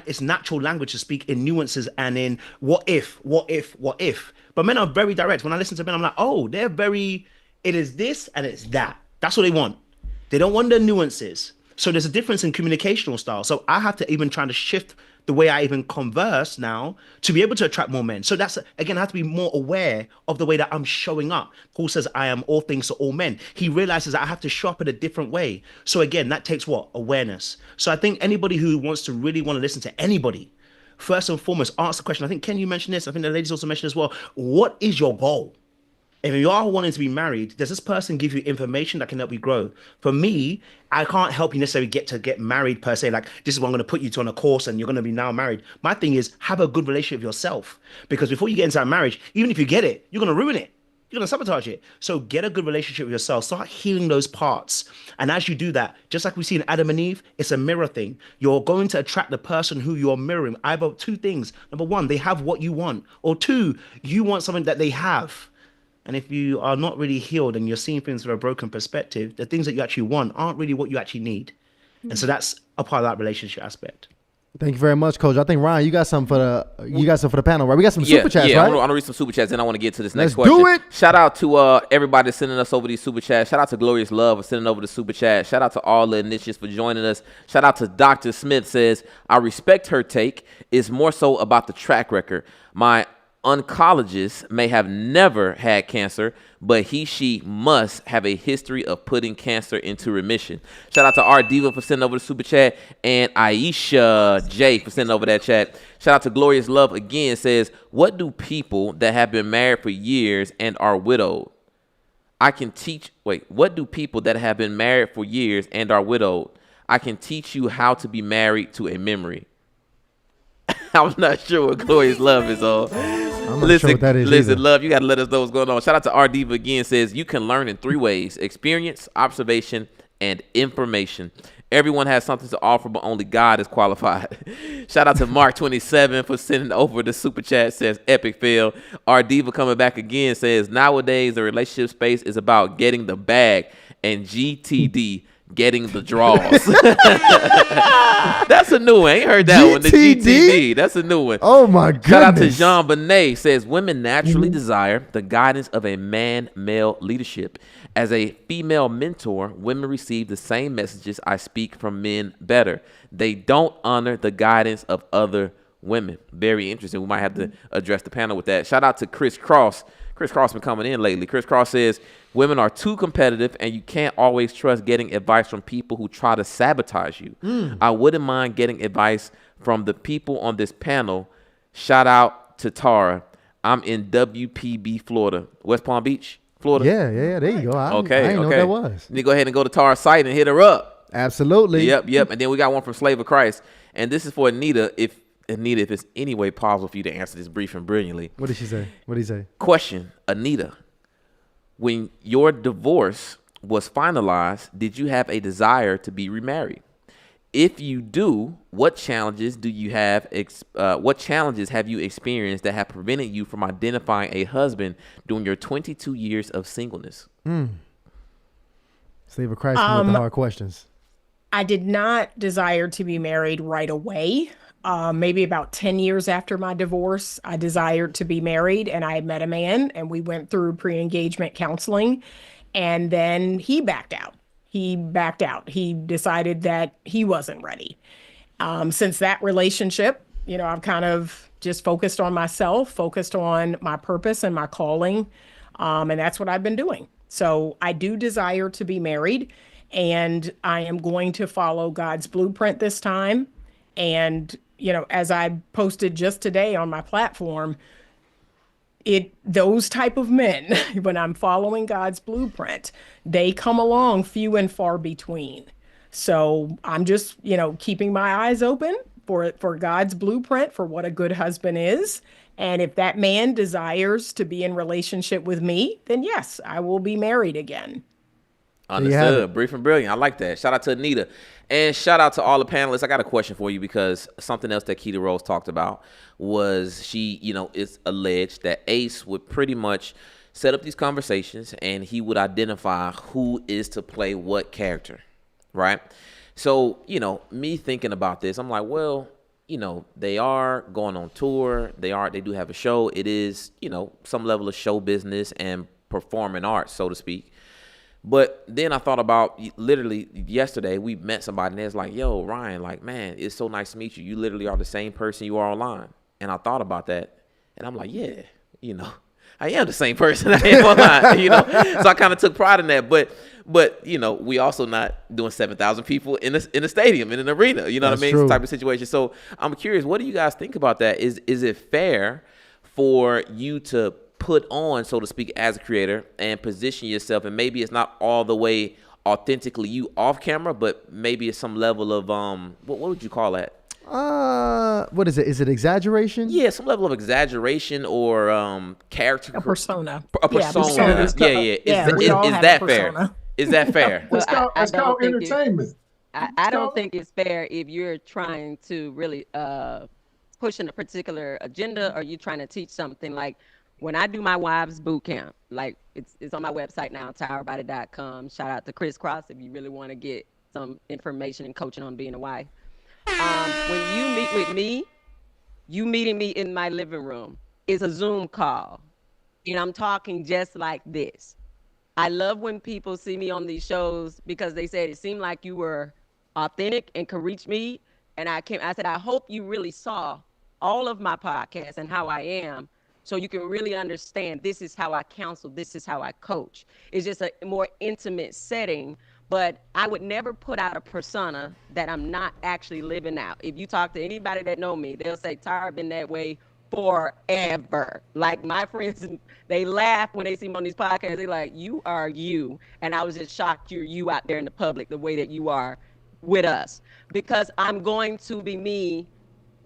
it's natural language to speak in nuances and in what if. But men are very direct. When I listen to men, I'm like, it is this and it's that. That's what they want. They don't want the nuances. So there's a difference in communicational style. So I have to even try to shift the way I even converse now to be able to attract more men. So that's, again, I have to be more aware of the way that I'm showing up. Paul says, I am all things to all men. He realizes that I have to show up in a different way. So again, that takes what? Awareness. So I think anybody who wants to really want to listen to anybody, first and foremost, ask the question. I think, Ken, you mentioned this. I think the ladies also mentioned as well. What is your goal? If you are wanting to be married, does this person give you information that can help you grow? For me, I can't help you necessarily get married per se. Like, this is what I'm going to put you to on a course and you're going to be now married. My thing is, have a good relationship with yourself. Because before you get into that marriage, even if you get it, you're going to ruin it. you're going to sabotage it. So get a good relationship with yourself. Start healing those parts. And as you do that, just like we see in Adam and Eve, it's a mirror thing. You're going to attract the person who you're mirroring. Either two things. Number one, they have what you want. Or two, you want something that they have. And if you are not really healed and you're seeing things from a broken perspective, the things that you actually want aren't really what you actually need. And so that's a part of that relationship aspect. Thank you very much, Coach. I think Ryan, you got something for the panel, right? We got some super chats, right? I'm gonna read some super chats, and I want to get to this next Let's question. do it. Shout out to everybody sending us over these super chats. Shout out to Glorious Love for sending over the super chat. Shout out to all the initiates for joining us. Shout out to Dr. Smith says, I respect her take. It's more so about the track record. My oncologist may have never had cancer, but she must have a history of putting cancer into remission. Shout out to R Diva for sending over the super chat, and Aisha J for sending over that chat. Shout out to Glorious Love again, says, what do people that have been married for years and are widowed? What do people that have been married for years and are widowed? I can teach you how to be married to a memory. I'm not sure what Glorious Love is on. I'm not sure what that is either. Love, you got to let us know what's going on. Shout out to R Diva again, says you can learn in 3 ways: experience, observation, and information. Everyone has something to offer, but only God is qualified. Shout out to Mark27 for sending over the super chat, says epic fail. R Diva coming back again, says nowadays the relationship space is about getting the bag, and GTD, getting the draws. That's a new one. I ain't heard that one. The GTD. That's a new one. Oh my goodness. Shout out to Jean Benet, says women naturally desire the guidance of a man-male leadership. As a female mentor, women receive the same messages I speak from men better. They don't honor the guidance of other women. Very interesting. We might have to address the panel with that. Shout out to Chris Cross. Chris Cross been coming in lately. Chris Cross says, women are too competitive and you can't always trust getting advice from people who try to sabotage you. I wouldn't mind getting advice from the people on this panel. Shout out to Tara. I'm in WPB, Florida. West Palm Beach, Florida? Yeah. There you go. I didn't know what that was. You go ahead and go to Tara's site and hit her up. Absolutely. Yep. And then we got one from Slave of Christ. And this is for Anita. If it's any way possible for you to answer this brief and brilliantly. What did she say? What did he say? Question, Anita. When your divorce was finalized, did you have a desire to be remarried? If you do, what challenges do you have? What challenges have you experienced that have prevented you from identifying a husband during your 22 years of singleness? Slave of Christ with the hard questions. I did not desire to be married right away. Maybe about 10 years after my divorce, I desired to be married, and I had met a man, and we went through pre-engagement counseling, and then he backed out. He decided that he wasn't ready. Since that relationship, I've kind of just focused on myself, focused on my purpose and my calling, and that's what I've been doing. So I do desire to be married, and I am going to follow God's blueprint this time. And, as I posted just today on my platform, those type of men, when I'm following God's blueprint, they come along few and far between. So I'm just, keeping my eyes open for God's blueprint for what a good husband is. And if that man desires to be in relationship with me, then yes, I will be married again. Understood. Brief and brilliant. I like that. Shout out to Anita. And shout out to all the panelists. I got a question for you, because something else that Keita Rose talked about was it's alleged that Ace would pretty much set up these conversations and he would identify who is to play what character, right? So, me thinking about this, I'm like, well, they are going on tour. They do have a show. It is, some level of show business and performing arts, so to speak. But then I thought about, literally yesterday, we met somebody and it's like, yo, Ryan, like, man, it's so nice to meet you. You literally are the same person you are online. And I thought about that and I'm like, yeah, I am the same person I am online, So I kind of took pride in that. But we also not doing 7,000 people in a stadium, in an arena, you know what I mean? True. Type of situation. So I'm curious, what do you guys think about that? Is it fair for you to put on, so to speak, as a creator and position yourself, and maybe it's not all the way authentically you off camera, but maybe it's some level of what would you call that? What is it? Is it exaggeration? Yeah, some level of exaggeration or character. A persona. A persona. It's Yeah, called- yeah. Yeah, we all Is have a that fair? persona. Is that fair? Well, It's called, I it's don't called think it- entertainment. I don't think it's fair if you're trying to really push in a particular agenda or you're trying to teach something. Like when I do my wives boot camp, like it's on my website now, towerbody.com. Shout out to Chris Cross if you really want to get some information and coaching on being a wife. When you meet with me, you meeting me in my living room is a Zoom call. And I'm talking just like this. I love when people see me on these shows because they said it seemed like you were authentic and could reach me. And I said, I hope you really saw all of my podcasts and how I am so you can really understand this is how I counsel, this is how I coach. It's just a more intimate setting, but I would never put out a persona that I'm not actually living out. If you talk to anybody that know me, they'll say, Tara been that way forever. Like my friends, they laugh when they see me on these podcasts. They're like, you are you. And I was just shocked you're you out there in the public the way that you are with us. Because I'm going to be me.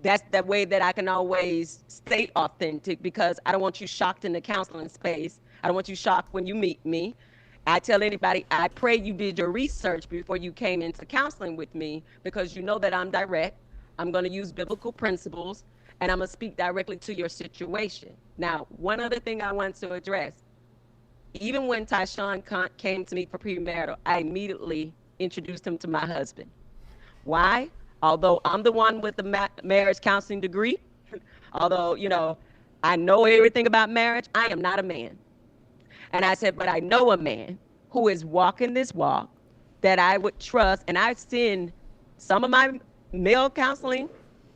That's the way that I can always stay authentic because I don't want you shocked in the counseling space. I don't want you shocked when you meet me. I tell anybody, I pray you did your research before you came into counseling with me because you know that I'm direct. I'm going to use biblical principles and I'm going to speak directly to your situation. Now, one other thing I want to address, even when Tyshawn came to me for premarital, I immediately introduced him to my husband. Why? Although I'm the one with the marriage counseling degree, although, you know, I know everything about marriage, I am not a man. And I said, but I know a man who is walking this walk that I would trust. And I send some of my male counseling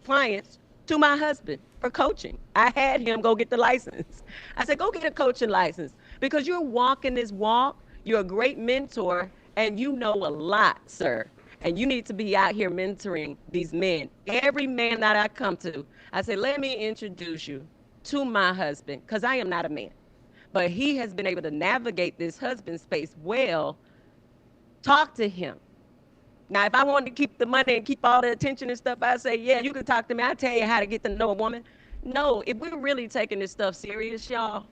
clients to my husband for coaching. I had him go get the license. I said, go get a coaching license because you're walking this walk. You're a great mentor and you know a lot, sir. And you need to be out here mentoring these men. Every man that I come to, I say, let me introduce you to my husband, because I am not a man. But he has been able to navigate this husband space well. Talk to him. Now, if I wanted to keep the money and keep all the attention and stuff, I say, yeah, you can talk to me. I'll tell you how to get to know a woman. No, if we're really taking this stuff serious, y'all,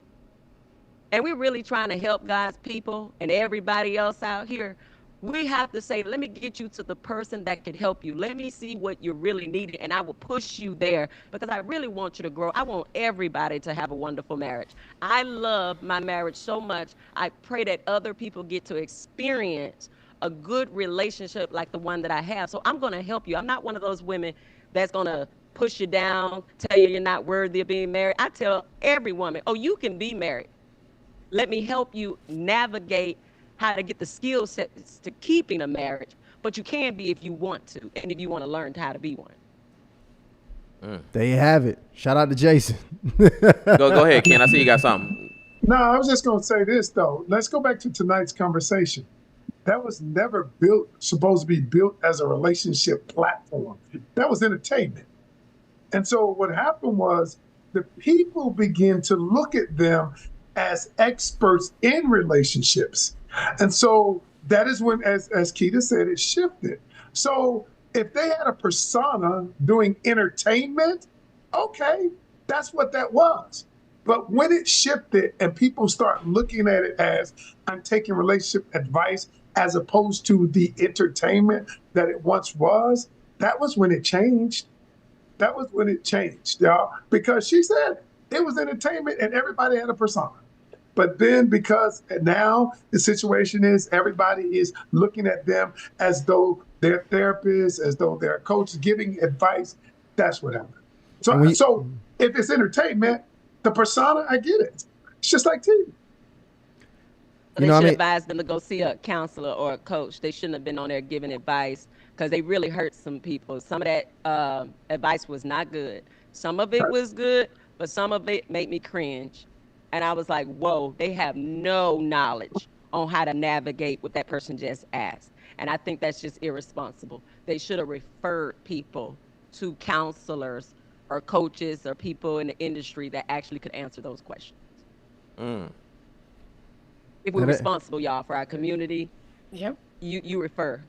and we're really trying to help God's people and everybody else out here, we have to say, let me get you to the person that can help you. Let me see what you really need, and I will push you there because I really want you to grow. I want everybody to have a wonderful marriage. I love my marriage so much. I pray that other people get to experience a good relationship like the one that I have. So I'm going to help you. I'm not one of those women that's going to push you down, tell you you're not worthy of being married. I tell every woman, oh, you can be married. Let me help you navigate how to get the skill sets to keeping a marriage, but you can be if you want to, and if you want to learn how to be one. There you have it. Shout out to Jason. Go ahead, Ken. I see you got something. No, I was just going to say this, though. Let's go back to tonight's conversation. That was never supposed to be built as a relationship platform. That was entertainment. And so what happened was the people began to look at them as experts in relationships. And so that is when, as Keita said, it shifted. So if they had a persona doing entertainment, okay, that's what that was. But when it shifted and people start looking at it as I'm taking relationship advice as opposed to the entertainment that it once was, that was when it changed. That was when it changed, y'all. Because she said it was entertainment and everybody had a persona. But then because now the situation is everybody is looking at them as though they're therapists, as though they're coaches giving advice, that's what happened. So if it's entertainment, the persona, I get it. It's just like TV. They should advise them to go see a counselor or a coach. They shouldn't have been on there giving advice because they really hurt some people. Some of that advice was not good. Some of it was good, but some of it made me cringe. And I was like, whoa, they have no knowledge on how to navigate what that person just asked. And I think that's just irresponsible. They should have referred people to counselors or coaches or people in the industry that actually could answer those questions. If we're responsible, y'all, for our community, Yep. you refer.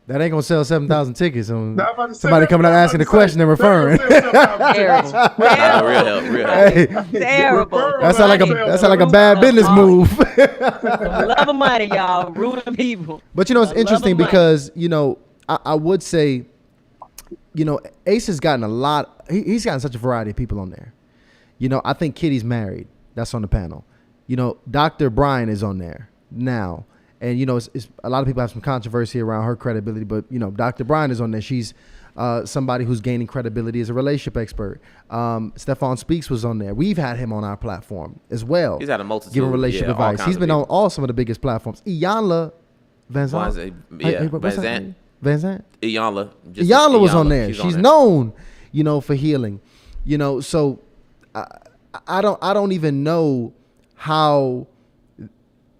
That ain't gonna sell 7,000 tickets. Now, I'm about to say Somebody that, coming but out I'm asking a about to question and say, they're referring. gonna sell 7,000 Terrible. tickets. Nah, real help, real help. Hey, Terrible. that sound like a bad business move. Love of money, y'all. Rude of people. But you know, it's Love of interesting money. because, you know, I would say, you know, Ace has gotten a lot. He's gotten such a variety of people on there. You know, I think Kitty's married. That's on the panel. You know, Dr. Brian is on there now. And, you know, it's a lot of people have some controversy around her credibility. But, you know, Dr. Brian is on there. She's somebody who's gaining credibility as a relationship expert. Stefan Speaks was on there. We've had him on our platform as well. He's had a multitude. Giving relationship yeah, all advice. kinds He's of been on people. all some of the biggest platforms. Iyanla Van Zandt. Yeah, what's Van her Zandt. name? Van Zandt? Iyanla. Iyanla was on there. She's there. known, you know, for healing. You know, so I don't even know how,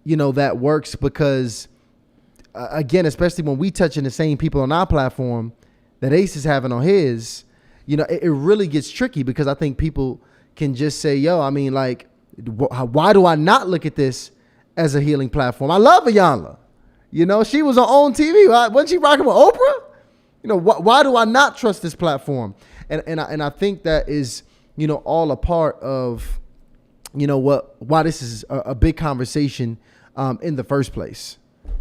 you know, that works because again, especially when we touching the same people on our platform that Ace is having on his, you know, it really gets tricky because I think people can just say, yo, I mean, like, why do I not look at this as a healing platform? I love Iyanla. You know, she was on TV. Wasn't she rocking with Oprah? You know, why do I not trust this platform? And I think that is, you know, all a part of, you know, why this is a big conversation in the first place.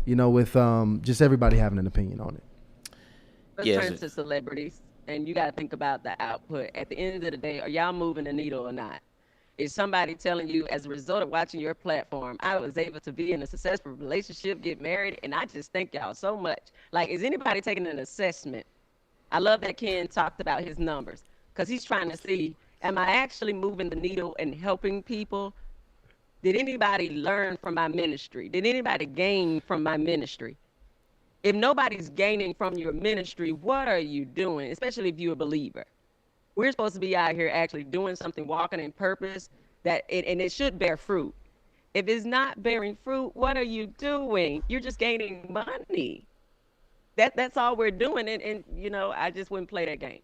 You know, with just everybody having an opinion on it. Let's Yes. turn to celebrities, and you got to think about the output. At the end of the day, are y'all moving the needle or not? Is somebody telling you, as a result of watching your platform, I was able to be in a successful relationship, get married, and I just thank y'all so much. Like, is anybody taking an assessment? I love that Ken talked about his numbers because he's trying to see, am I actually moving the needle and helping people? Did anybody learn from my ministry? Did anybody gain from my ministry? If nobody's gaining from your ministry, what are you doing? Especially if you're a believer. We're supposed to be out here actually doing something, walking in purpose, and it should bear fruit. If it's not bearing fruit, what are you doing? You're just gaining money. That's all we're doing, and you know, I just wouldn't play that game.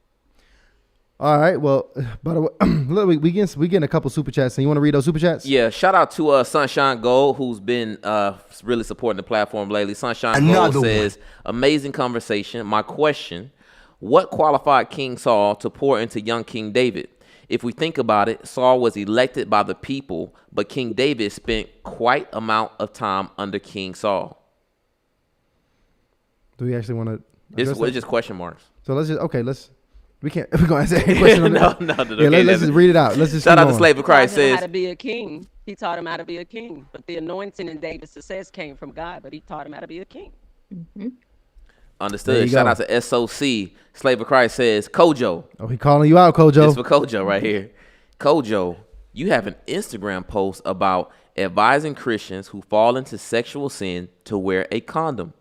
All right. Well, by the way, look, we getting a couple super chats. And you want to read those super chats? Yeah, shout out to Sunshine Gold, who's been really supporting the platform lately. Sunshine Gold says, amazing conversation. My question, what qualified King Saul to pour into young King David? If we think about it, Saul was elected by the people, but King David spent quite amount of time under King Saul. Do we actually want to? It's just question marks. So we're going to answer any question on that. No. Yeah, let's just read it out. Let's just Shout keep out to going. Slave of Christ He taught him says, how to be a king. He taught him how to be a king. But the anointing in David's success came from God, but he taught him how to be a king. There understood. you Shout go. out to SOC. Slave of Christ says, Kojo. Oh, he calling you out, Kojo. This for Kojo right here. Kojo, you have an Instagram post about advising Christians who fall into sexual sin to wear a condom.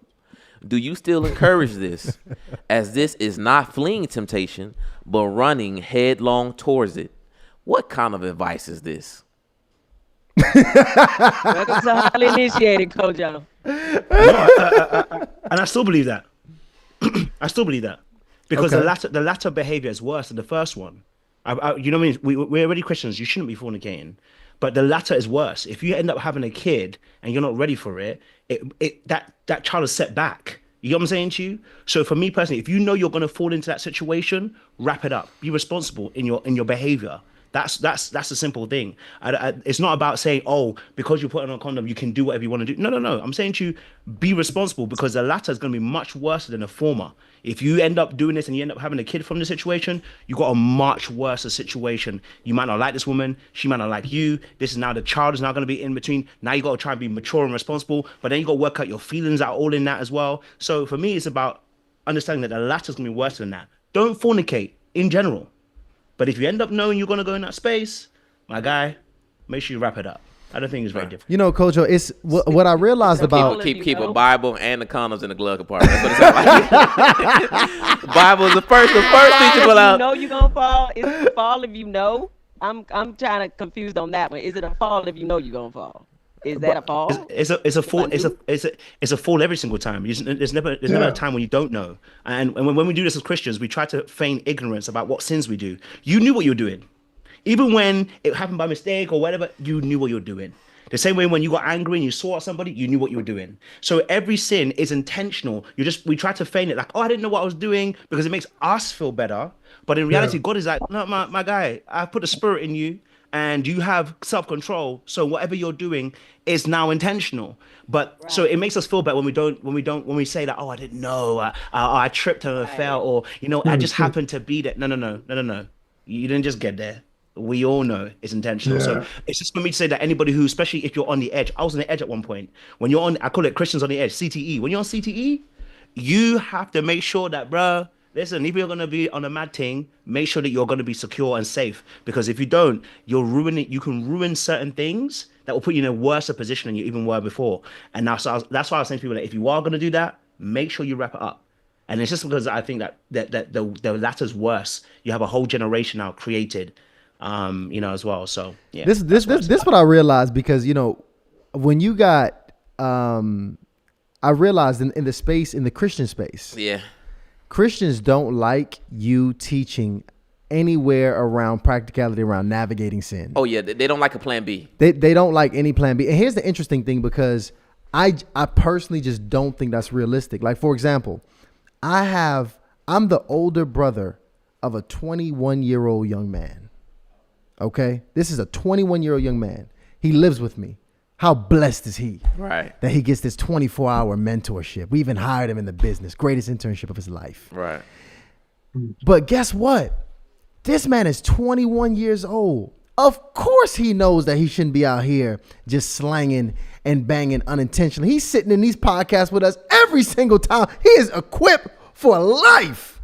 Do you still encourage this? As this is not fleeing temptation, but running headlong towards it. What kind of advice is this? Welcome to Highly Initiated, Kojo. And I still believe that. I still believe that because Okay. the latter behavior is worse than the first one. You know what I mean? We're already Christians. You shouldn't be fornicating, but the latter is worse. If you end up having a kid and you're not ready for it, that child is set back. You know what I'm saying to you? So for me personally, if you know you're going to fall into that situation, wrap it up. Be responsible in your behavior. That's a simple thing. It's not about saying, oh, because you put on a condom, you can do whatever you want to do. No. I'm saying to you, be responsible because the latter is going to be much worse than the former. If you end up doing this and you end up having a kid from the situation, you got a much worse situation. You might not like this woman. She might not like you. This is now the child is now going to be in between. Now you got to try and be mature and responsible, but then you got to work out your feelings out all in that as well. So for me, it's about understanding that the latter is going to be worse than that. Don't fornicate in general. But if you end up knowing you're going to go in that space, my guy, make sure you wrap it up. I don't think it's very different. You know, Kojo, it's what I realized about. Keep a Bible and the condoms in the glove compartment. That's what it sounds like. The Bible is the first thing to pull out. You know you're gonna fall. Is it a fall if you know? I'm trying to confused on that one. Is it a fall if you know you're gonna fall? Is that a fall? It's a fall. It's a fall every single time. There's never a time when you don't know. And when we do this as Christians, we try to feign ignorance about what sins we do. You knew what you were doing, even when it happened by mistake or whatever. You knew what you were doing. The same way when you got angry and you saw somebody, you knew what you were doing. So every sin is intentional. We try to feign it like, oh, I didn't know what I was doing because it makes us feel better. But in reality, God is like, no, my guy, I put a spirit in you and you have self-control. So whatever you're doing is now intentional. But so it makes us feel better when we say that, oh, I didn't know, I tripped and I fell, or, I just happened to be there. No. You didn't just get there. We all know it's intentional. So it's just for me to say that anybody who, especially if you're on the edge, I was on the edge at one point. When you're on, I call it Christians on the edge, CTE. When you're on CTE, you have to make sure that, bro, listen, if you're going to be on a mad thing, make sure that you're going to be secure and safe. Because if you don't, you can ruin certain things that will put you in a worse position than you even were before. And now, that's why I was saying to people that if you are going to do that, make sure you wrap it up. And it's just because I think that the latter's worse. You have a whole generation now created, as well. So yeah. This what I realized, because when you got I realized in the Christian space. Yeah. Christians don't like you teaching anywhere around practicality around navigating sin. Oh yeah, they don't like a plan B. They don't like any plan B. And here's the interesting thing, because I personally just don't think that's realistic. Like, for example, I'm the older brother of a 21-year-old young man. Okay? This is a 21-year-old young man. He lives with me. How blessed is he? Right. That he gets this 24-hour mentorship. We even hired him in the business. Greatest internship of his life. Right. But guess what? This man is 21 years old. Of course he knows that he shouldn't be out here just slanging and banging unintentionally. He's sitting in these podcasts with us every single time. He is equipped for life.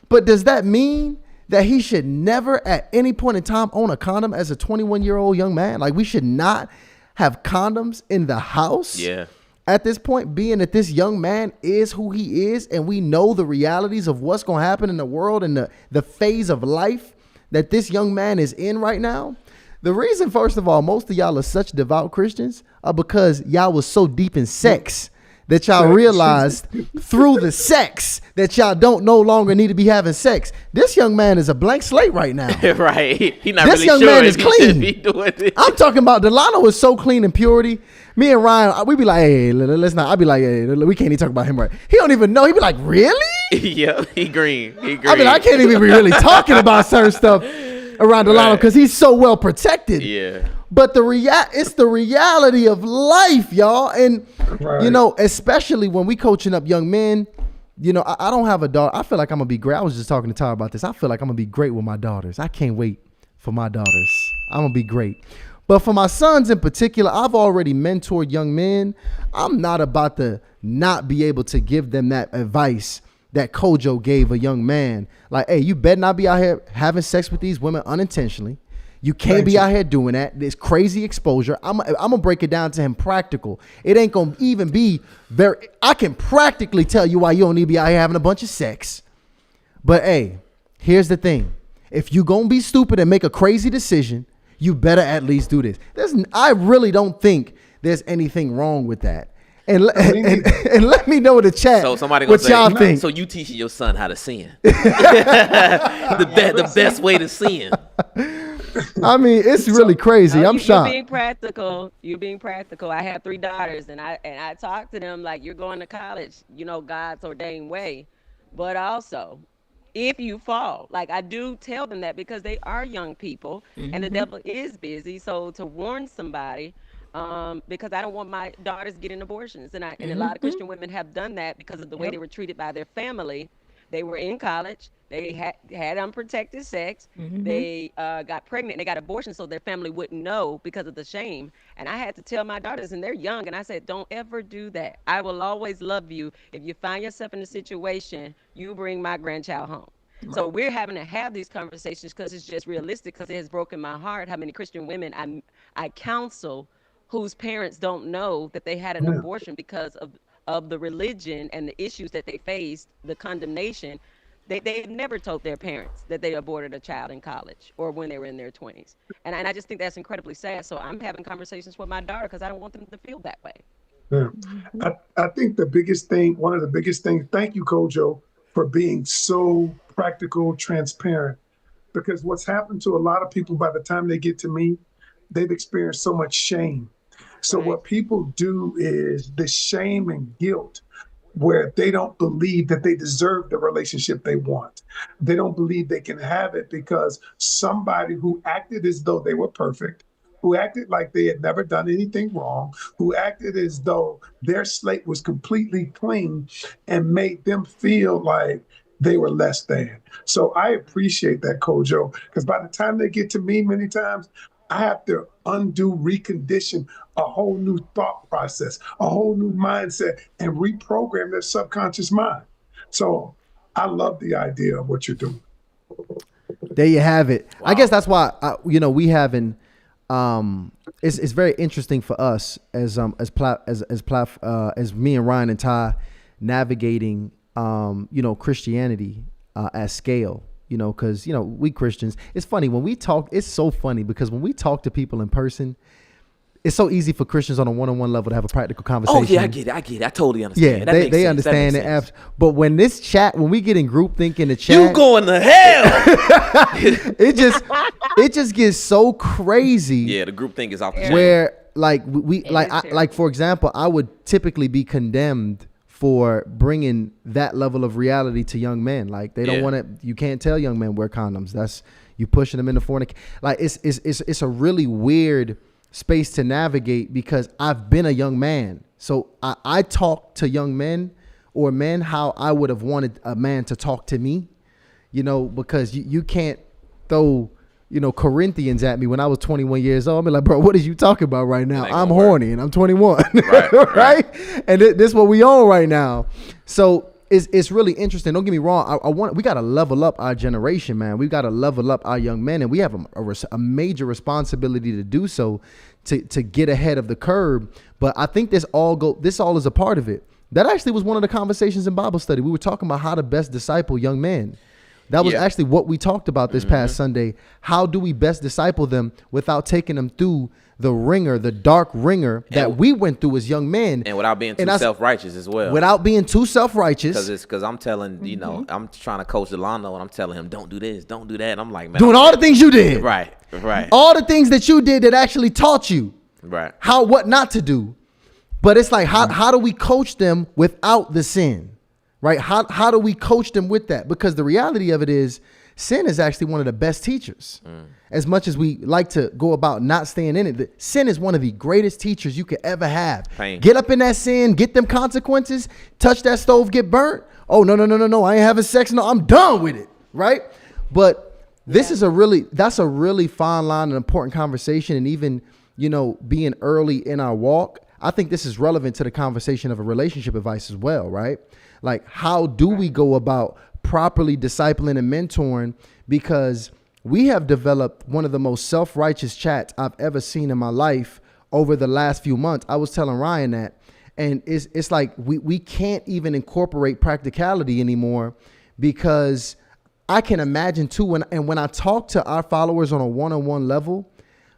But does that mean that he should never at any point in time own a condom as a 21-year-old young man? Like, we should not have condoms in the house? Yeah. At this point, being that this young man is who he is, and we know the realities of what's going to happen in the world and the phase of life that this young man is in right now. The reason, first of all, most of y'all are such devout Christians are because y'all was so deep in sex that y'all realized through the sex that y'all don't no longer need to be having sex. This young man is a blank slate right now. Right. He not this really young sure man if is he clean. should be doing it. I'm talking about Delano is so clean in purity. Me and Ryan, we be like, hey, let's not. I'd be like, hey, we can't even talk about him right. He don't even know. He be like, really? Yeah, he green. I mean, I can't even be really talking about certain stuff around Delano because he's so well protected. Yeah. But it's the reality of life, y'all. And, especially when we coaching up young men, I don't have a daughter. I feel like I'm going to be great. I was just talking to Tyler about this. I feel like I'm going to be great with my daughters. I can't wait for my daughters. I'm going to be great. But for my sons in particular, I've already mentored young men. I'm not about to not be able to give them that advice that Kojo gave a young man. Like, hey, you better not be out here having sex with these women unintentionally. You can't be out here doing that. There's crazy exposure. I'm going to break it down to him practical. It ain't going to even be I can practically tell you why you don't need to be out here having a bunch of sex. But hey, here's the thing. If you going to be stupid and make a crazy decision, you better at least do this. I really don't think there's anything wrong with that. And let me know in the chat so somebody what gonna y'all say, think. So you teaching your son how to sin. the best way to sin. I mean, it's really crazy. I'm shocked. You're being practical. You're being practical. I have 3 daughters, and I talk to them like, you're going to college, God's ordained way. But also, if you fall, like, I do tell them that because they are young people, and the devil is busy. So to warn somebody, because I don't want my daughters getting abortions, and a lot of Christian women have done that because of the way they were treated by their family. They were in college. They had unprotected sex. They got pregnant. They got abortions so their family wouldn't know because of the shame. And I had to tell my daughters, and they're young, and I said, don't ever do that. I will always love you. If you find yourself in a situation, you bring my grandchild home. Right. So we're having to have these conversations because it's just realistic, because it has broken my heart how many Christian women I counsel whose parents don't know that they had an abortion because of the religion and the issues that they faced, the condemnation. They've never told their parents that they aborted a child in college or when they were in their 20s. And I just think that's incredibly sad. So I'm having conversations with my daughter because I don't want them to feel that way. Yeah. I think one of the biggest things, thank you, Kojo, for being so practical, transparent, because what's happened to a lot of people by the time they get to me, they've experienced so much shame. So Right. what people do is the shame and guilt where they don't believe that they deserve the relationship they want. They don't believe they can have it because somebody who acted as though they were perfect, who acted like they had never done anything wrong, who acted as though their slate was completely clean and made them feel like they were less than. So I appreciate that, Kojo, because by the time they get to me, many times I have to undo, recondition a whole new thought process, a whole new mindset, and reprogram their subconscious mind. So I love the idea of what you're doing. There you have it. I guess that's why we haven't. It's very interesting for us as me and Ryan and Ty navigating Christianity at scale. Because we Christians. It's funny when we talk. It's so funny because when we talk to people in person, it's so easy for Christians on a one-on-one level to have a practical conversation. Oh yeah, I get it. I totally understand. Yeah, That makes they sense. understand That it. makes sense. But when we get in group think in the chat, You going to hell? it just gets so crazy. Yeah, the group think is off the chain. Where like we It like is I, terrible. like for example, I would typically be condemned for bringing that level of reality to young men. Like they don't Yeah. want to. You can't tell young men wear condoms. That's you pushing them into fornication. Like it's a really weird space to navigate because I've been a young man, so I talk to young men or men how I would have wanted a man to talk to me. Because you can't throw Corinthians at me when I was 21 years old. I'm like, bro, what is you talking about right now? ain't I'm gonna work. horny and I'm 21, Right, right? And this is what we on right now. So it's really interesting. Don't get me wrong. We got to level up our generation, man. We got to level up our young men, and we have a major responsibility to do so, to get ahead of the curve. But I think this all is a part of it. That actually was one of the conversations in Bible study. We were talking about how to best disciple young men. That was Yeah. actually what we talked about this past Sunday. How do we best disciple them without taking them through the dark ringer that we went through as young men, And without being too And I- self-righteous as well. without being too self-righteous, Because I'm telling, I'm trying to coach Delano and I'm telling him, don't do this, don't do that. And I'm like, man. doing all the things you did, Right. all the things that you did that actually taught you Right. what not to do. But it's like, how do we coach them without the sin, right? How do we coach them with that? Because the reality of it is, sin is actually one of the best teachers. As much as we like to go about not staying in it, sin is one of the greatest teachers you could ever have. Pain. Get up in that sin, get them consequences, touch that stove, get burnt. Oh, no, I ain't having sex. No, I'm done with it, right? But that's a really fine line and important conversation. And even, being early in our walk, I think this is relevant to the conversation of a relationship advice as well, right? Like, how do we go about properly discipling and mentoring? Because we have developed one of the most self-righteous chats I've ever seen in my life over the last few months. I was telling Ryan that, and it's like we can't even incorporate practicality anymore, because I can imagine too, when I talk to our followers on a one-on-one level,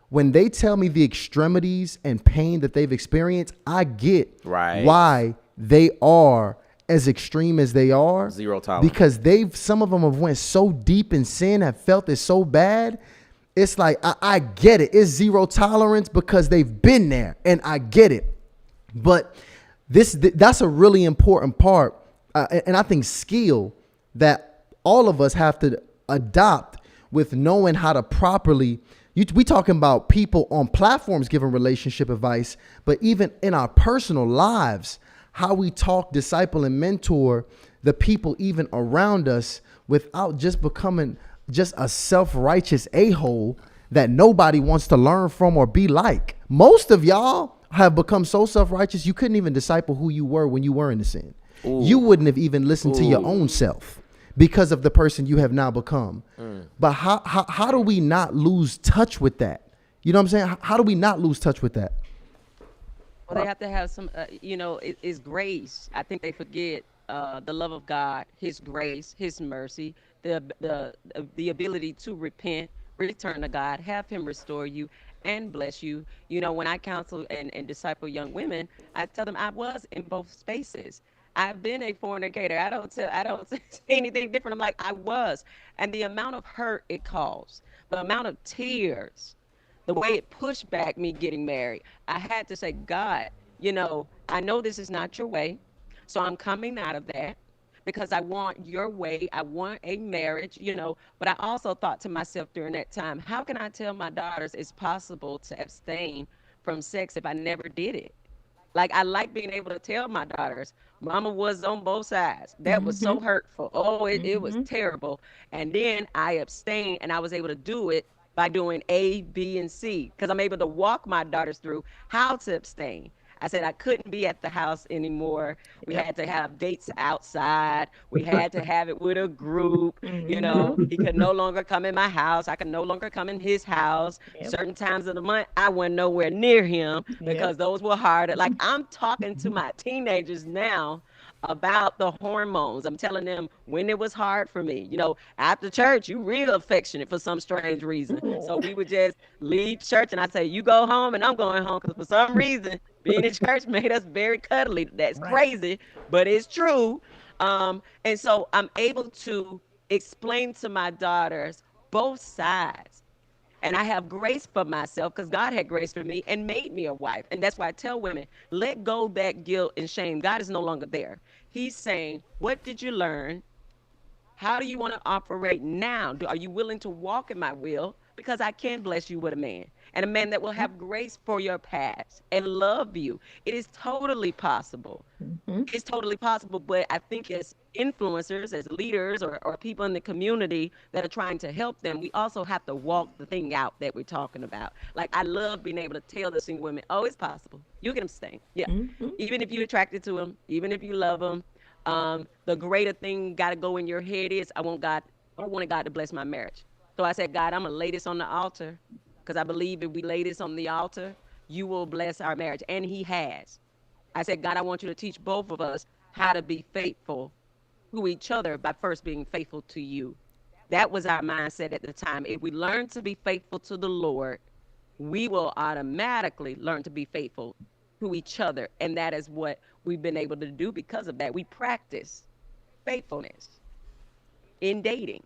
when they tell me the extremities and pain that they've experienced, I get Right. why they are as extreme as they are. Zero tolerance. Because some of them have went so deep in sin, have felt it so bad. It's like, I get it. It's zero tolerance because they've been there, and I get it. But that's a really important part. And I think skill that all of us have to adopt with knowing how to properly. We talking about people on platforms giving relationship advice, but even in our personal lives, how we talk, disciple, and mentor the people even around us without just becoming just a self-righteous a-hole that nobody wants to learn from or be like. Most of y'all have become so self-righteous you couldn't even disciple who you were when you were in the sin. You wouldn't have even listened to your own self because of the person you have now become. But how do we not lose touch with that? You know what I'm saying? How do we not lose touch with that? Well, they have to have some, it's grace. I think they forget the love of God, His grace, His mercy, the ability to repent, return to God, have Him restore you and bless you. When I counsel and disciple young women, I tell them I was in both spaces. I've been a fornicator. I don't say anything different. I'm like, I was. And the amount of hurt it caused, the amount of tears the way it pushed back me getting married. I had to say, God, I know this is not your way, so I'm coming out of that because I want your way. I want a marriage, but I also thought to myself during that time, how can I tell my daughters it's possible to abstain from sex if I never did it? Like, I like being able to tell my daughters, mama was on both sides. That was so hurtful. Oh, it was terrible. And then I abstained, and I was able to do it by doing A, B, and C, because I'm able to walk my daughters through how to abstain. I said I couldn't be at the house anymore. We had to have dates outside. We had to have it with a group. He could no longer come in my house. I could no longer come in his house. Certain times of the month, I went nowhere near him because those were harder. Like, I'm talking to my teenagers now about the hormones. I'm telling them when it was hard for me. After church, you real affectionate for some strange reason. So we would just leave church, and I say, you go home, and I'm going home, because for some reason, being in church made us very cuddly. That's crazy, but it's true. And so I'm able to explain to my daughters both sides. And I have grace for myself because God had grace for me and made me a wife. And that's why I tell women, let go that guilt and shame. God is no longer there. He's saying, what did you learn? How do you want to operate now? Are you willing to walk in my will? Because I can bless you with a man, and a man that will have grace for your past and love you. It is totally possible. It's totally possible. But I think as influencers, as leaders, or people in the community that are trying to help them, we also have to walk the thing out that we're talking about. Like, I love being able to tell the single women, oh, it's possible. You can abstain. Yeah. Even if you're attracted to them, even if you love them, the greater thing got to go in your head is, I wanted God to bless my marriage. So I said, God, I'm going to lay this on the altar, because I believe if we lay this on the altar, you will bless our marriage. And he has. I said, God, I want you to teach both of us how to be faithful to each other by first being faithful to you. That was our mindset at the time. If we learn to be faithful to the Lord, we will automatically learn to be faithful to each other. And that is what we've been able to do because of that. We practice faithfulness in dating.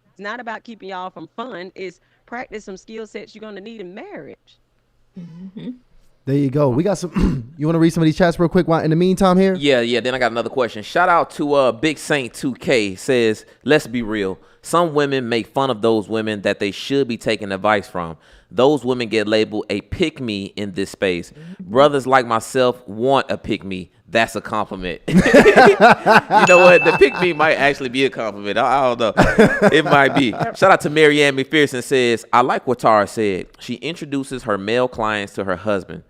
It's not about keeping y'all from fun. It's practice some skill sets you're going to need in marriage. There you go. We got some. You want to read some of these chats real quick while in the meantime here? Yeah. Then I got another question. Shout out to Big Saint 2K says, let's be real. Some women make fun of those women that they should be taking advice from. Those women get labeled a pick-me in this space. Brothers like myself want a pick-me. That's a compliment. You know what? The pick-me might actually be a compliment. I don't know. It might be. Shout out to Marianne McPherson says, I like what Tara said. She introduces her male clients to her husband.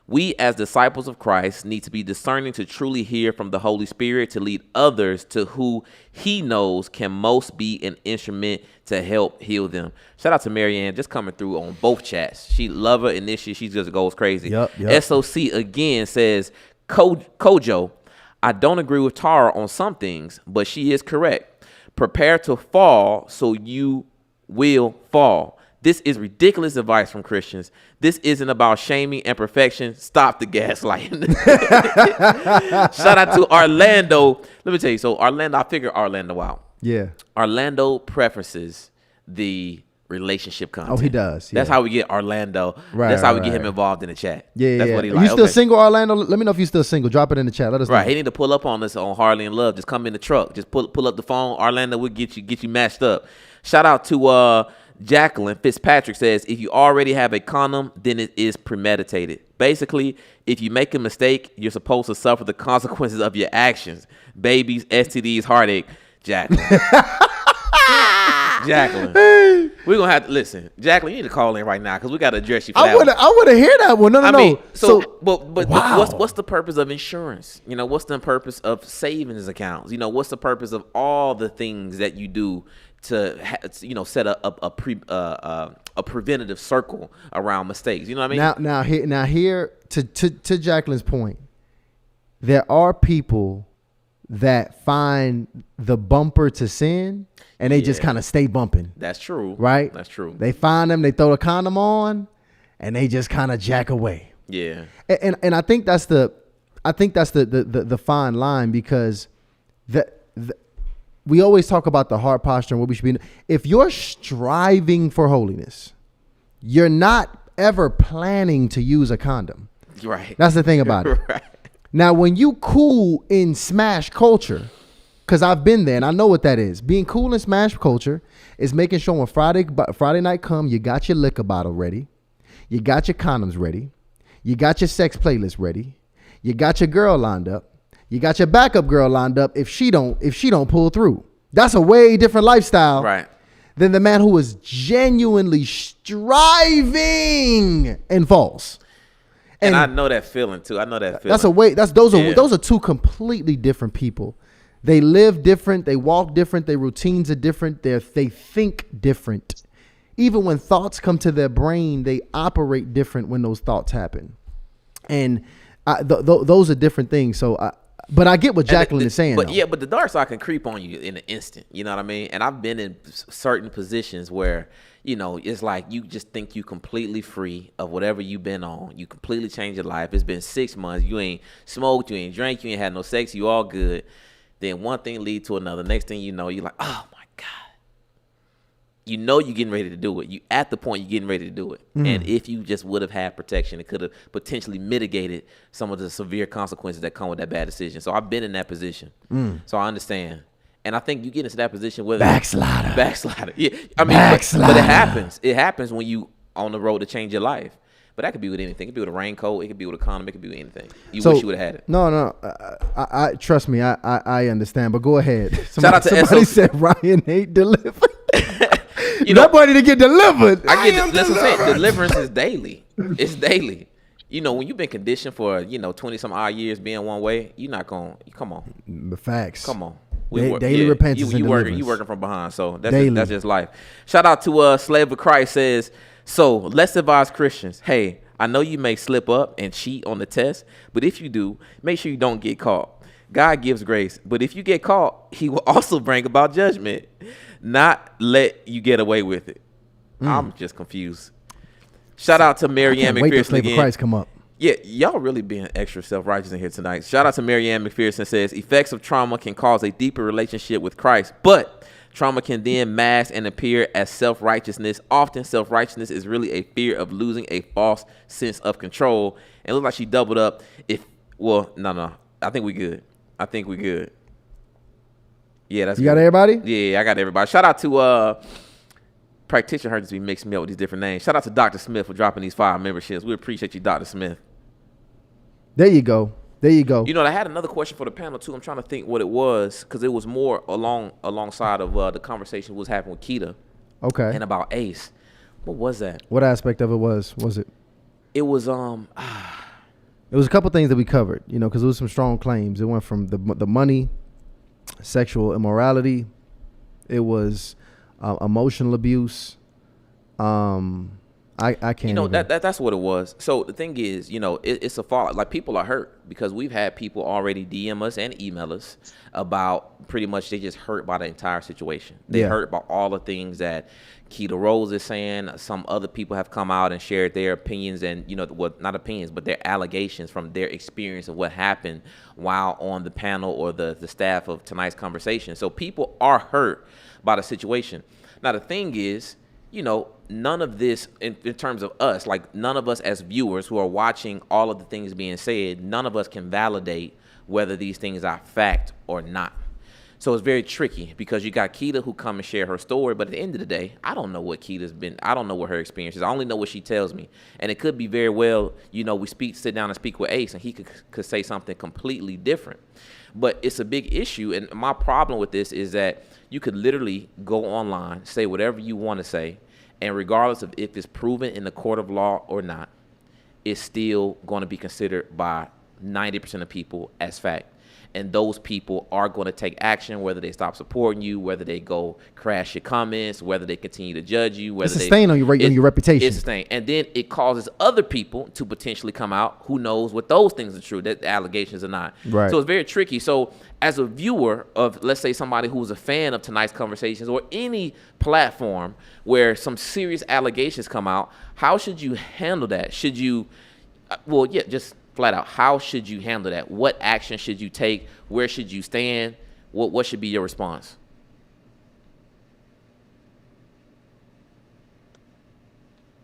We as disciples of Christ need to be discerning to truly hear from the Holy Spirit to lead others to who he knows can most be an instrument to help heal them. Shout out to Marianne, just coming through on both chats. She love her initiative. She just goes crazy. Yep. SOC again says, Kojo, I don't agree with Tara on some things, but she is correct. Prepare to fall so you will fall. This is ridiculous advice from Christians. This isn't about shaming and perfection. Stop the gaslighting. Shout out to Orlando. Let me tell you. So Orlando, I figured Orlando out. Yeah. Orlando preferences the relationship content. Oh, he does. Yeah. That's how we get Orlando. Right. That's how we get him involved in the chat. Yeah. That's what he Are like. you still single, Orlando? Let me know if you're still single. Drop it in the chat. Let us know. Right. He need to pull up on us on Harley and Love. Just come in the truck. Just pull up the phone. Orlando will get you matched up. Shout out to Jacqueline Fitzpatrick says, if you already have a condom, then it is premeditated. Basically, if you make a mistake, you're supposed to suffer the consequences of your actions. Babies, STDs, heartache. Jacqueline. Jacqueline. We're going to have to listen. Jacqueline, you need to call in right now because we got to address you for that one. I want to hear that one. No. But wow. what's the purpose of insurance? What's the purpose of savings accounts? What's the purpose of all the things that you do to set a preventative circle around mistakes? You know what I mean? Now here to Jacqueline's point, there are people that find the bumper to sin and they just kind of stay bumping. That's true. Right? That's true. They find them, they throw the condom on, and they just kind of jack away. Yeah. And I think that's the fine line, because we always talk about the heart posture and what we should be. If you're striving for holiness, you're not ever planning to use a condom. Right. That's the thing about it. Right. Now, when you cool in smash culture, because I've been there and I know what that is. Being cool in smash culture is making sure when Friday night come, you got your liquor bottle ready, you got your condoms ready, you got your sex playlist ready, you got your girl lined up, you got your backup girl lined up if she don't pull through. That's a way different lifestyle, Right. than the man who is genuinely striving and falls. And I know that feeling too. I know that feeling. That's a way. Those Yeah. are two completely different people. They live different. They walk different. Their routines are different. They think different. Even when thoughts come to their brain, they operate different when those thoughts happen. And those are different things. So, but I get what Jacqueline is saying. But though. yeah, but the dark side can creep on you in an instant. You know what I mean? And I've been in certain positions where, you know, it's like you just think you completely free of whatever you've been on. You completely changed your life. It's been 6 months. You ain't smoked. You ain't drank. You ain't had no sex. You all good. Then one thing lead to another. Next thing you know, you're like, oh my God. You know you're getting ready to do it. You at the point you're getting ready to do it. And if you just would have had protection, it could have potentially mitigated some of the severe consequences that come with that bad decision. So I've been in that position. So I understand. And I think you get into that position with Backslider. Yeah. I mean, but it happens. It happens when you on the road to change your life. But that could be with anything. It could be with a raincoat. It could be with a condom. It could be with anything. You wish you would have had it. No. I trust me. I understand. But go ahead. Shout out to somebody SOC. said Ryan ain't delivered. You know, that boy didn't get delivered. Listen, deliverance is daily. It's daily. You know, when you've been conditioned for 20 some odd years being one way, you're not going. Come on. The facts. Come on. Daily repentance and deliverance. You working from behind, so that's just life. Shout out to Slave of Christ says, so let's advise Christians. Hey, I know you may slip up and cheat on the test, but if you do, make sure you don't get caught. God gives grace, but if you get caught, he will also bring about judgment, not let you get away with it. I'm just confused. Shout out to Marianne Wait till McPherson Slave of again. Christ come up. Yeah, y'all really being extra self-righteous in here tonight. Shout out to Marianne McPherson says, effects of trauma can cause a deeper relationship with Christ, but trauma can then mask and appear as self-righteousness. Often self-righteousness is really a fear of losing a false sense of control. And it looks like she doubled up. No. I think we good. Yeah, that's You good. got everybody? Yeah, I got everybody. Shout out to practitioner heard this be mixing me up with these different names. Shout out to Dr. Smith for dropping these 5 memberships. We appreciate you, Dr. Smith. There you go. You know, I had another question for the panel too. I'm trying to think what it was because it was more alongside of the conversation was happening with Keita. Okay. And about Ace. What was that? What aspect of it was it? It was It was a couple things that we covered, because it was some strong claims. It went from the money, sexual immorality. It was emotional abuse. I can't. That's what it was. So the thing is, it's a fallout. Like people are hurt because we've had people already DM us and email us about pretty much they just hurt by the entire situation. They hurt by all the things that Keita Rose is saying. Some other people have come out and shared their opinions and not opinions, but their allegations from their experience of what happened while on the panel or the staff of tonight's conversation. So people are hurt by the situation. Now the thing is, none of this in terms of us, like none of us as viewers who are watching all of the things being said, none of us can validate whether these things are fact or not. So it's very tricky because you got Keita who come and share her story, but at the end of the day, I don't know what Keita's been. I don't know what her experience is. I only know what she tells me. And it could be very well, we sit down and speak with Ace and he could say something completely different. But it's a big issue. And my problem with this is that you could literally go online, say whatever you want to say, and regardless of if it's proven in the court of law or not, it's still going to be considered by 90% of people as fact. And those people are going to take action, whether they stop supporting you, whether they go crash your comments, whether they continue to judge you. Whether it's a stain on your reputation. It's a stain. And then it causes other people to potentially come out who knows what those things are true, that the allegations are not. Right. So it's very tricky. So as a viewer of, let's say, somebody who's a fan of tonight's conversations or any platform where some serious allegations come out, how should you handle that? Should you, just flat out, how should you handle that? What action should you take? Where should you stand? What should be your response?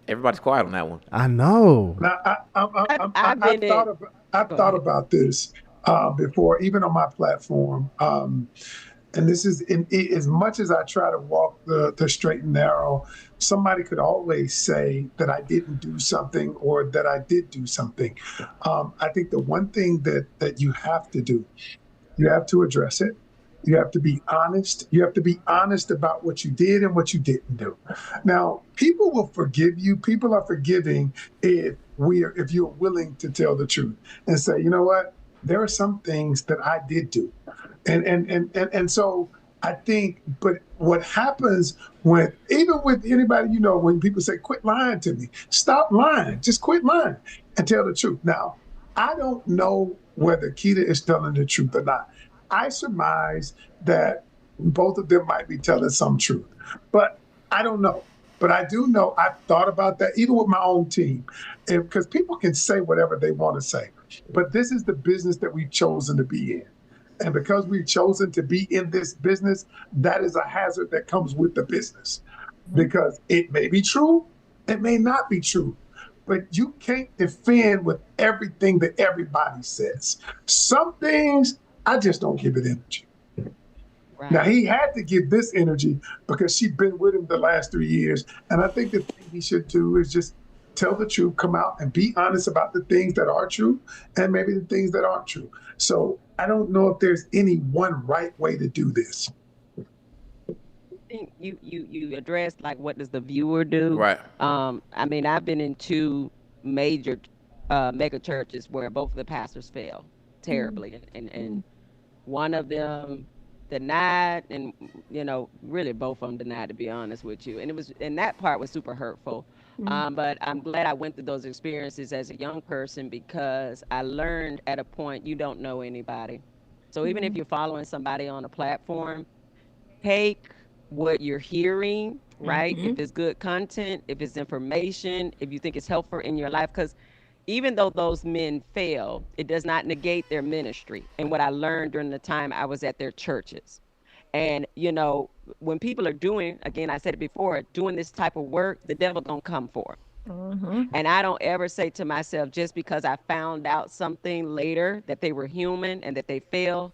Everybody's quiet on that one. I know. Now, I've been in. I've Go thought ahead. about this before, even on my platform. And this is as much as I try to walk the straight and narrow, somebody could always say that I didn't do something or that I did do something. I think the one thing that you have to do, you have to address it. You have to be honest. You have to be honest about what you did and what you didn't do. Now, people will forgive you. People are forgiving if you're willing to tell the truth and say, you know what, there are some things that I did do. And so I think, but what happens even with anybody, when people say, quit lying to me, stop lying, just quit lying and tell the truth. Now, I don't know whether Keita is telling the truth or not. I surmise that both of them might be telling some truth, but I don't know. But I do know I've thought about that, even with my own team, because people can say whatever they want to say. But this is the business that we've chosen to be in. And because we've chosen to be in this business, that is a hazard that comes with the business. Because it may be true, it may not be true. But you can't defend with everything that everybody says. Some things, I just don't give it energy. Right. Now, he had to give this energy because she'd been with him the last 3 years. And I think the thing he should do is just tell the truth, come out and be honest about the things that are true and maybe the things that aren't true. So I don't know if there's any one right way to do this. I think you addressed, like, what does the viewer do? Right. I mean, I've been in two major mega churches where both of the pastors failed terribly, and one of them denied, and really both of them denied, to be honest with you. And that part was super hurtful. But I'm glad I went through those experiences as a young person, because I learned at a point you don't know anybody. So even if you're following somebody on a platform, take what you're hearing, right? If it's good content, if it's information, if you think it's helpful in your life, because even though those men fail, it does not negate their ministry. And what I learned during the time I was at their churches. And, when people are doing, again, I said it before, doing this type of work, the devil gonna come for it. And I don't ever say to myself, just because I found out something later that they were human and that they failed,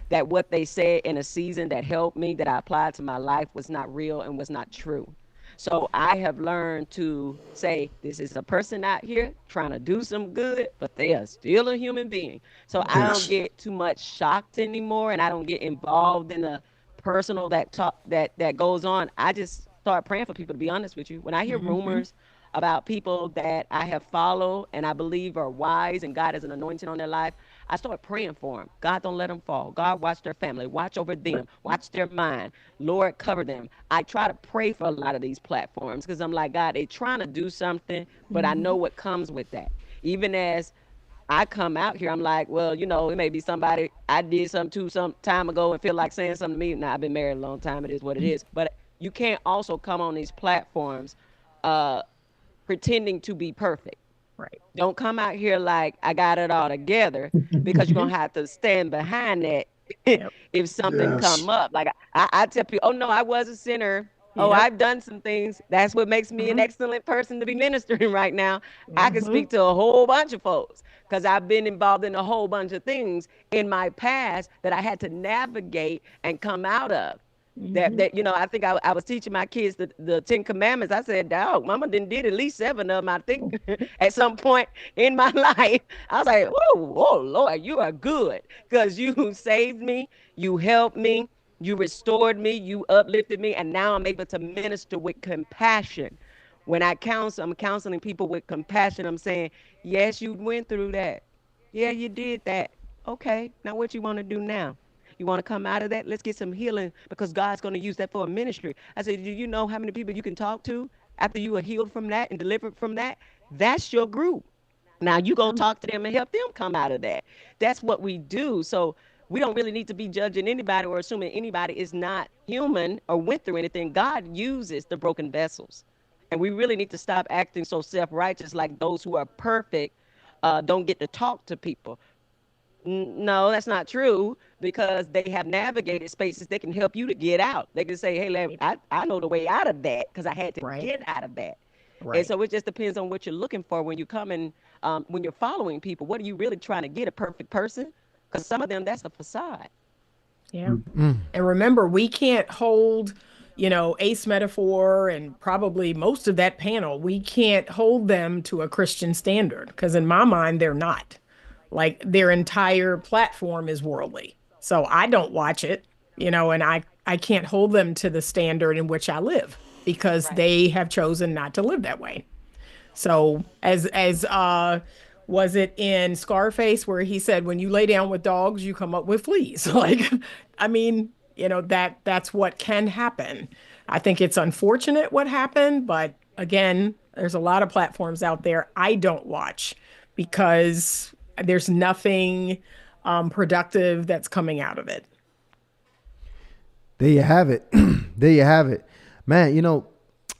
that what they said in a season that helped me, that I applied to my life, was not real and was not true. So I have learned to say, this is a person out here trying to do some good, but they are still a human being. So I don't get too much shocked anymore, and I don't get involved in the personal that goes on. I just start praying for people, to be honest with you. When I hear rumors about people that I have followed and I believe are wise and God has an anointing on their life, I start praying for them. God, don't let them fall. God, watch their family. Watch over them. Watch their mind. Lord, cover them. I try to pray for a lot of these platforms because I'm like, God, they're trying to do something, but I know what comes with that. Even as I come out here, I'm like, well, it may be somebody I did something to some time ago and feel like saying something to me. Now, I've been married a long time. It is what it is. But you can't also come on these platforms pretending to be perfect. Right. Don't come out here like I got it all together, because you're going to have to stand behind that if something come up. Like I tell people, oh, no, I was a sinner. Oh, I've done some things. That's what makes me an excellent person to be ministering right now. I can speak to a whole bunch of folks because I've been involved in a whole bunch of things in my past that I had to navigate and come out of. That I think I was teaching my kids the 10 Commandments. I said, dog, mama did at least 7 of them, I think, at some point in my life. I was like, oh, Lord, you are good because you saved me, you helped me, you restored me, you uplifted me, and now I'm able to minister with compassion. When I counsel, I'm counseling people with compassion. I'm saying, yes, you went through that. Yeah, you did that. Okay, now what you want to do now? You want to come out of that? Let's get some healing because God's going to use that for a ministry. I said, do you know how many people you can talk to after you are healed from that and delivered from that? That's your group. Now you go talk to them and help them come out of that. That's what we do. So we don't really need to be judging anybody or assuming anybody is not human or went through anything. God uses the broken vessels. And we really need to stop acting so self-righteous like those who are perfect don't get to talk to people. No, that's not true because they have navigated spaces that can help you to get out. They can say, hey, I know the way out of that because I had to get out of that. Right. And so it just depends on what you're looking for when you're coming, when you're following people. What are you really trying to get? A perfect person? Because some of them, that's a facade. Yeah. And remember, we can't hold, Ace Metaphor and probably most of that panel, we can't hold them to a Christian standard because in my mind, they're not. Like their entire platform is worldly. So I don't watch it, and I can't hold them to the standard in which I live because they have chosen not to live that way. So as was it in Scarface where he said, when you lay down with dogs, you come up with fleas? Like, I mean, that's what can happen. I think it's unfortunate what happened, but again, there's a lot of platforms out there I don't watch because there's nothing productive that's coming out of it. There you have it. There you have it. Man,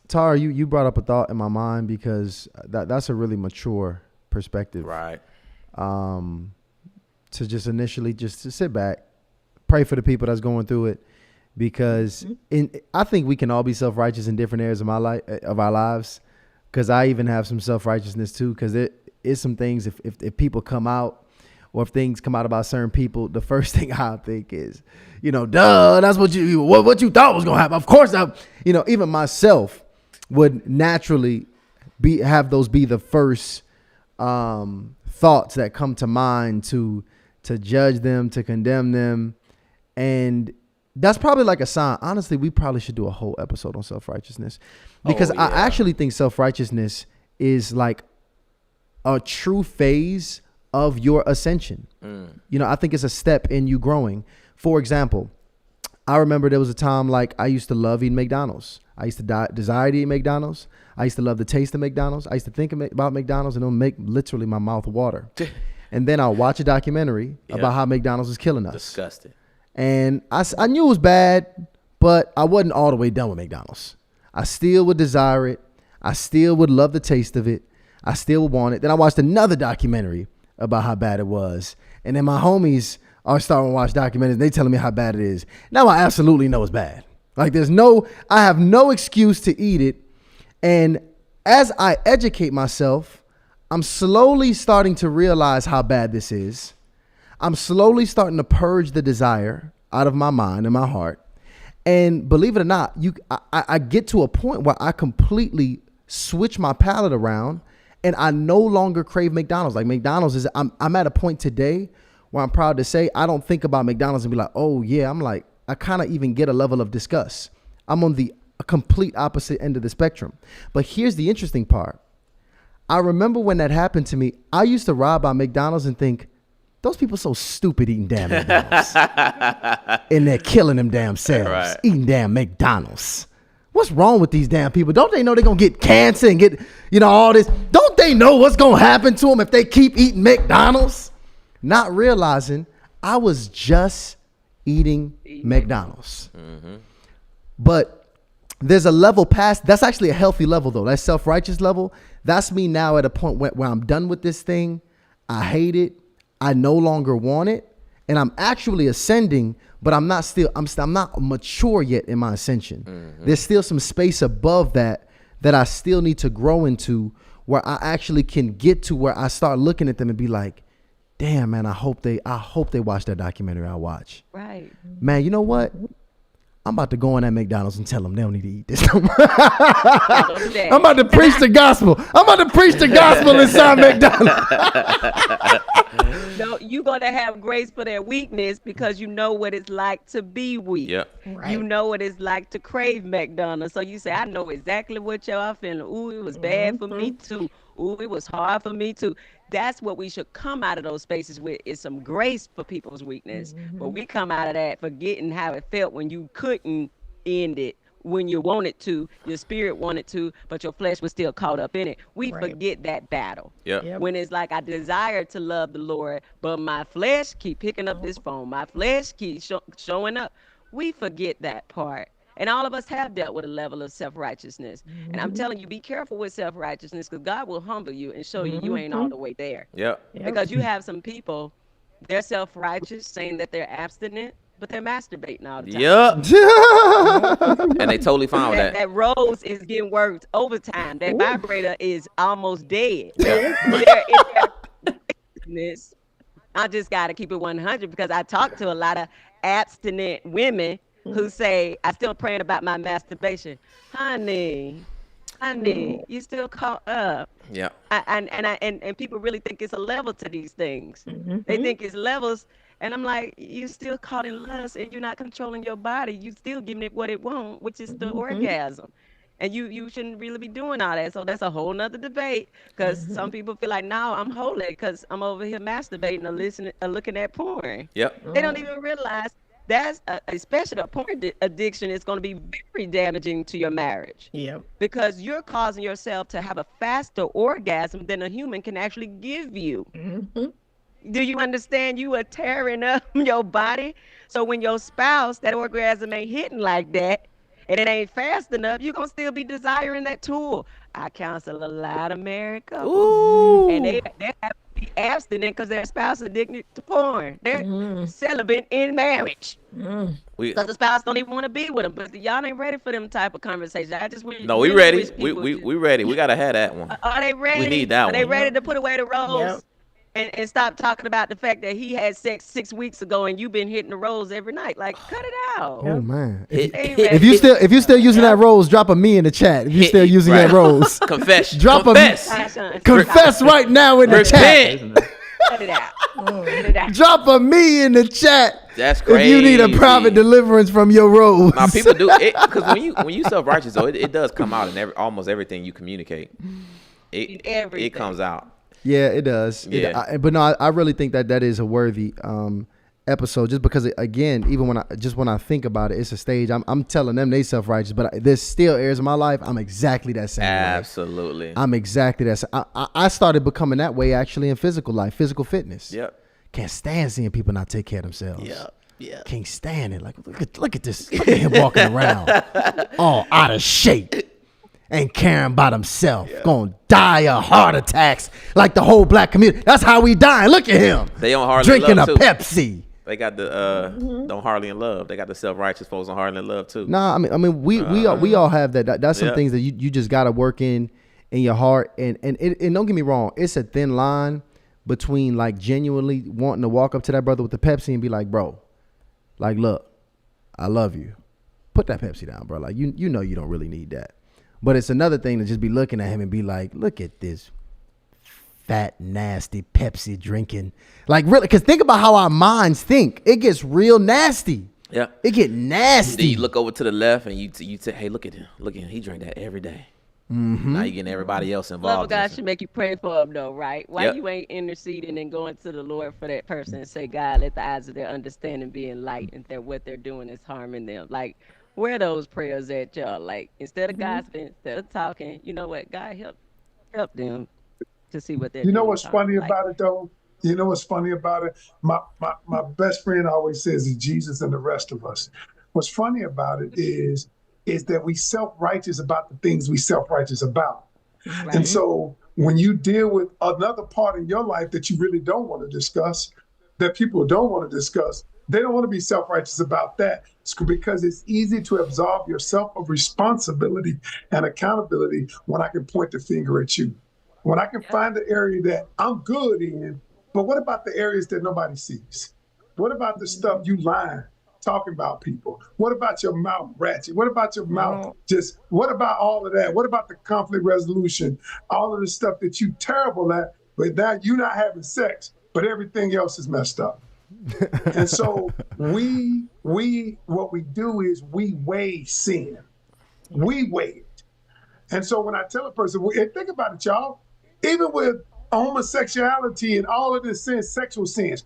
Tara, you brought up a thought in my mind because that's a really mature perspective. Right. To just initially just to sit back, pray for the people that's going through it, because I think we can all be self-righteous in different areas of our lives. Because I even have some self-righteousness too. Because there is some things if people come out or if things come out about certain people, the first thing I think is, duh, that's what you thought was gonna happen. Of course, even myself would naturally have those be the first thoughts that come to mind to judge them, to condemn them. And that's probably like a sign. Honestly, we probably should do a whole episode on self-righteousness because I actually think self-righteousness is like a true phase of your ascension. I think it's a step in you growing. For example, I remember there was a time like I used to love eating McDonald's. I used to desire to eat McDonald's. I used to love the taste of McDonald's. I used to think about McDonald's and it'll make literally my mouth water. And then I'll watch a documentary about how McDonald's is killing us. Disgusting. And I knew it was bad, but I wasn't all the way done with McDonald's. I still would desire it. I still would love the taste of it. I still would want it. Then I watched another documentary about how bad it was. And then my homies are starting to watch documentaries. They telling me how bad it is. Now I absolutely know it's bad. Like I have no excuse to eat it. And as I educate myself, I'm slowly starting to realize how bad this is. I'm slowly starting to purge the desire out of my mind and my heart. And believe it or not, I get to a point where I completely switch my palate around and I no longer crave McDonald's. Like McDonald's I'm at a point today where I'm proud to say I don't think about McDonald's and be like, oh yeah, I'm like, I kind of even get a level of disgust. I'm on the complete opposite end of the spectrum. But here's the interesting part. I remember when that happened to me, I used to ride by McDonald's and think, those people so stupid eating damn McDonald's. And they're killing them damn selves, eating damn McDonald's. What's wrong with these damn people? Don't they know they're going to get cancer and get, all this? Don't they know what's going to happen to them if they keep eating McDonald's? Not realizing I was just eating McDonald's. Mm-hmm. But there's a level past, that's actually a healthy level though. That self-righteous level, that's me now at a point where I'm done with this thing. I hate it. I no longer want it. And I'm actually ascending, but I'm not mature yet in my ascension. Mm-hmm. There's still some space above that I still need to grow into, where I actually can get to where I start looking at them and be like, damn, man, I hope they watch that documentary I watch. Right. Man, you know what? I'm about to go in at McDonald's and tell them they don't need to eat this no more. I'm about to preach the gospel. I'm about to preach the gospel inside McDonald's. No, you're going to have grace for their weakness because you know what it's like to be weak. Yep. Right. You know what it's like to crave McDonald's. So you say, I know exactly what y'all feeling. Ooh, it was bad for me too. Ooh, it was hard for me too. That's what we should come out of those spaces with, is some grace for people's weakness. Mm-hmm. But we come out of that forgetting how it felt when you couldn't end it, when you wanted to, your spirit wanted to, but your flesh was still caught up in it. We forget that battle. Yep. When it's like, I desire to love the Lord, but my flesh keep picking up this phone. My flesh keeps showing up. We forget that part. And all of us have dealt with a level of self-righteousness. Mm-hmm. And I'm telling you, be careful with self-righteousness, because God will humble you and show you ain't all the way there. Yep. Because you have some people, they're self-righteous, saying that they're abstinent, but they're masturbating all the time. Yep. And they totally fine with That, that. that rose is getting worked overtime. That vibrator is almost dead. Yeah. In their business, I just got to keep it 100 because I talk to a lot of abstinent women who say, "I still praying about my masturbation." Honey, you still caught up. Yeah. And people really think it's a level to these things. They think it's levels, and I'm like, you still caught in lust, and you're not controlling your body. You still giving it what it wants, which is the orgasm. And you shouldn't really be doing all that. So that's a whole nother debate because some people feel like, no, I'm holy because I'm over here masturbating or listening or looking at porn. Yep. They don't even realize that's especially a porn addiction is going to be very damaging to your marriage. Yep. Because you're causing yourself to have a faster orgasm than a human can actually give you. Do you understand? You are tearing up your body. So when your spouse, that orgasm ain't hitting like that, and it ain't fast enough, you're going to still be desiring that tool. I counsel a lot of married couples, and they have to be abstinent because their spouse is addicted to porn. They're celibate in marriage. Because the spouse don't even want to be with them. But y'all ain't ready for them type of conversations. I just No, we ready. We ready. We gotta have that one. Are they ready? We need that Are they one. ready to put away the roles? Yep. And stop talking about the fact that he had sex 6 weeks ago and you've been hitting the rose every night. Like, cut it out. Oh man. They ain't If ready. you still using that rose, drop a me in the chat. If you still using that rose, Confess. Drop a- Confess. confess right now in the chat. Repent. Cut it out. Cut it out. Drop a me in the chat. That's If crazy. you need a private deliverance from your rose. Now people do it because when you self-righteous though, it does come out in almost everything you communicate. It Everything. comes out. Yeah, it does. Yeah. But no, I really think that is a worthy episode, just because again, even when I think about it, it's a stage. I'm telling them they self-righteous, but there's still areas of my life I'm exactly that same way. Absolutely. I'm exactly that. I started becoming that way actually in physical life, physical fitness. Yep. Can't stand seeing people not take care of themselves. Yeah. Can't stand it. Like look at this. Look at him walking around all out of shape. Ain't caring about himself. Gonna die of heart attacks like the whole black community. That's how we dying. Look at him. They on Harley drinking Love a too. Pepsi. They got the don't Harley in Love. They got the self-righteous folks on Harley in Love too. Nah, I mean we all have that. That's some Yeah. things that you just gotta work in your heart. And don't get me wrong, it's a thin line between like genuinely wanting to walk up to that brother with the Pepsi and be like, bro, like look, I love you. Put that Pepsi down, bro. Like you know you don't really need that. But it's another thing to just be looking at him and be like, look at this fat, nasty Pepsi drinking. Like really, because think about how our minds think. It gets real nasty. Yeah. It get nasty. Then you look over to the left and you say, hey, look at him. Look at him. He drink that every day. Now you getting everybody else Love of involved. God should make you pray for them, though, right? Why Yep. you ain't interceding and going to the Lord for that person and say, God, let the eyes of their understanding be enlightened, that what they're doing is harming them. Like, where are those prayers at, y'all? Like, instead of gossiping, instead of talking, you know what? God, help them to see what they're You doing. know what's funny Like, about it though? You know what's funny about it? My best friend always says it's Jesus and the rest of us. What's funny about it is that we self-righteous about the things we self-righteous about. right? And so when you deal with another part in your life that you really don't want to discuss, that people don't want to discuss, they don't want to be self-righteous about that. It's because it's easy to absolve yourself of responsibility and accountability when I can point the finger at you. When I can find the area that I'm good in, but what about the areas that nobody sees? What about the stuff you lying, talking about people? What about your mouth ratchet? What about your mouth what about all of that? What about the conflict resolution? All of the stuff that you terrible at, but now you're not having sex, but everything else is messed up. And so what we do is we weigh sin. We weigh it. And so when I tell a person, and think about it, y'all, even with homosexuality and all of this sin, sexual sins,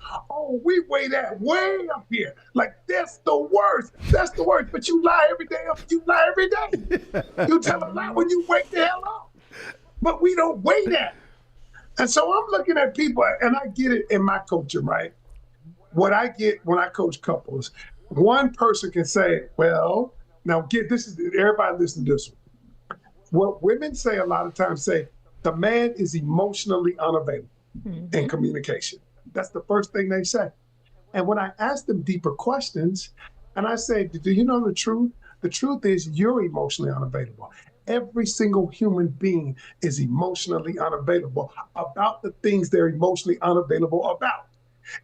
we weigh that way up here. Like, that's the worst. That's the worst. But you lie every day. You lie every day. You tell a lie when you wake the hell up. But we don't weigh that. And so I'm looking at people, and I get it in my coaching, right? What I get when I coach couples, one person can say, well, now get this is everybody listen to this one. What women say a lot of times say, the man is emotionally unavailable in communication. That's the first thing they say. And when I ask them deeper questions, and I say, do you know the truth? The truth is you're emotionally unavailable. Every single human being is emotionally unavailable about the things they're emotionally unavailable about.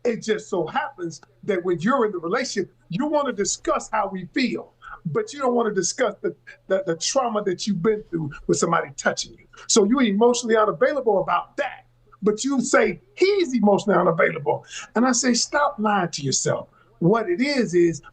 It just so happens that when you're in the relationship, you want to discuss how we feel, but you don't want to discuss the trauma that you've been through with somebody touching you. So you're emotionally unavailable about that, but you say he's emotionally unavailable. And I say, stop lying to yourself. What it is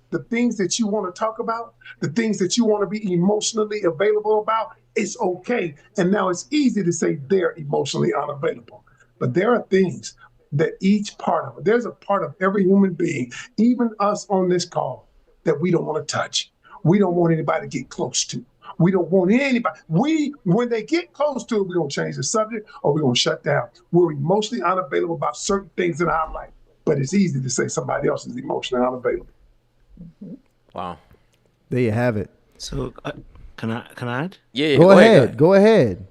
the things that you want to talk about, the things that you want to be emotionally available about, it's okay. And now it's easy to say they're emotionally unavailable. But there are things that each part of it, there's a part of every human being, even us on this call, that we don't want to touch. We don't want anybody to get close to. We don't want anybody. When they get close to it, we're going to change the subject or we're going to shut down. We're emotionally unavailable about certain things in our life. But it's easy to say somebody else is emotionally unavailable. Wow. There you have it. So can I add? Yeah. Go ahead. Go ahead.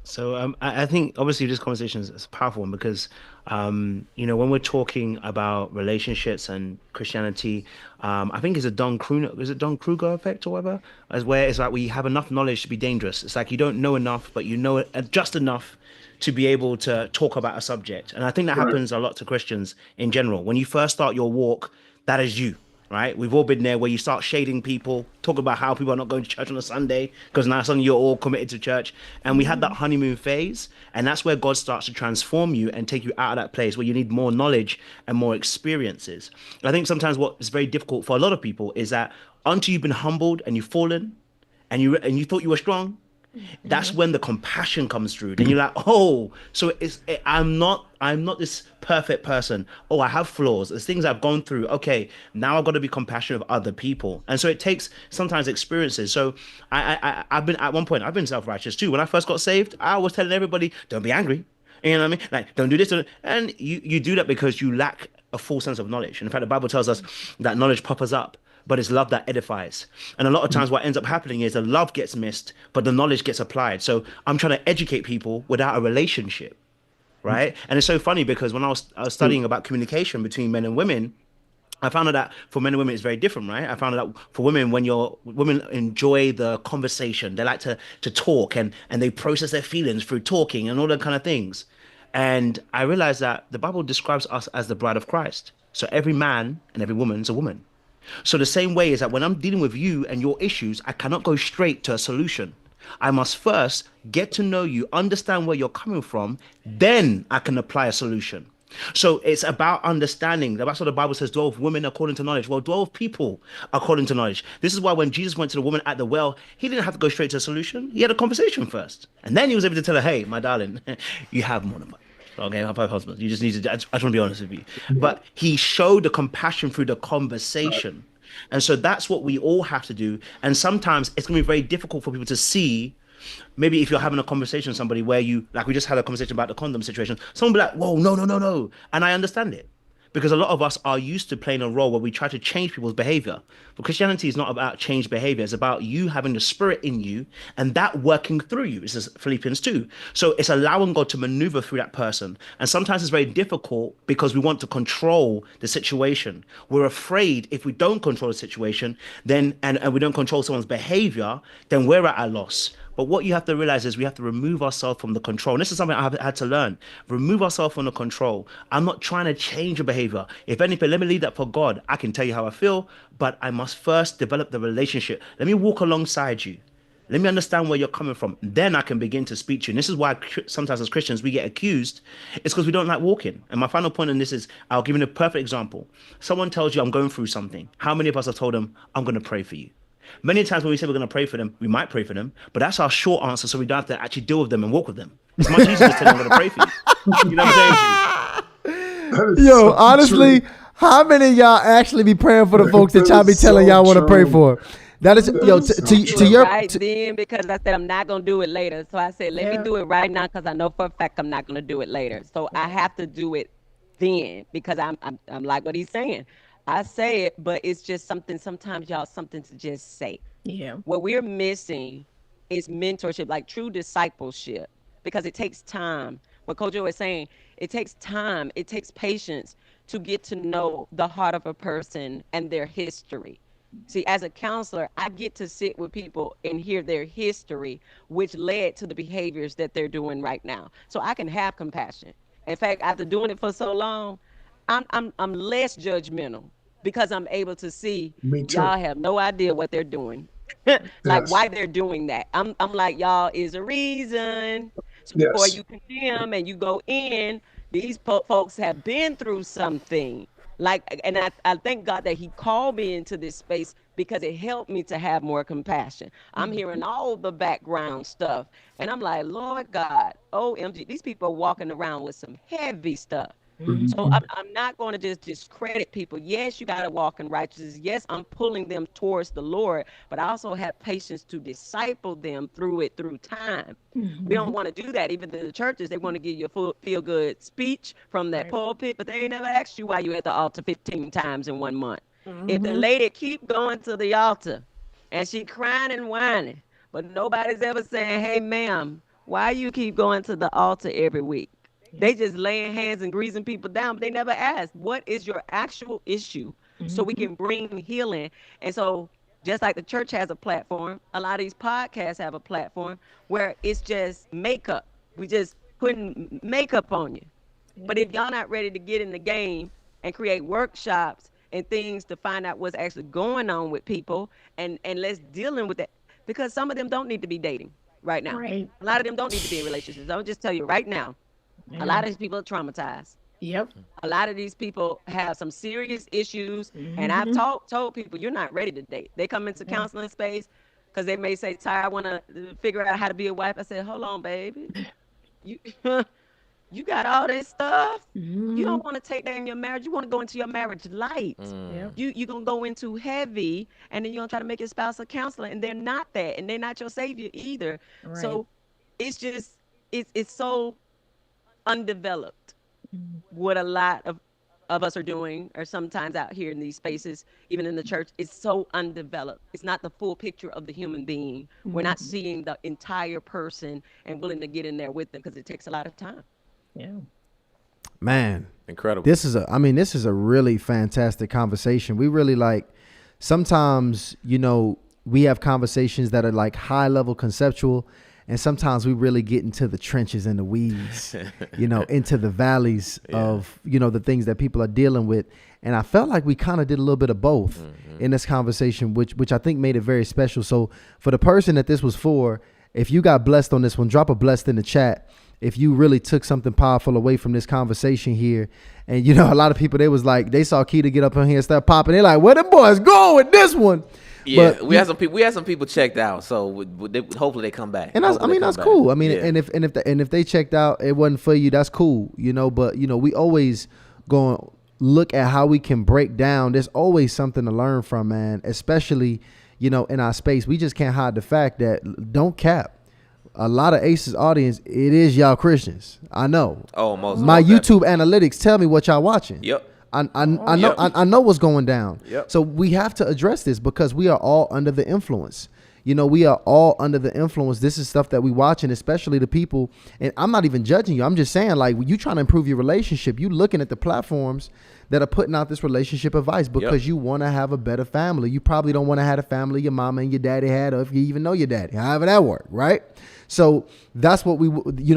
So I think obviously this conversation is a powerful one because when we're talking about relationships and Christianity, I think it's a Don Kruger effect or whatever, as where it's like we have enough knowledge to be dangerous. It's like you don't know enough, but you know it just enough to be able to talk about a subject. And I think that happens a lot to Christians in general. When you first start your walk, that is you. Right? We've all been there where you start shading people, talk about how people are not going to church on a Sunday because now suddenly you're all committed to church. And we had that honeymoon phase. And that's where God starts to transform you and take you out of that place where you need more knowledge and more experiences. I think sometimes what is very difficult for a lot of people is that until you've been humbled and you've fallen and you thought you were strong, that's when the compassion comes through. Then you're like, oh, so I'm not this perfect person. Oh, I have flaws. There's things I've gone through. Okay, now I've got to be compassionate of other people. And so it takes sometimes experiences. So I've been self-righteous too. When I first got saved, I was telling everybody, don't be angry. You know what I mean? Like, don't do this. And you do that because you lack a full sense of knowledge. And in fact, the Bible tells us that knowledge puffers up, but it's love that edifies. And a lot of times what ends up happening is the love gets missed, but the knowledge gets applied. So I'm trying to educate people without a relationship, right? And it's so funny because when I was studying about communication between men and women, I found out that for men and women, it's very different, right? I found out that for women, women enjoy the conversation. They like to talk and they process their feelings through talking and all that kind of things. And I realized that the Bible describes us as the bride of Christ. So every man and every woman is a woman. So the same way is that when I'm dealing with you and your issues, I cannot go straight to a solution. I must first get to know you, understand where you're coming from, then I can apply a solution. So it's about understanding. That's what the Bible says, 12 women according to knowledge. Well, 12 people according to knowledge. This is why when Jesus went to the woman at the well, he didn't have to go straight to a solution. He had a conversation first. And then he was able to tell her, hey, my darling, you have more than one. Okay, I have 5 husbands. You just need to, I just want to be honest with you. But he showed the compassion through the conversation. And so that's what we all have to do. And sometimes it's going to be very difficult for people to see. Maybe if you're having a conversation with somebody where you, like we just had a conversation about the condom situation, someone will be like, whoa, no. And I understand it. Because a lot of us are used to playing a role where we try to change people's behavior. But Christianity is not about change behavior. It's about you having the spirit in you and that working through you. This is Philippians 2. So it's allowing God to maneuver through that person. And sometimes it's very difficult because we want to control the situation. We're afraid if we don't control the situation, then and we don't control someone's behavior, then we're at a loss. But what you have to realize is we have to remove ourselves from the control. And this is something I've had to learn. Remove ourselves from the control. I'm not trying to change your behavior. If anything, let me leave that for God. I can tell you how I feel, but I must first develop the relationship. Let me walk alongside you. Let me understand where you're coming from. Then I can begin to speak to you. And this is why sometimes as Christians, we get accused. It's because we don't like walking. And my final point on this is, I'll give you a perfect example. Someone tells you I'm going through something. How many of us have told them, I'm going to pray for you? Many times when we say we're going to pray for them, we might pray for them, but that's our short answer, so we don't have to actually deal with them and walk with them. It's much easier to tell them I'm going to pray for you. You know what I'm saying? Yo, honestly, true. How many of y'all actually be praying for the folks that y'all be telling y'all want to pray for? That is, yo, to your right then, because I said I'm not gonna do it later. So I said, let me do it right now, because I know for a fact I'm not gonna do it later. So I have to do it then, because I'm like what he's saying. I say it, but it's just something, sometimes y'all, something to just say. Yeah. What we're missing is mentorship, like true discipleship, because it takes time. What Coach Joe is saying, it takes time, it takes patience to get to know the heart of a person and their history. See, as a counselor, I get to sit with people and hear their history, which led to the behaviors that they're doing right now. So I can have compassion. In fact, after doing it for so long, I'm less judgmental because I'm able to see Me too. y'all have no idea what they're doing. Like Yes. why they're doing that. I'm like, y'all is a reason. So before Yes. you condemn and you go in, these folks have been through something. Like, and I thank God that he called me into this space because it helped me to have more compassion. I'm hearing all the background stuff and I'm like, Lord God, OMG, these people are walking around with some heavy stuff. So I'm not going to just discredit people. Yes, you got to walk in righteousness. Yes, I'm pulling them towards the Lord, but I also have patience to disciple them through time. We don't want to do that. Even in the churches, they want to give you a full feel-good speech from that pulpit, but they ain't never asked you why you at the altar 15 times in 1 month. If the lady keep going to the altar and she crying and whining, but nobody's ever saying, hey, ma'am, why you keep going to the altar every week? They just laying hands and greasing people down, but they never ask, what is your actual issue? So we can bring healing. And so just like the church has a platform, a lot of these podcasts have a platform where it's just makeup. We just putting makeup on you. But if y'all not ready to get in the game and create workshops and things to find out what's actually going on with people and let's dealing with that, because some of them don't need to be dating right now. Right. A lot of them don't need to be in relationships. I'll just tell you right now. A lot of these people are traumatized. Yep. A lot of these people have some serious issues. And I've told people, you're not ready to date. They come into counseling space because they may say, Ty, I want to figure out how to be a wife. I said, hold on, baby. You you got all this stuff. You don't want to take that in your marriage. You want to go into your marriage light. Yep. You're going to go into heavy, and then you're going to try to make your spouse a counselor. And they're not that. And they're not your savior either. Right. So it's just, it's so undeveloped what a lot of us are doing, or sometimes out here in these spaces, even in the church. It's so undeveloped. It's not the full picture of the human being. We're not seeing the entire person and willing to get in there with them because it takes a lot of time. Yeah. Man, Incredible. this is a really fantastic conversation. We really sometimes, we have conversations that are like high level conceptual, and sometimes we really get into the trenches and the weeds, into the valleys of, the things that people are dealing with. And I felt like we kind of did a little bit of both in this conversation, which I think made it very special. So for the person that this was for, if you got blessed on this one, drop a blessed in the chat. If you really took something powerful away from this conversation here. And, a lot of people, they saw Keita get up in here and start popping. They're like, where the boys go with this one? Yeah, But we had some people checked out, so hopefully they come back. And that's cool. I mean, Yeah. and if they checked out, it wasn't for you, that's cool, But we always going to look at how we can break down. There's always something to learn from, man. Especially, in our space, we just can't hide the fact that don't cap. A lot of Aces audience, it is y'all Christians. I know. Oh, most. My most YouTube analytics tell me what y'all watching. Yep. I know I know what's going down. Yep. So we have to address this because we are all under the influence. We are all under the influence. This is stuff that we watch, and especially the people. And I'm not even judging you. I'm just saying, like, when you trying to improve your relationship, you looking at the platforms that are putting out this relationship advice because you want to have a better family. You probably don't want to have a family your mama and your daddy had, or if you even know your daddy, however that worked, right? So that's what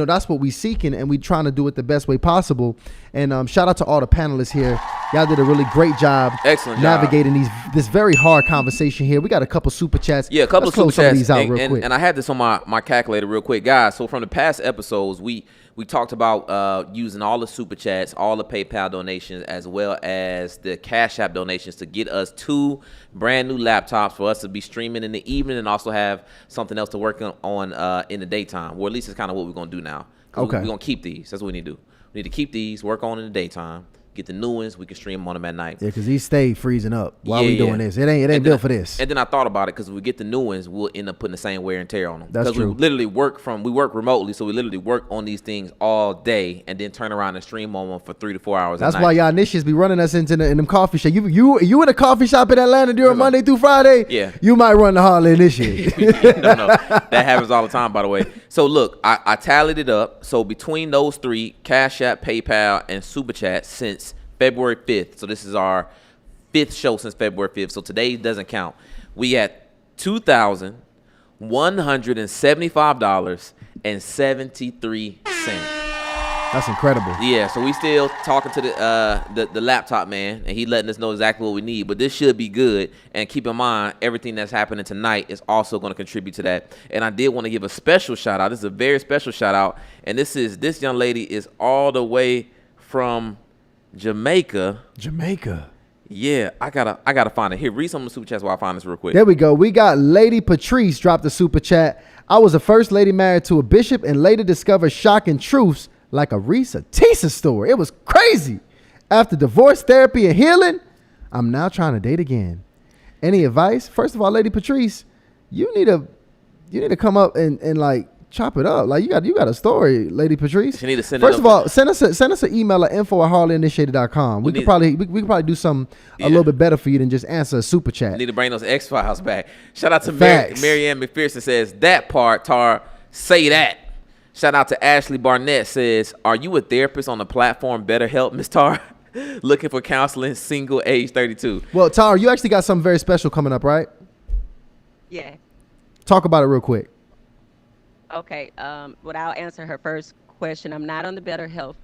that's what we seeking, and we trying to do it the best way possible. And shout out to all the panelists here. Y'all did a really great job. Excellent job. Navigating this very hard conversation here. We got a couple super chats. Yeah, a couple Let's of super close some of chats. these out real quick. And I had this on my calculator real quick, guys. So from the past episodes, we talked about using all the super chats, all the PayPal donations, as well as the Cash App donations to get us 2 brand new laptops for us to be streaming in the evening, and also have something else to work on in the daytime. Or at least it's kind of what we're gonna do now. Okay. We're gonna keep these. That's what we need to do. We need to keep these, work on in the daytime. Get the new ones. We can stream on them at night. Yeah, because these stay freezing up while we Yeah, doing yeah. this. It ain't built for this. And then I thought about it, because we get the new ones, we'll end up putting the same wear and tear on them. That's true. We literally work remotely, so we literally work on these things all day and then turn around and stream on them for 3 to 4 hours. That's at why night. y'all niches be running us into in them coffee shop. You in a coffee shop in Atlanta during Monday through Friday? Yeah. You might run the Harley initiate. No, that happens all the time, by the way. So look, I tallied it up. So between those 3, Cash App, PayPal, and Super Chat, since February 5th. So this is our 5th show since February 5th. So today doesn't count. We at $2,175.73. That's incredible. Yeah, so we still talking to the laptop man, and he letting us know exactly what we need. But this should be good. And keep in mind, everything that's happening tonight is also going to contribute to that. And I did want to give a special shout out. This is a very special shout out. And this young lady is all the way from Jamaica. Jamaica. Yeah, I gotta find it. Here, read some of the super chats while I find this real quick. There we go. We got Lady Patrice dropped the super chat. I was the first lady married to a bishop and later discovered shocking truths like a Reesa Teesa story. It was crazy. After divorce, therapy, and healing, I'm now trying to date again. Any advice? First of all, Lady Patrice, you need to come up and like chop it up. Like you got a story, Lady Patrice. You need to send First it of all, send us an email at info@hardlyinitiated.com. We could probably do something a little bit better for you than just answer a super chat. You need to bring those X-Files back. Shout out to Facts. Marianne McPherson says, that part, Tar, say that. Shout out to Ashley Barnett says, are you a therapist on the platform BetterHelp, Ms. Tar? Looking for counseling, single, age 32. Well, Tar, you actually got something very special coming up, right? Yeah. Talk about it real quick. Okay. But I'll answer her first question. I'm not on the BetterHelp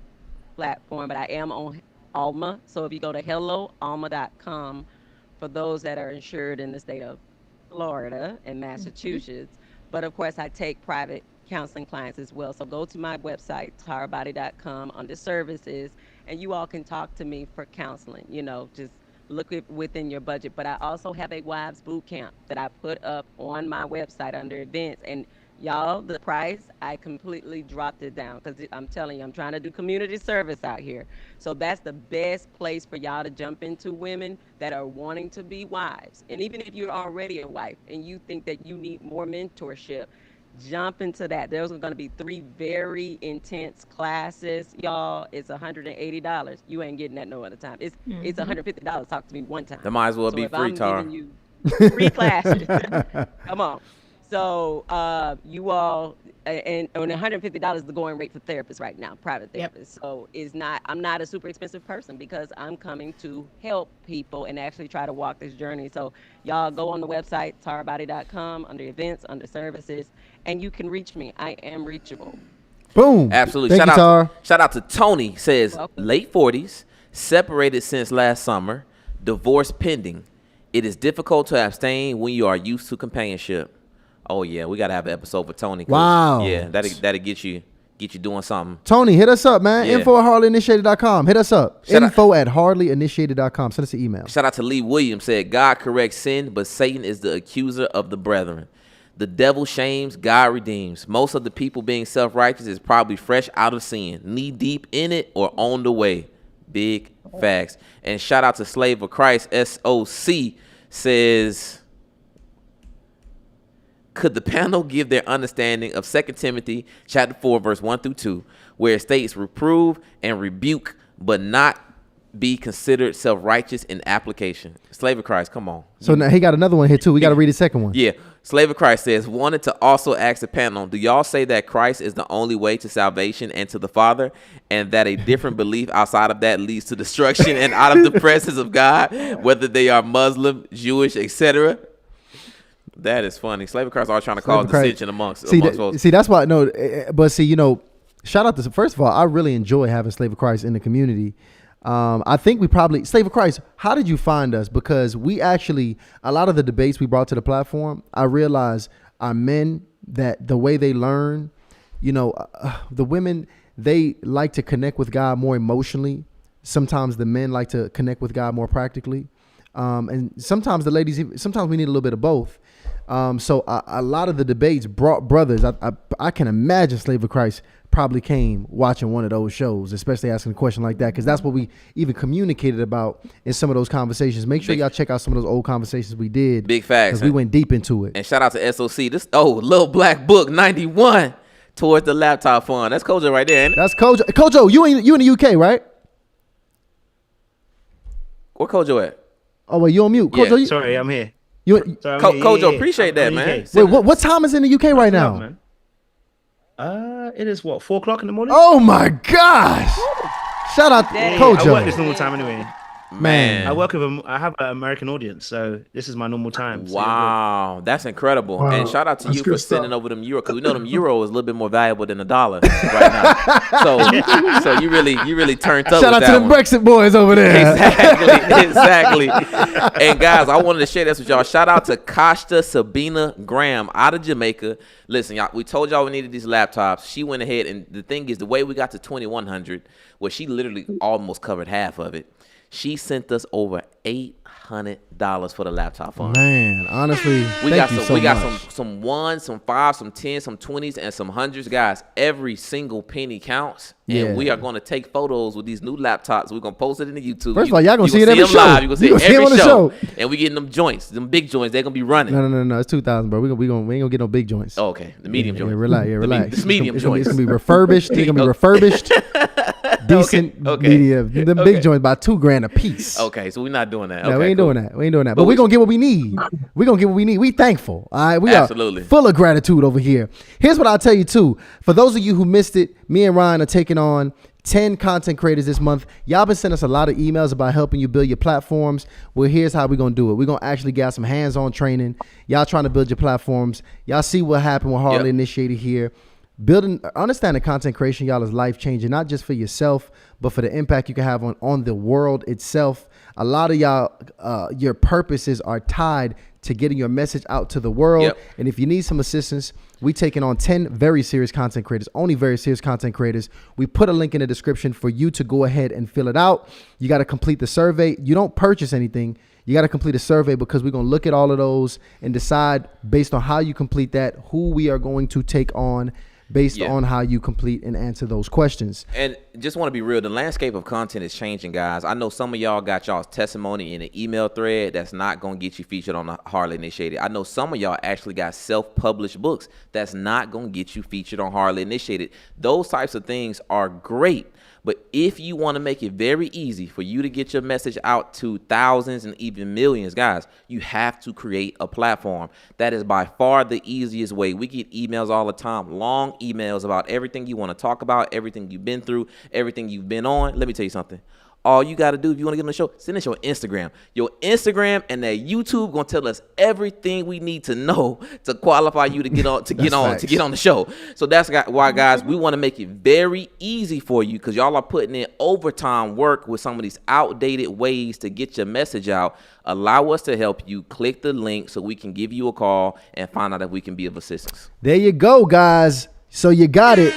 platform, but I am on Alma. So if you go to helloalma.com, for those that are insured in the state of Florida and Massachusetts, but of course I take private counseling clients as well. So go to my website, tarabody.com, under services, and you all can talk to me for counseling. Just look within your budget. But I also have a wives boot camp that I put up on my website under events. And y'all, the price, I completely dropped it down because I'm telling you, I'm trying to do community service out here. So that's the best place for y'all to jump into, women that are wanting to be wives. And even if you're already a wife and you think that you need more mentorship, jump into that. There's going to be 3 very intense classes, y'all. It's $180. You ain't getting that no other time. It's $150. Talk to me one time. That might as well So be if free, I'm Tar. giving you free classes, come on. So you all, and $150 is the going rate for therapists right now, private therapists. So I'm not a super expensive person because I'm coming to help people and actually try to walk this journey. So y'all go on the website, tarabody.com, under events, under services, and you can reach me. I am reachable. Boom. Absolutely. Thank you, Tar. Shout out to Tony. Says, Welcome. late 40s, separated since last summer, divorce pending. It is difficult to abstain when you are used to companionship. Oh yeah, we gotta have an episode for Tony. Wow. Yeah, that'll get you doing something. Tony, hit us up, man. Yeah. Info@hardlyinitiated.com. Hit us up. Shout out- Info@hardlyinitiated.com. Send us an email. Shout out to Lee Williams, said, God corrects sin, but Satan is the accuser of the brethren. The devil shames, God redeems. Most of the people being self-righteous is probably fresh out of sin, knee deep in it or on the way. Big facts. And shout out to Slave of Christ, SOC, says, could the panel give their understanding of 2 Timothy chapter 4, verse 1 through 2, where it states reprove and rebuke, but not be considered self-righteous in application? Slave of Christ, come on. So now he got another one here too. We got to read the second one. Yeah. Slave of Christ says, wanted to also ask the panel, do y'all say that Christ is the only way to salvation and to the Father, and that a different belief outside of that leads to destruction and out of the presence of God, whether they are Muslim, Jewish, etc.? That is funny. Slave of Christ are trying to cause dissension amongst folks. See, that's why but see, shout out to, first of all, I really enjoy having Slave of Christ in the community. I think we probably, Slave of Christ, how did you find us? Because we actually, a lot of the debates we brought to the platform, I realized are men that the way they learn, the women, they like to connect with God more emotionally. Sometimes the men like to connect with God more practically. And sometimes the ladies, sometimes we need a little bit of both. So a lot of the debates brought brothers. I can imagine Slave of Christ probably came watching one of those shows, especially asking a question like that, because that's what we even communicated about in some of those conversations. Make sure y'all check out some of those old conversations we did. Big facts. Because we went deep into it. And shout out to SOC. Little Black Book 91 towards the laptop fund. That's Kojo right there, ain't it? That's Kojo. Kojo, you in the UK, right? Where Kojo at? Oh, well, you on mute. Yeah. Kojo, Sorry, I'm here. you Sorry, I'm here. Kojo, appreciate that, I'm man. in the UK. wait, what time is it in the UK right now? Man. It is what, 4 o'clock in the morning? Oh my gosh! Shout out That- I work this Kojo. normal time anyway. Man. I work with I have an American audience, so this is my normal time. So Wow, that's incredible. Wow, And shout out to that's you for good sending stuff. over them euro, because we know them euro is a little bit more valuable than a dollar right now. So you really turned up. Shout out with to that the one. Brexit boys over there. Exactly. And guys, I wanted to share this with y'all. Shout out to Costa Sabina Graham out of Jamaica. Listen, y'all, we told y'all we needed these laptops. She went ahead, and the thing is, the way we got to 2,100, where she literally almost covered half of it, she sent us over $800 for the laptop fund. Man, honestly, We thank got you some. so We got much. some ones, some fives, some tens, some 20s, and some hundreds, guys. Every single penny counts, and Yeah. we are going to take photos with these new laptops. We're gonna post it in the YouTube. First of all, y'all gonna You see it every them show. live. You gonna see You it gonna see it every on the show. show. And we getting them joints, them big joints. They're gonna be running. No. It's 2,000, bro. We ain't gonna get no big joints. Oh, okay, the medium Yeah, joint. relax. Yeah, relax. The medium it's gonna joints. be refurbished. They're gonna be refurbished. Decent Okay. medium. The Okay. big joints by $2,000 a piece. Okay, so we're not doing that. No, Okay, we ain't cool. doing that. We ain't doing that. But we're gonna get what we need. We're gonna get what we need. We thankful. All right. We Absolutely. are full of gratitude over here. Here's what I'll tell you too. For those of you who missed it, me and Ryan are taking on 10 content creators this month. Y'all been sending us a lot of emails about helping you build your platforms. Well, here's how we're gonna do it. We're gonna actually get some hands-on training. Y'all trying to build your platforms. Y'all see what happened with Hardly Yep. Initiated here. Understanding content creation, y'all, is life changing, not just for yourself, but for the impact you can have on the world itself. A lot of y'all, your purposes are tied to getting your message out to the world. Yep. And if you need some assistance, we taking on 10 very serious content creators, only very serious content creators. We put a link in the description for you to go ahead and fill it out. You got to complete the survey. You don't purchase anything. You got to complete a survey because we're going to look at all of those and decide based on how you complete that, who we are going to take on based Yeah. on how you complete and answer those questions. And just want to be real, the landscape of content is changing, guys. I know some of y'all got y'all's testimony in an email thread that's not going to get you featured on the Hardly Initiated. I know some of y'all actually got self-published books that's not going to get you featured on Hardly Initiated. Those types of things are great. But if you want to make it very easy for you to get your message out to thousands and even millions, guys, you have to create a platform. That is by far the easiest way. We get emails all the time, long emails about everything you want to talk about, everything you've been through, everything you've been on. Let me tell you something. All you got to do if you want to get on the show, send us your Instagram. Your Instagram and that YouTube going to tell us everything we need to know to qualify you to get on to get on the show. So that's why, guys, we want to make it very easy for you because y'all are putting in overtime work with some of these outdated ways to get your message out. Allow us to help you. Click the link so we can give you a call and find out if we can be of assistance. There you go, guys. So you got it.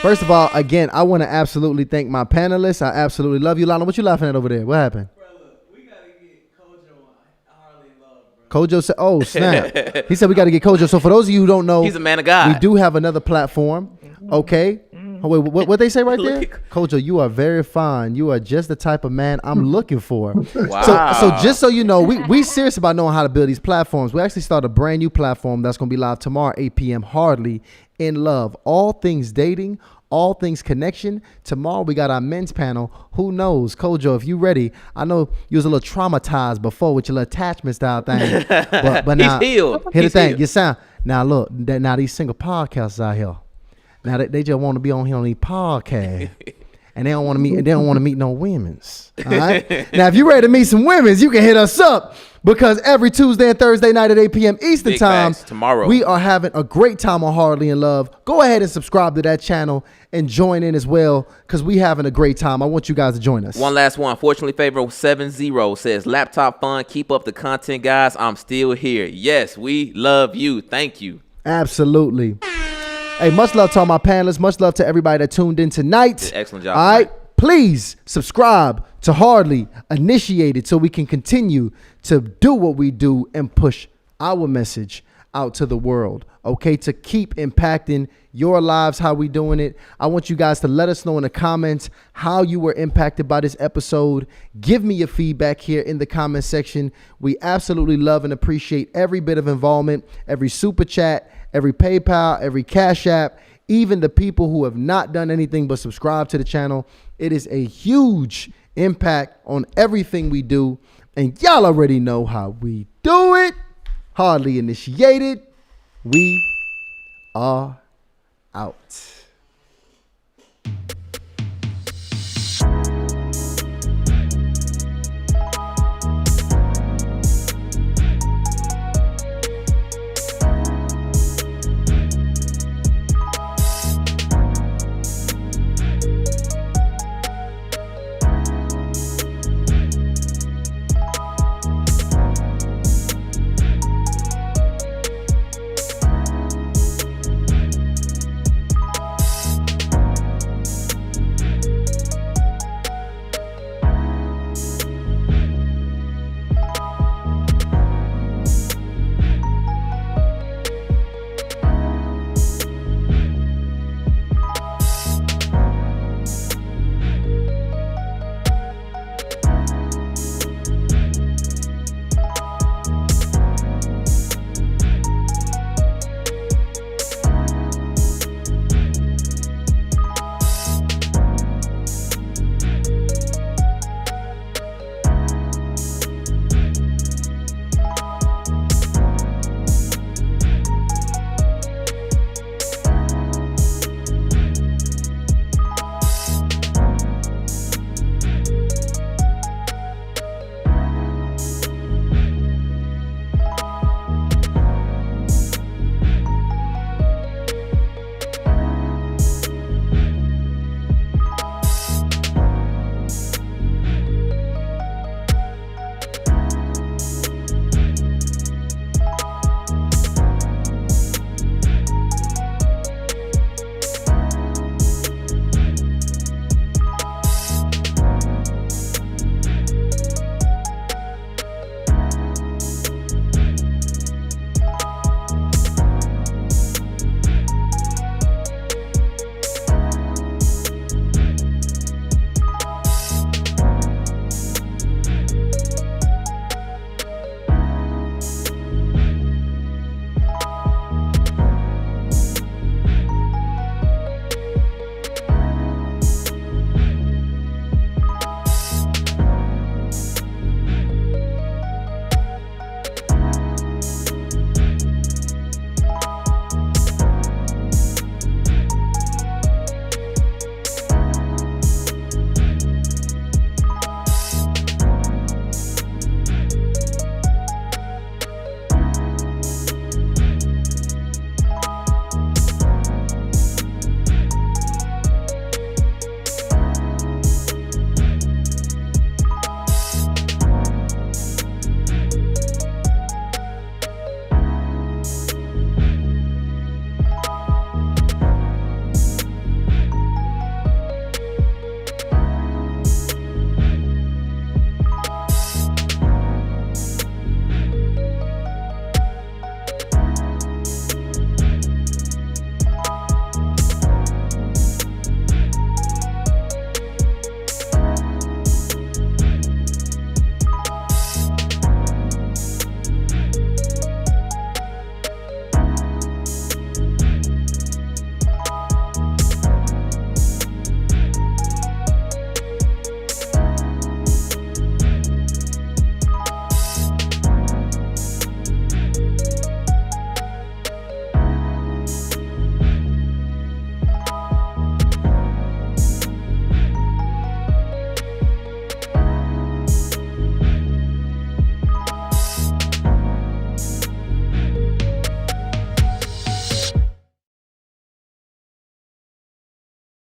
First of all, again, I want to absolutely thank my panelists. I absolutely love you. Lana, what you laughing at over there? What happened? Bro, look, we gotta get Kojo on Hardly in Love, bro. Kojo said, oh, snap. He said we got to get Kojo. So for those of you who don't know, He's a man of God. we do have another platform. Okay. Oh, wait, what they say right there? Look. Kojo, you are very fine. You are just the type of man I'm looking for. Wow. So just so you know, we serious about knowing how to build these platforms. We actually started a brand new platform that's going to be live tomorrow, 8 p.m. Hardly in Love. All things dating, all things connection. Tomorrow we got our men's panel. Who knows? Kojo, if you ready, I know you was a little traumatized before with your little attachment style thing. But now, He's healed. Hear the He's thing. healed. You sound, now look, now these single podcasters out here. Now they just want to be on here on these podcasts. And they don't want to meet. They don't want to meet no women's. All right. Now, if you're ready to meet some women's, you can hit us up because every Tuesday and Thursday night at 8 p.m. Eastern Big time, facts. Tomorrow. we are having a great time on Hardly in Love. Go ahead and subscribe to that channel and join in as well because we having a great time. I want you guys to join us. One last one. Fortunately, Favor 70 says, laptop fun. Keep up the content, guys. I'm still here. Yes, we love you. Thank you. Absolutely. Hey, much love to all my panelists. Much love to everybody that tuned in tonight. Did excellent job All right. tonight. Please subscribe to Hardly Initiated so we can continue to do what we do and push our message out to the world. Okay, to keep impacting your lives, how we doing it. I want you guys to let us know in the comments how you were impacted by this episode. Give me your feedback here in the comment section. We absolutely love and appreciate every bit of involvement, every super chat, every PayPal, every Cash App, even the people who have not done anything but subscribe to the channel. It is a huge impact on everything we do. And y'all already know how we do it. Hardly Initiated. We are out.